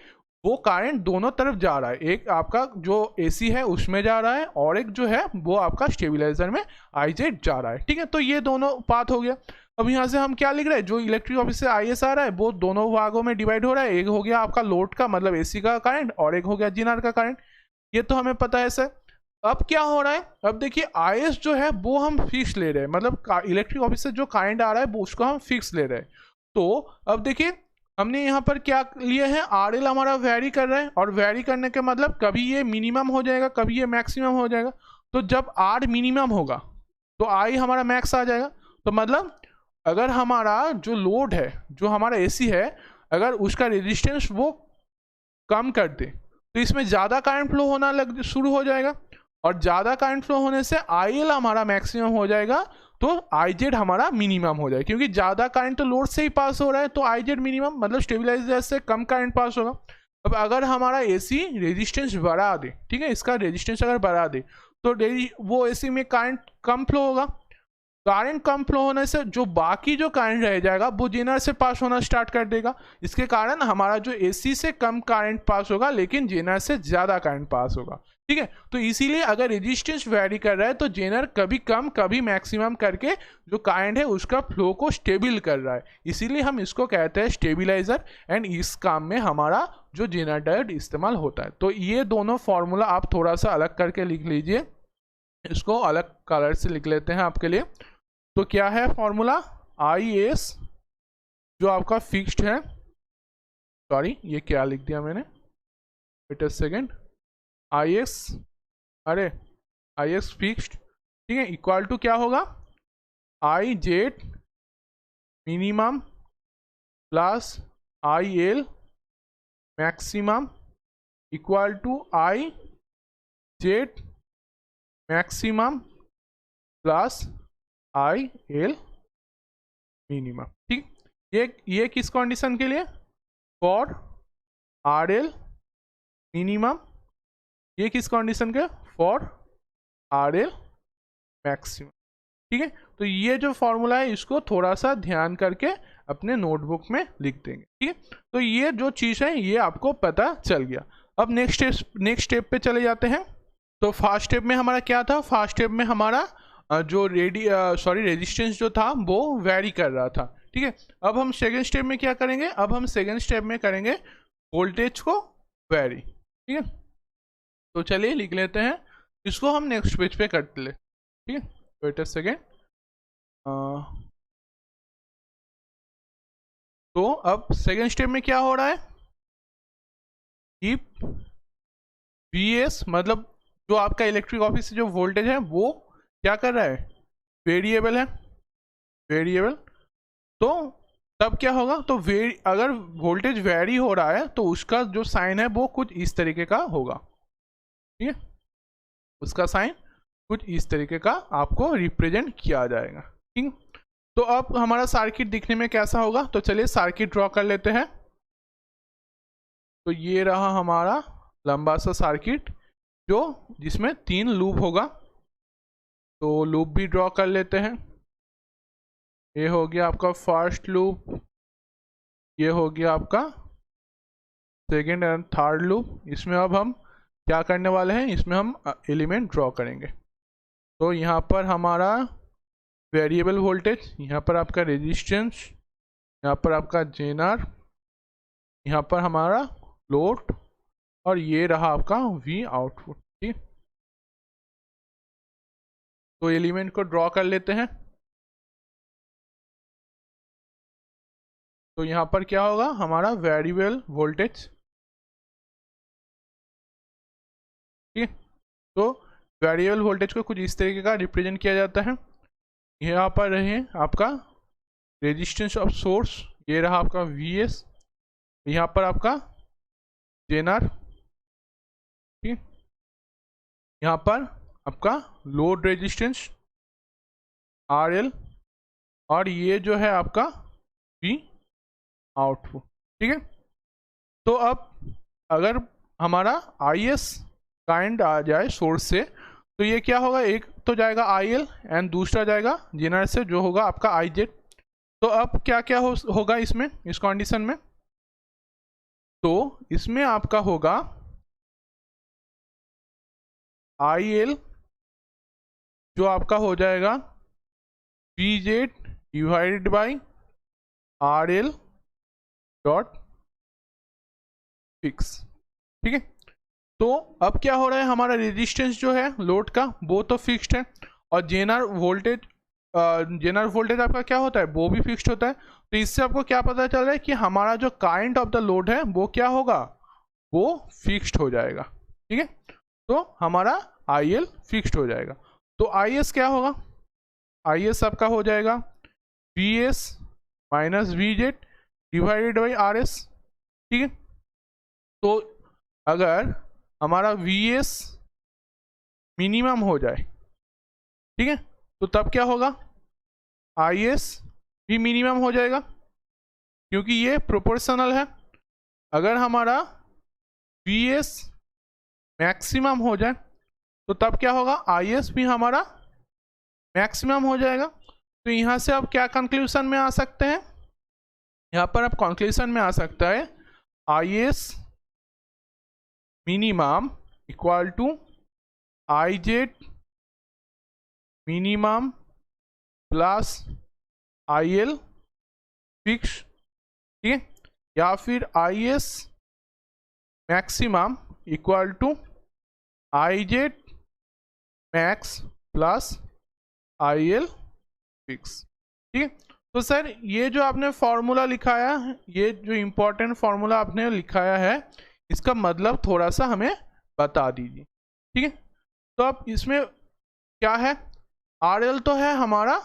वो करंट दोनों तरफ जा रहा है, एक आपका जो एसी है उसमें जा रहा है और एक जो है वो आपका स्टेबलाइजर में आईजेड जा रहा है, ठीक है। तो ये दोनों पाथ हो गया। अब यहाँ से हम क्या लिख रहे हैं, जो इलेक्ट्रिक ऑफिस से आईएस आ रहा है वो दोनों भागों में डिवाइड हो रहा है, एक हो गया आपका लोड का मतलब एसी का करंट और एक हो गया जेनर का करंट। ये तो हमें पता है सर। अब क्या हो रहा है, अब देखिए आईएस जो है वो हम फिक्स ले रहे हैं, मतलब इलेक्ट्रिक ऑफिस से जो करंट आ रहा है वो उसको हम फिक्स ले रहे हैं। तो अब देखिए हमने यहाँ पर क्या लिए हैं, आर एल हमारा वेरी कर रहा है, और वेरी करने के मतलब कभी ये मिनिमम हो जाएगा कभी ये मैक्सिमम हो जाएगा। तो जब आर मिनिमम होगा तो आई हमारा मैक्स आ जाएगा। तो मतलब अगर हमारा जो लोड है, जो हमारा एसी है, अगर उसका रेजिस्टेंस वो कम कर दे तो इसमें ज़्यादा करंट फ्लो होना लग शुरू हो जाएगा, और ज़्यादा करंट फ्लो होने से आई एल हमारा मैक्सिमम हो जाएगा तो आई जेड हमारा मिनिमम हो जाएगा, क्योंकि ज़्यादा करंट तो लोड से ही पास हो रहा है तो आई जेड मिनिमम मतलब स्टेबलाइजर से कम करंट पास होगा। अब अगर हमारा एसी रेजिस्टेंस बढ़ा दे, ठीक है, इसका रेजिस्टेंस अगर बढ़ा दे तो वो एसी में करंट कम फ्लो होगा। करंट कम फ्लो होने से जो बाकी जो करंट रह जाएगा वो जेनर से पास होना स्टार्ट कर देगा। इसके कारण हमारा जो एसी से कम करंट पास होगा लेकिन जेनर से ज़्यादा करंट पास होगा, ठीक है। तो इसीलिए अगर रेजिस्टेंस वेरी कर रहा है तो जेनर कभी कम कभी मैक्सिमम करके जो करंट है उसका फ्लो को स्टेबल कर रहा है, इसीलिए हम इसको कहते हैं स्टेबलाइजर। एंड इस काम में हमारा जो जेनर डायोड इस्तेमाल होता है। तो ये दोनों फॉर्मूला आप थोड़ा सा अलग करके लिख लीजिए, इसको अलग कलर से लिख लेते हैं आपके लिए। तो क्या है फॉर्मूला, आई एस जो आपका फिक्स्ड है, सॉरी ये क्या लिख दिया मैंने, wait a second, I S, अरे आई एस फिक्स्ड, ठीक है, इक्वल टू क्या होगा, I Z minimum plus I L maximum equal to I Z maximum plus I L minimum, ठीक। ये किस कंडीशन के लिए, फॉर आर एल मिनिमम, ये किस कंडीशन के, फॉर आर एल मैक्सिमम, ठीक है। तो ये जो फॉर्मूला है इसको थोड़ा सा ध्यान करके अपने नोटबुक में लिख देंगे, ठीक है। तो ये जो चीज़ है ये आपको पता चल गया। अब नेक्स्ट स्टेप पे चले जाते हैं। तो फर्स्ट स्टेप में हमारा क्या था, फर्स्ट स्टेप में हमारा जो रेजिस्टेंस जो था वो वेरी कर रहा था, ठीक है। अब हम सेकेंड स्टेप में क्या करेंगे, अब हम सेकेंड स्टेप में करेंगे वोल्टेज को वेरी, ठीक है। तो चलिए लिख लेते हैं, इसको हम नेक्स्ट पेज पे करते ले, ठीक है, वेट अ सेकेंड। तो अब सेकेंड स्टेप में क्या हो रहा है, इफ वी एस मतलब जो आपका इलेक्ट्रिक ऑफिस से जो वोल्टेज है वो क्या कर रहा है, वेरिएबल है, वेरिएबल। तो तब क्या होगा, तो अगर वोल्टेज वेरी हो रहा है तो उसका जो साइन है वो कुछ इस तरीके का होगा, ठीक है, उसका साइन कुछ इस तरीके का आपको रिप्रेजेंट किया जाएगा, ठीक। तो अब हमारा सर्किट दिखने में कैसा होगा, तो चलिए सर्किट ड्रॉ कर लेते हैं। तो ये रहा हमारा लंबा सा सर्किट जो जिसमें 3 लूप होगा। तो लूप भी ड्रॉ कर लेते हैं। ये हो गया आपका फर्स्ट लूप, ये हो गया आपका सेकेंड एंड थर्ड लूप। इसमें अब हम क्या करने वाले हैं, इसमें हम एलिमेंट ड्रॉ करेंगे। तो यहाँ पर हमारा वेरिएबल वोल्टेज, यहाँ पर आपका रेजिस्टेंस, यहाँ पर आपका जेनर, यहाँ पर हमारा लोड, और ये रहा आपका वी आउटपुट, ठीक। तो एलिमेंट को ड्रॉ कर लेते हैं। तो यहाँ पर क्या होगा, हमारा वेरिएबल वोल्टेज, ठीक है। तो वेरिएबल वोल्टेज को कुछ इस तरीके का रिप्रेजेंट किया जाता है। यहाँ पर रहे आपका रेजिस्टेंस ऑफ सोर्स ये रहा आपका VS, यहाँ पर आपका जेनर, ठीक, यहाँ पर आपका लोड रेजिस्टेंस RL, और ये जो है आपका V आउटपुट, ठीक है। तो अब अगर हमारा IS काइंड आ जाए सोर्स से, तो ये क्या होगा, एक तो जाएगा IL एंड दूसरा जाएगा जेनर से जो होगा आपका IZ। तो अब क्या क्या होगा इसमें, इस कंडीशन में, तो इसमें आपका होगा IL जो आपका हो जाएगा VZ divided by RL dot fix, ठीक है। तो अब क्या हो रहा है, हमारा रेजिस्टेंस जो है लोड का वो तो फिक्स्ड है, और जेनर वोल्टेज आपका क्या होता है, वो भी फिक्स्ड होता है। तो इससे आपको क्या पता चल रहा है कि हमारा जो काइंड ऑफ द लोड है वो क्या होगा, वो फिक्स्ड हो जाएगा, ठीक है। तो हमारा IL फिक्स्ड हो जाएगा। तो IS क्या होगा, IS आपका हो जाएगा VS minus VZ divided by RS, ठीक है। तो अगर हमारा VS मिनिमम हो जाए, ठीक है, तो तब क्या होगा, IS भी मिनिमम हो जाएगा, क्योंकि ये प्रोपोर्शनल है। अगर हमारा VS मैक्सिमम हो जाए तो तब क्या होगा, IS भी हमारा मैक्सिमम हो जाएगा। तो यहाँ से आप क्या कंक्लूजन में आ सकते हैं, यहाँ पर आप कंक्लूजन में आ सकता है IS minimum equal to IZ minimum plus IL fix, ठीक है, या फिर IS maximum equal to IZ max plus IL fix, ठीक है। तो सर ये जो आपने फॉर्मूला लिखाया है, ये जो इम्पोर्टेंट फॉर्मूला आपने लिखाया है, इसका मतलब थोड़ा सा हमें बता दीजिए, ठीक है। तो अब इसमें क्या है, RL तो है हमारा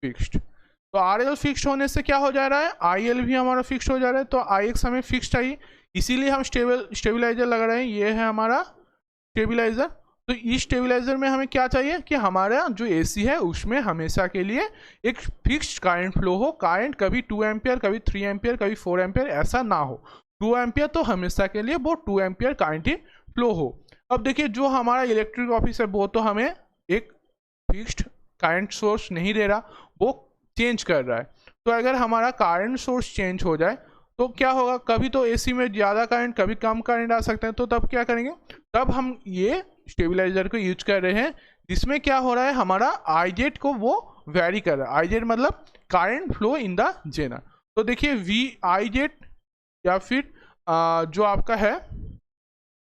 फिक्स्ड, तो RL फिक्स्ड होने से क्या हो जा रहा है, IL भी हमारा फिक्स्ड हो जा रहा है। तो IX हमें फिक्स्ड चाहिए, इसीलिए हम स्टेबलाइजर लगा रहे हैं, ये है हमारा स्टेबलाइजर। तो इस स्टेबलाइजर में हमें क्या चाहिए कि हमारा जो AC है उसमें हमेशा के लिए एक फिक्स्ड करंट फ्लो हो, करंट कभी 2 एम्पियर, कभी 3 एम्पियर, कभी 4 एम्पियर ऐसा ना हो। 2 एम्पियर तो हमेशा के लिए वो 2 एम्पियर करंट ही फ्लो हो। अब देखिए जो हमारा इलेक्ट्रिक ऑफिस है वो तो हमें एक फिक्स्ड करंट सोर्स नहीं दे रहा, वो चेंज कर रहा है। तो अगर हमारा करंट सोर्स चेंज हो जाए तो क्या होगा, कभी तो AC में ज़्यादा करंट, कभी कम करंट आ सकते हैं। तो तब क्या करेंगे, तब हम ये स्टेबलाइजर को यूज कर रहे हैं, जिसमें क्या हो रहा है, हमारा IZ को वो वेरी कर रहा है। IZ मतलब current flow in the zener. तो देखिए VIZ या फिर जो आपका है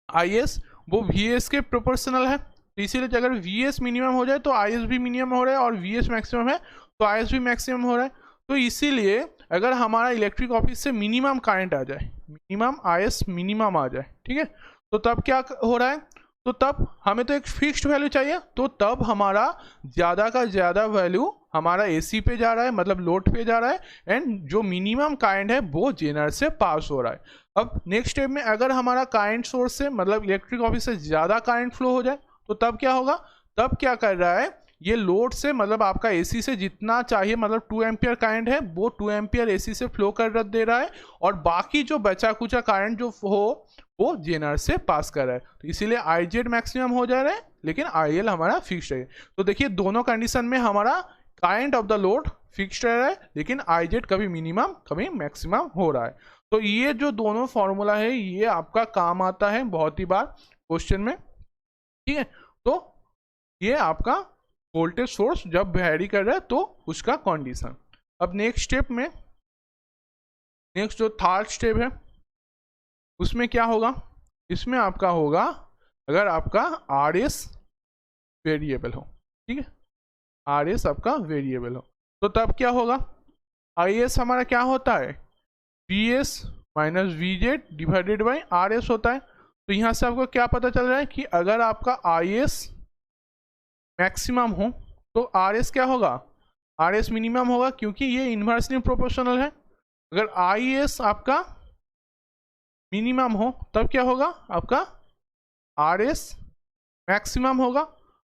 IS वो VS के प्रोपोर्शनल है। तो इसीलिए अगर VS मिनिमम हो जाए तो IS भी मिनिमम हो रहा है, और VS मैक्सिमम है तो IS भी मैक्सिमम हो रहा है। तो इसीलिए अगर हमारा इलेक्ट्रिक ऑफिस से मिनिमम करंट आ जाए, मिनिमम IS मिनिमम आ जाए, ठीक है, तो तब क्या हो रहा है, तो तब हमें तो एक फिक्स्ड वैल्यू चाहिए। तो तब हमारा ज़्यादा का ज़्यादा वैल्यू हमारा AC पे जा रहा है, मतलब लोड पे जा रहा है, एंड जो मिनिमम करंट है वो जेनर से पास हो रहा है। अब नेक्स्ट स्टेप में अगर हमारा करंट सोर्स से, मतलब इलेक्ट्रिक ऑफिस से ज़्यादा करंट फ्लो हो जाए, तो तब क्या होगा, तब क्या कर रहा है, ये लोड से, मतलब आपका AC से जितना चाहिए, मतलब 2 एम्पियर करंट है वो 2 एम्पियर AC से फ्लो कर दे रहा है, और बाकी जो बचा कुचा करंट जो हो वो जेनर से पास कर रहा है। तो इसीलिए IZ मैक्सिमम हो जा रहा है, लेकिन IL हमारा फिक्स्ड है। तो देखिए दोनों कंडीशन में हमारा kind of the load fixed रह रहा है, लेकिन IZ कभी मिनिमम कभी मैक्सिमम हो रहा है। तो ये जो दोनों फॉर्मूला है ये आपका काम आता है बहुत ही बार क्वेश्चन में, ठीक है। तो ये आपका वोल्टेज सोर्स जब वेरी कर रहा है तो उसका कंडीशन। अब नेक्स्ट स्टेप में, नेक्स्ट जो थर्ड स्टेप है उसमें क्या होगा, इसमें आपका होगा अगर आपका RS वेरिएबल हो, ठीक है, RS आपका वेरिएबल हो, तो तब क्या होगा, IS हमारा क्या होता है, VS minus VZ divided by RS होता है। तो यहाँ से आपको क्या पता चल रहा है कि अगर आपका IS मैक्सिमम हो तो RS क्या होगा, आर एस मिनिमम होगा क्योंकि ये इन्वर्सली प्रोपोर्शनल है। अगर आई एस आपका मिनिमम हो तब क्या होगा, आपका आर एस मैक्सिमम होगा।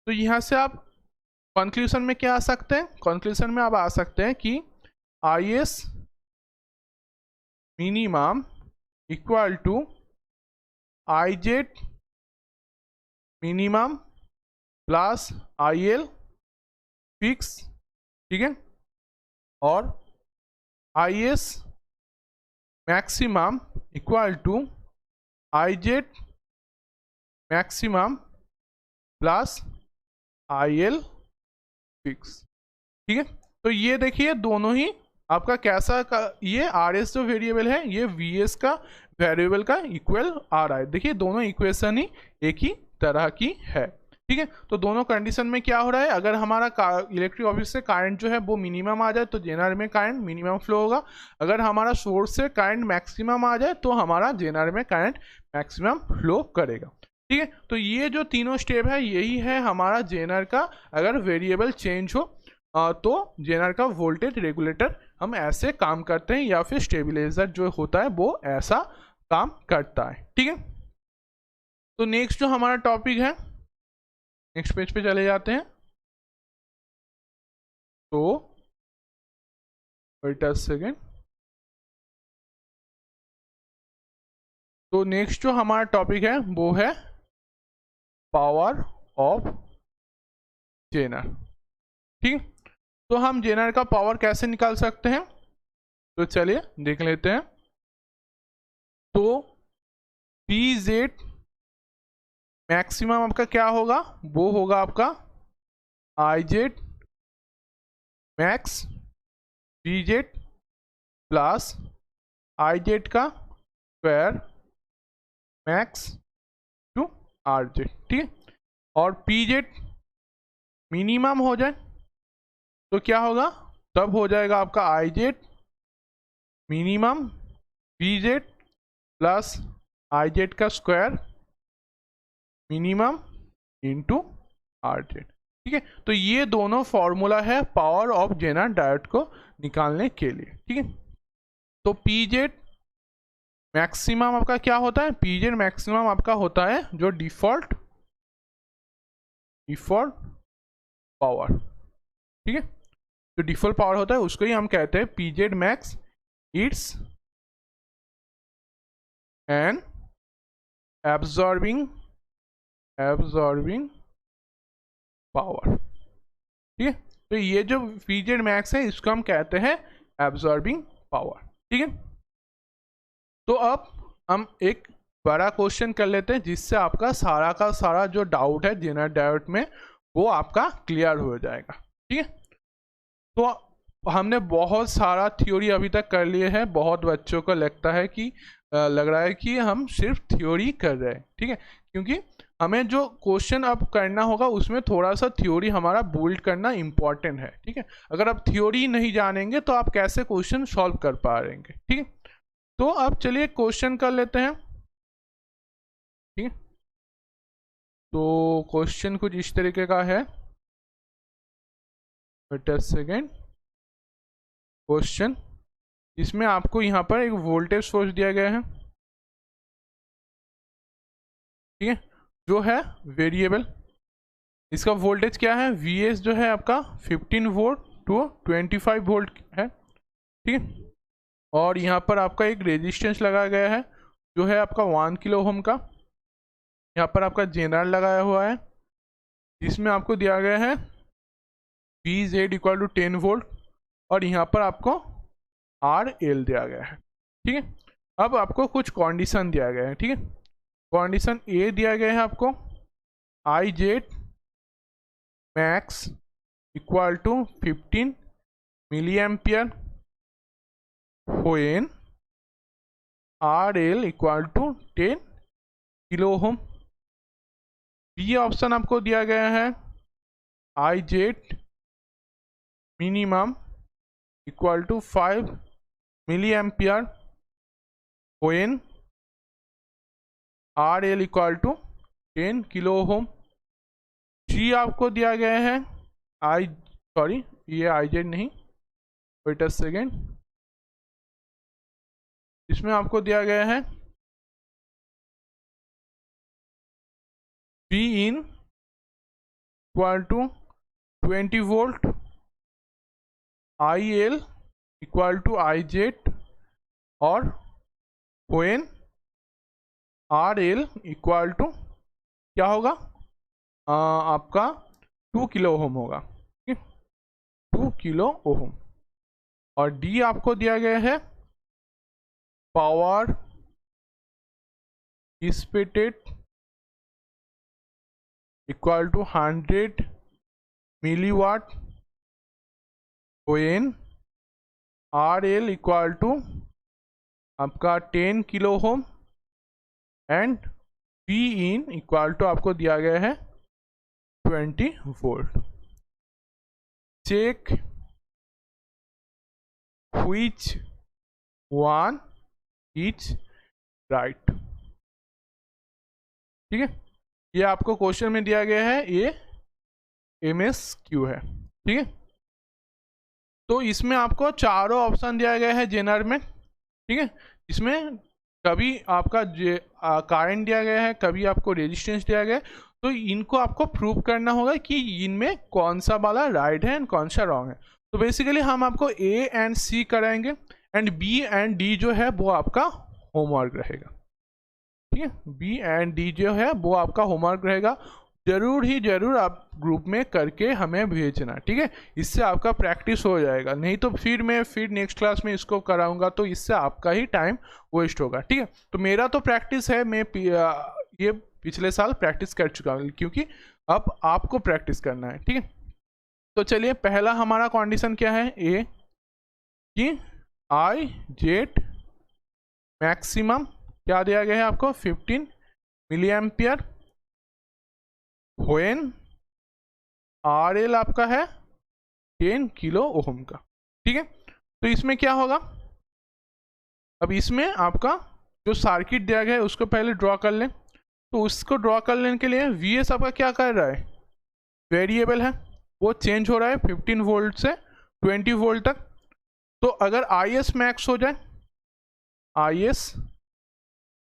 तो यहाँ से आप कंक्लूजन में क्या आ सकते हैं, कंक्लूजन में आप आ सकते हैं कि I S minimum equal to I Z minimum plus I L fix, ठीक है, और I S maximum equal to I Z maximum plus I L fix, ठीक है। तो ये देखिए दोनों ही आपका कैसा का, ये आर एस जो वेरिएबल है ये वी एस का वेरिएबल का इक्वल आ रहा है। देखिए दोनों इक्वेशन ही एक ही तरह की है, ठीक है। तो दोनों कंडीशन में क्या हो रहा है, अगर हमारा इलेक्ट्रिक ऑफिस से करंट जो है वो मिनिमम आ जाए तो जेनर में करंट मिनिमम फ्लो होगा। अगर हमारा सोर्स से करंट मैक्सिमम आ जाए तो हमारा जेनर में करंट मैक्सिमम फ्लो करेगा, ठीक है। तो ये जो तीनों स्टेप है यही है हमारा जेनर का। अगर वेरिएबल चेंज हो तो जेनर का वोल्टेज रेगुलेटर हम ऐसे काम करते हैं, या फिर स्टेबिलाईजर जो होता है वो ऐसा काम करता है, ठीक है। तो नेक्स्ट जो हमारा टॉपिक है, नेक्स्ट पेज पे चले जाते हैं। तो वेट अ सेकेंड। तो नेक्स्ट जो हमारा टॉपिक है वो है पावर ऑफ जेनर, ठीक। तो हम जेनर का पावर कैसे निकाल सकते हैं, तो चलिए देख लेते हैं। तो पी जेड मैक्सिमम आपका क्या होगा, वो होगा आपका I Z max P Z plus I Z का square max to R Z, ठीक है। और पी जेड मिनिमम हो जाए तो क्या होगा, तब हो जाएगा आपका I Z minimum P Z plus I Z का square minimum into R Z, ठीक है। तो ये दोनों फॉर्मूला है पावर ऑफ जेनर डायोड को निकालने के लिए, ठीक है। तो पी जेड मैक्सिमम आपका क्या होता है, पी जेड मैक्सिमम आपका होता है जो डिफॉल्ट पावर, ठीक है। जो डिफॉल्ट पावर होता है उसको ही हम कहते हैं P Z max. It's an absorbing power, ठीक है। तो ये जो पी जेड मैक्स है इसको हम कहते हैं एब्जॉर्बिंग पावर, ठीक है। तो अब हम एक बड़ा क्वेश्चन कर लेते हैं जिससे आपका सारा का सारा जो डाउट है जेनर डायोड में वो आपका क्लियर हो जाएगा, ठीक है। तो हमने बहुत सारा थ्योरी अभी तक कर लिए हैं। बहुत बच्चों को लगता है कि लग रहा है कि हम सिर्फ थ्योरी कर रहे हैं, ठीक है, क्योंकि हमें जो क्वेश्चन अब करना होगा उसमें थोड़ा सा थ्योरी हमारा बिल्ड करना इम्पॉर्टेंट है, ठीक है। अगर आप थ्योरी नहीं जानेंगे तो आप कैसे क्वेश्चन सॉल्व कर पाएंगे, ठीक है। तो अब चलिए क्वेश्चन कर लेते हैं, ठीक है। तो क्वेश्चन कुछ इस तरीके का है, वेट अ सेकेंड। क्वेश्चन इसमें आपको यहाँ पर एक वोल्टेज सोर्स दिया गया है, ठीक है, जो है वेरिएबल। इसका वोल्टेज क्या है, Vs जो है आपका 15 वोल्ट टू 25 वोल्ट है, ठीक है। और यहाँ पर आपका एक रेजिस्टेंस लगाया गया है जो है आपका 1 किलो ओम का। यहाँ पर आपका जेनर लगाया हुआ है जिसमें आपको दिया गया है Vz इक्वल टू 10 वोल्ट, और यहाँ पर आपको RL दिया गया है, ठीक है। अब आपको कुछ कंडीशन दिया गया है, ठीक है। कंडीशन ए दिया गया है आपको I Z max equal to 15 milli ampere when RL equal to 10 kilo ohm. B option आपको दिया गया है I Z minimum equal to 5 milli ampere when RL equal to 10 kilo ohm. C आपको दिया गया है ये आई जेड नहीं, वेट अ सेकेंड, इसमें आपको दिया गया है V in equal to 20 volt, IL equal to IZ, और when RL इक्वल टू क्या होगा, आपका 2 किलो ओम होगा, ठीक है, 2 किलो ओम। और डी आपको दिया गया है power dissipated equal to 100 milliwatt, when RL equal to आपका 10 kilo ohm, and V in equal to आपको दिया गया है 20 volt. Check which one is right, ठीक है, ये आपको क्वेश्चन में दिया गया है, ये MSQ है, ठीक है। तो इसमें आपको चारों ऑप्शन दिया गया है जेनर में, ठीक है। इसमें कभी आपका करंट दिया गया है, कभी आपको रेजिस्टेंस दिया गया है, तो इनको आपको प्रूव करना होगा कि इनमें कौन सा वाला राइट है एंड कौन सा रॉन्ग है। तो बेसिकली हम आपको A एंड C कराएंगे, एंड B एंड D जो है वो आपका होमवर्क रहेगा, ठीक है। B एंड D जो है वो आपका होमवर्क रहेगा, जरूर ही जरूर आप ग्रुप में करके हमें भेजना, ठीक है। इससे आपका प्रैक्टिस हो जाएगा, नहीं तो फिर मैं नेक्स्ट क्लास में इसको कराऊंगा तो इससे आपका ही टाइम वेस्ट होगा, ठीक है। तो मेरा तो प्रैक्टिस है, मैं ये पिछले साल प्रैक्टिस कर चुका हूँ, क्योंकि अब आपको प्रैक्टिस करना है, ठीक है। तो चलिए, पहला हमारा कंडीशन क्या है, ए कि IZ मैक्सिमम क्या दिया गया है आपको 15 मिली एम्पियर, व्हेन RL आपका है 10 किलो ओम का, ठीक है। तो इसमें क्या होगा, अब इसमें आपका जो सर्किट दिया गया है उसको पहले ड्रॉ कर लें। तो उसको ड्रॉ कर लेने के लिए VS आपका क्या कर रहा है, वेरिएबल है, वो चेंज हो रहा है 15 वोल्ट से 20 वोल्ट तक। तो अगर IS मैक्स हो जाए, IS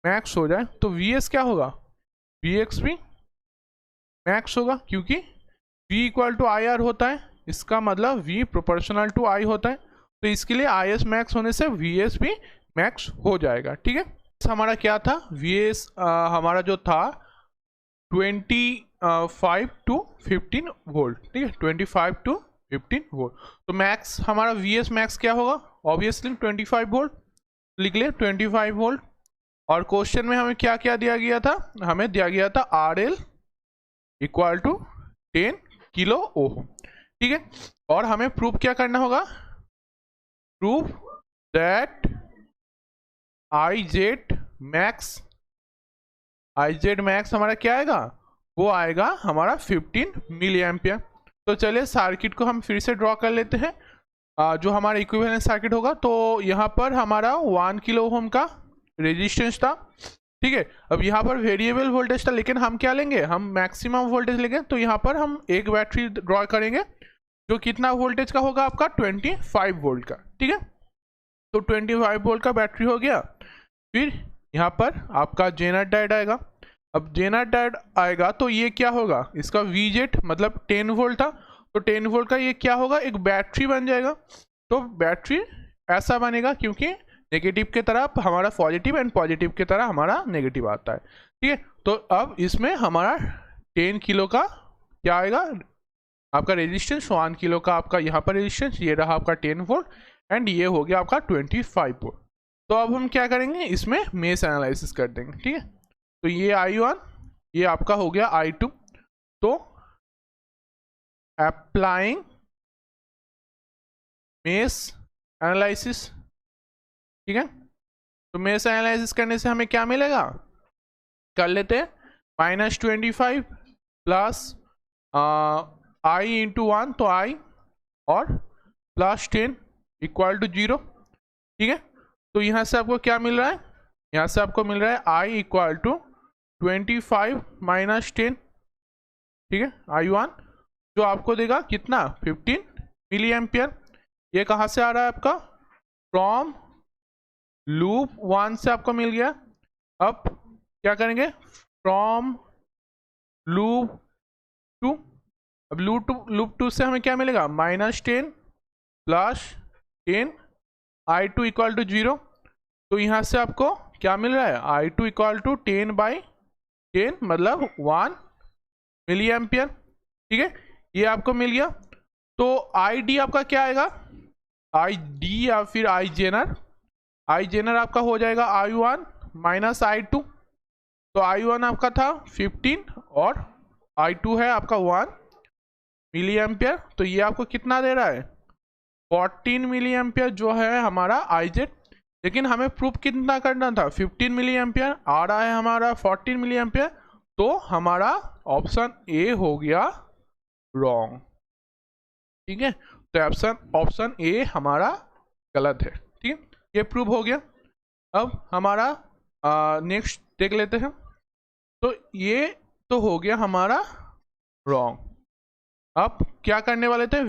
मैक्स हो जाए, तो VS क्या होगा, VX भी मैक्स होगा, क्योंकि V इक्वल टू IR होता है, इसका मतलब V प्रोपोर्शनल टू I होता है। तो इसके लिए IS मैक्स होने से VS भी मैक्स हो जाएगा, ठीक है। हमारा क्या था, VS हमारा जो था 25 टू 15 वोल्ट, ठीक है, 25 टू 15 वोल्ट। तो मैक्स हमारा VS मैक्स क्या होगा, ऑब्वियसली 25 वोल्ट, लिख ले 25 वोल्ट। और क्वेश्चन में हमें क्या क्या दिया गया था, हमें दिया गया था RL equal to 10 kilo ohm, ठीक है। और हमें प्रूफ क्या करना होगा, प्रूफ दैट IZ मैक्स हमारा क्या आएगा, वो आएगा हमारा 15 मिली एम्पियर। तो चलिए सर्किट को हम फिर से ड्रॉ कर लेते हैं, जो हमारा इक्विवेलेंट सर्किट होगा। तो यहाँ पर हमारा 1 किलो ओम का रेजिस्टेंस था, ठीक है। अब यहाँ पर वेरिएबल वोल्टेज था, लेकिन हम क्या लेंगे, हम मैक्सिमम वोल्टेज लेंगे। तो यहाँ पर हम एक बैटरी ड्रॉ करेंगे जो कितना वोल्टेज का होगा आपका 25 वोल्ट का, ठीक है। तो 25 वोल्ट का बैटरी हो गया। फिर यहाँ पर आपका जेनर डायोड आएगा। अब जेनर डायोड आएगा तो ये क्या होगा, इसका VZ मतलब 10 वोल्ट था, तो 10 वोल्ट का ये क्या होगा, एक बैटरी बन जाएगा। तो बैटरी ऐसा बनेगा क्योंकि नेगेटिव के तरफ हमारा पॉजिटिव एंड पॉजिटिव के तरह हमारा नेगेटिव आता है, ठीक है। तो अब इसमें हमारा 10 किलो का क्या आएगा, आपका रेजिस्टेंस 1 किलो का आपका यहाँ पर रेजिस्टेंस, ये रहा आपका 10 वोल्ट, एंड ये हो गया आपका 25 वोल्ट। तो अब हम क्या करेंगे, इसमें मेश एनालिसिस कर देंगे, ठीक है। तो ये I1, ये आपका हो गया I2। तो अप्लाइंग मेश एनालिसिस, ठीक है। तो मेश एनालिसिस करने से हमें क्या मिलेगा, कर लेते हैं, -25 प्लस I इंटू 1, तो I, और प्लस 10 इक्वल टू 0, ठीक है। तो यहाँ से आपको क्या मिल रहा है, यहाँ से आपको मिल रहा है I इक्वल टू 25 माइनस 10, ठीक है, I1 जो आपको देगा कितना 15 मिली एम्पियर। ये कहाँ से आ रहा है आपका, फ्रॉम लूप 1 से आपको मिल गया। अब क्या करेंगे, फ्रॉम लूप 2। अब लूप 2 से हमें क्या मिलेगा, -10 प्लस 10 I2 इक्वल टू 0। तो यहाँ से आपको क्या मिल रहा है, I2 इक्वल टू 10/10 मतलब 1 मिली एम्पियर। ठीक है, ये आपको मिल गया। तो ID आपका क्या आएगा, ID या फिर I जेनर आपका हो जाएगा I1 माइनस I2। तो I1 आपका था 15 और I2 है आपका 1 मिली एम्पियर। तो ये आपको कितना दे रहा है, 14 मिली एम्पियर जो है हमारा IZ। लेकिन हमें प्रूफ कितना करना था, 15 मिली एम्पियर, आ रहा है हमारा 14 मिली एम्पियर। तो हमारा ऑप्शन ए हो गया रॉन्ग। ठीक है, तो ऑप्शन ए हमारा गलत है। ठीक है, ये प्रूव हो गया। अब हमारा नेक्स्ट देख लेते हैं। तो ये तो हो गया हमारा रॉन्ग। अब क्या करने वाले थे,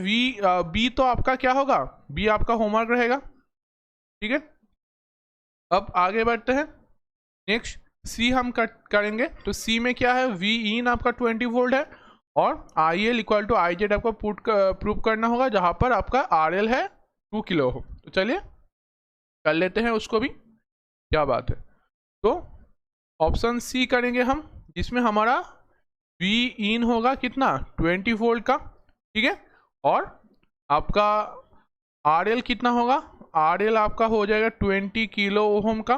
बी तो आपका क्या होगा, बी आपका होमवर्क रहेगा। ठीक है, अब आगे बढ़ते हैं। नेक्स्ट सी हम करेंगे। तो सी में क्या है, वी इन आपका 20 वोल्ट है और I L equal to I Z आपको प्रूव करना होगा, जहां पर आपका आर एल है 2 किलो हो। तो चलिए कर लेते हैं उसको भी, क्या बात है। तो ऑप्शन सी करेंगे हम, जिसमें हमारा वी इन होगा कितना, 20 वोल्ट का। ठीक है, और आपका आर एल कितना होगा, आर एल आपका हो जाएगा 20 किलो ओम का।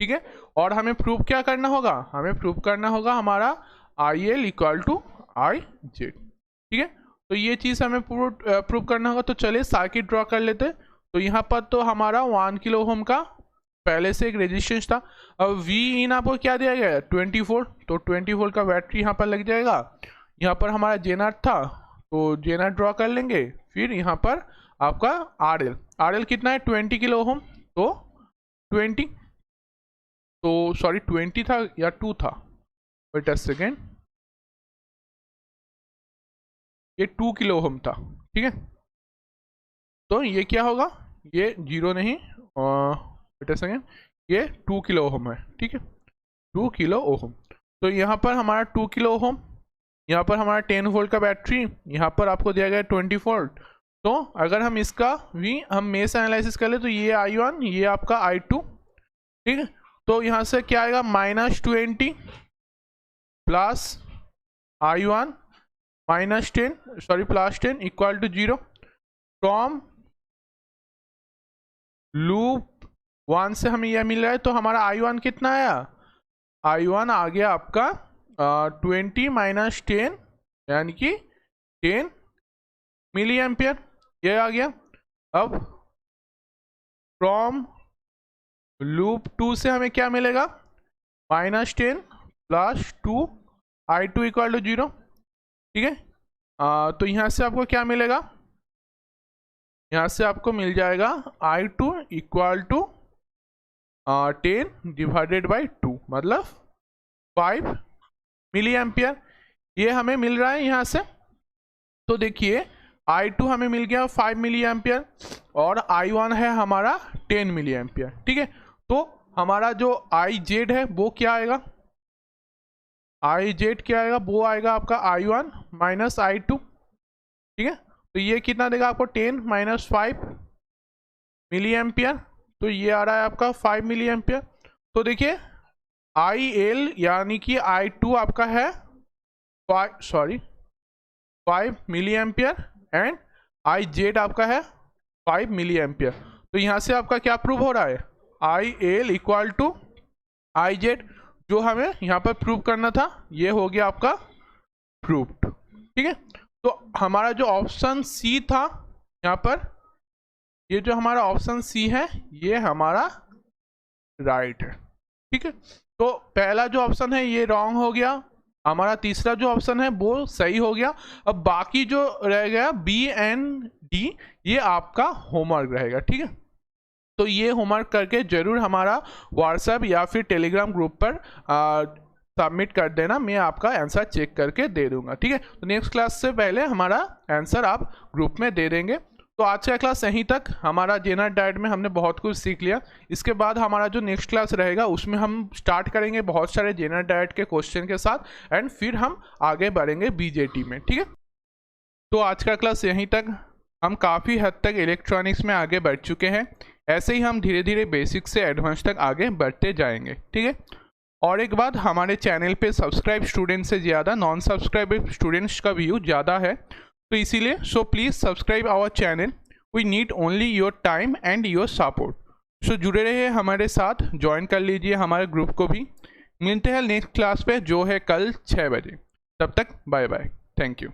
ठीक है, और हमें प्रूव क्या करना होगा, हमें प्रूव करना होगा हमारा I L equal to I Z. ठीक है, तो ये चीज़ हमें प्रूव करना होगा। तो चलिए सर्किट ड्रॉ कर लेते। तो यहाँ पर तो हमारा 1 किलो ओम का पहले से एक रेजिस्टेंस था। अब वी इन आपको क्या दिया गया है, 20 वोल्ट। तो 20 वोल्ट का बैटरी यहाँ पर लग जाएगा। यहाँ पर हमारा जेनर था, तो जेनर ड्रॉ कर लेंगे। फिर यहाँ पर आपका आर एल कितना है, 20 किलो ओम। तो 20, तो सॉरी 20 था या 2 था, वेट अ सेकेंड, ये 2 किलो ओम था। ठीक है, तो ये क्या होगा, ये 0 नहीं, वेट अ सेकेंड, ये 2 किलो ओम है। ठीक है, 2 किलो ओम। तो यहाँ पर हमारा 2 किलो ओम, यहाँ पर हमारा 10 वोल्ट का बैटरी, यहाँ पर आपको दिया गया 20 वोल्ट। तो अगर हम इसका भी हम मेश एनालिसिस कर ले, तो ये I1, ये आपका I2। ठीक है, तो यहाँ से क्या आएगा, -20 plus I1 -10 sorry +10 equal to 0। From loop 1 से हमें यह मिल रहा है। तो हमारा I1 कितना आया, I1 आ गया आपका 20 - 10 यानी कि 10 मिली एम्पियर, ये आ गया। अब फ्रॉम लूप 2 से हमें क्या मिलेगा, -10 प्लस 2 I2 इक्वल टू 0। ठीक है, तो यहाँ से आपको क्या मिलेगा, यहाँ से आपको मिल जाएगा I2 equal to 10 divided by 2 मतलब 5 मिली एम्पियर, ये हमें मिल रहा है यहाँ से। तो देखिए I2 हमें मिल गया 5 मिली एम्पियर और I1 है हमारा 10 मिली एम्पियर। ठीक है, तो हमारा जो IZ है वो क्या आएगा, IZ क्या आएगा, वो आएगा आपका I1 माइनस I2। ठीक है, तो ये कितना देगा आपको, 10 - 5 मिली एम्पियर। तो ये आ रहा है आपका 5 मिली एम्पियर। तो देखिए IL यानी कि I2 आपका है 5 मिली एम्पियर एंड IZ आपका है 5 मिली एम्पियर। तो यहाँ से आपका क्या प्रूव हो रहा है, IL इक्वल टू IZ, जो हमें यहाँ पर प्रूव करना था ये हो गया आपका प्रूव्ड। ठीक है, तो हमारा जो ऑप्शन सी था यहाँ पर, ये जो हमारा ऑप्शन सी है ये हमारा राइट है। ठीक है, तो पहला जो ऑप्शन है ये रॉन्ग हो गया, हमारा तीसरा जो ऑप्शन है वो सही हो गया। अब बाकी जो रह गया बी एंड डी, ये आपका होमवर्क रहेगा। ठीक है, तो ये होमवर्क करके जरूर हमारा व्हाट्सएप या फिर टेलीग्राम ग्रुप पर सबमिट कर देना, मैं आपका आंसर चेक करके दे दूंगा। ठीक है, तो नेक्स्ट क्लास से पहले हमारा आंसर आप ग्रुप में दे देंगे। तो आज का क्लास यहीं तक। हमारा जेनर डाइट में हमने बहुत कुछ सीख लिया। इसके बाद हमारा जो नेक्स्ट क्लास रहेगा उसमें हम स्टार्ट करेंगे बहुत सारे जेनर डाइट के क्वेश्चन के साथ एंड फिर हम आगे बढ़ेंगे बीजेटी में, ठीक है। तो आज का क्लास यहीं तक। हम काफ़ी हद तक इलेक्ट्रॉनिक्स में आगे बढ़ चुके हैं। ऐसे ही हम धीरे धीरे बेसिक से एडवांस तक आगे बढ़ते जाएंगे, ठीक है। और एक बात, हमारे चैनल पे सब्सक्राइब स्टूडेंट से ज़्यादा नॉन सब्सक्राइब स्टूडेंट्स का व्यू ज़्यादा है, तो इसीलिए so please subscribe our channel. We need only your time and your support. So जुड़े रहिए हमारे साथ, ज्वाइन कर लीजिए हमारे ग्रुप को भी। मिलते हैं नेक्स्ट क्लास पे जो है कल 6 बजे। तब तक बाय बाय, थैंक यू।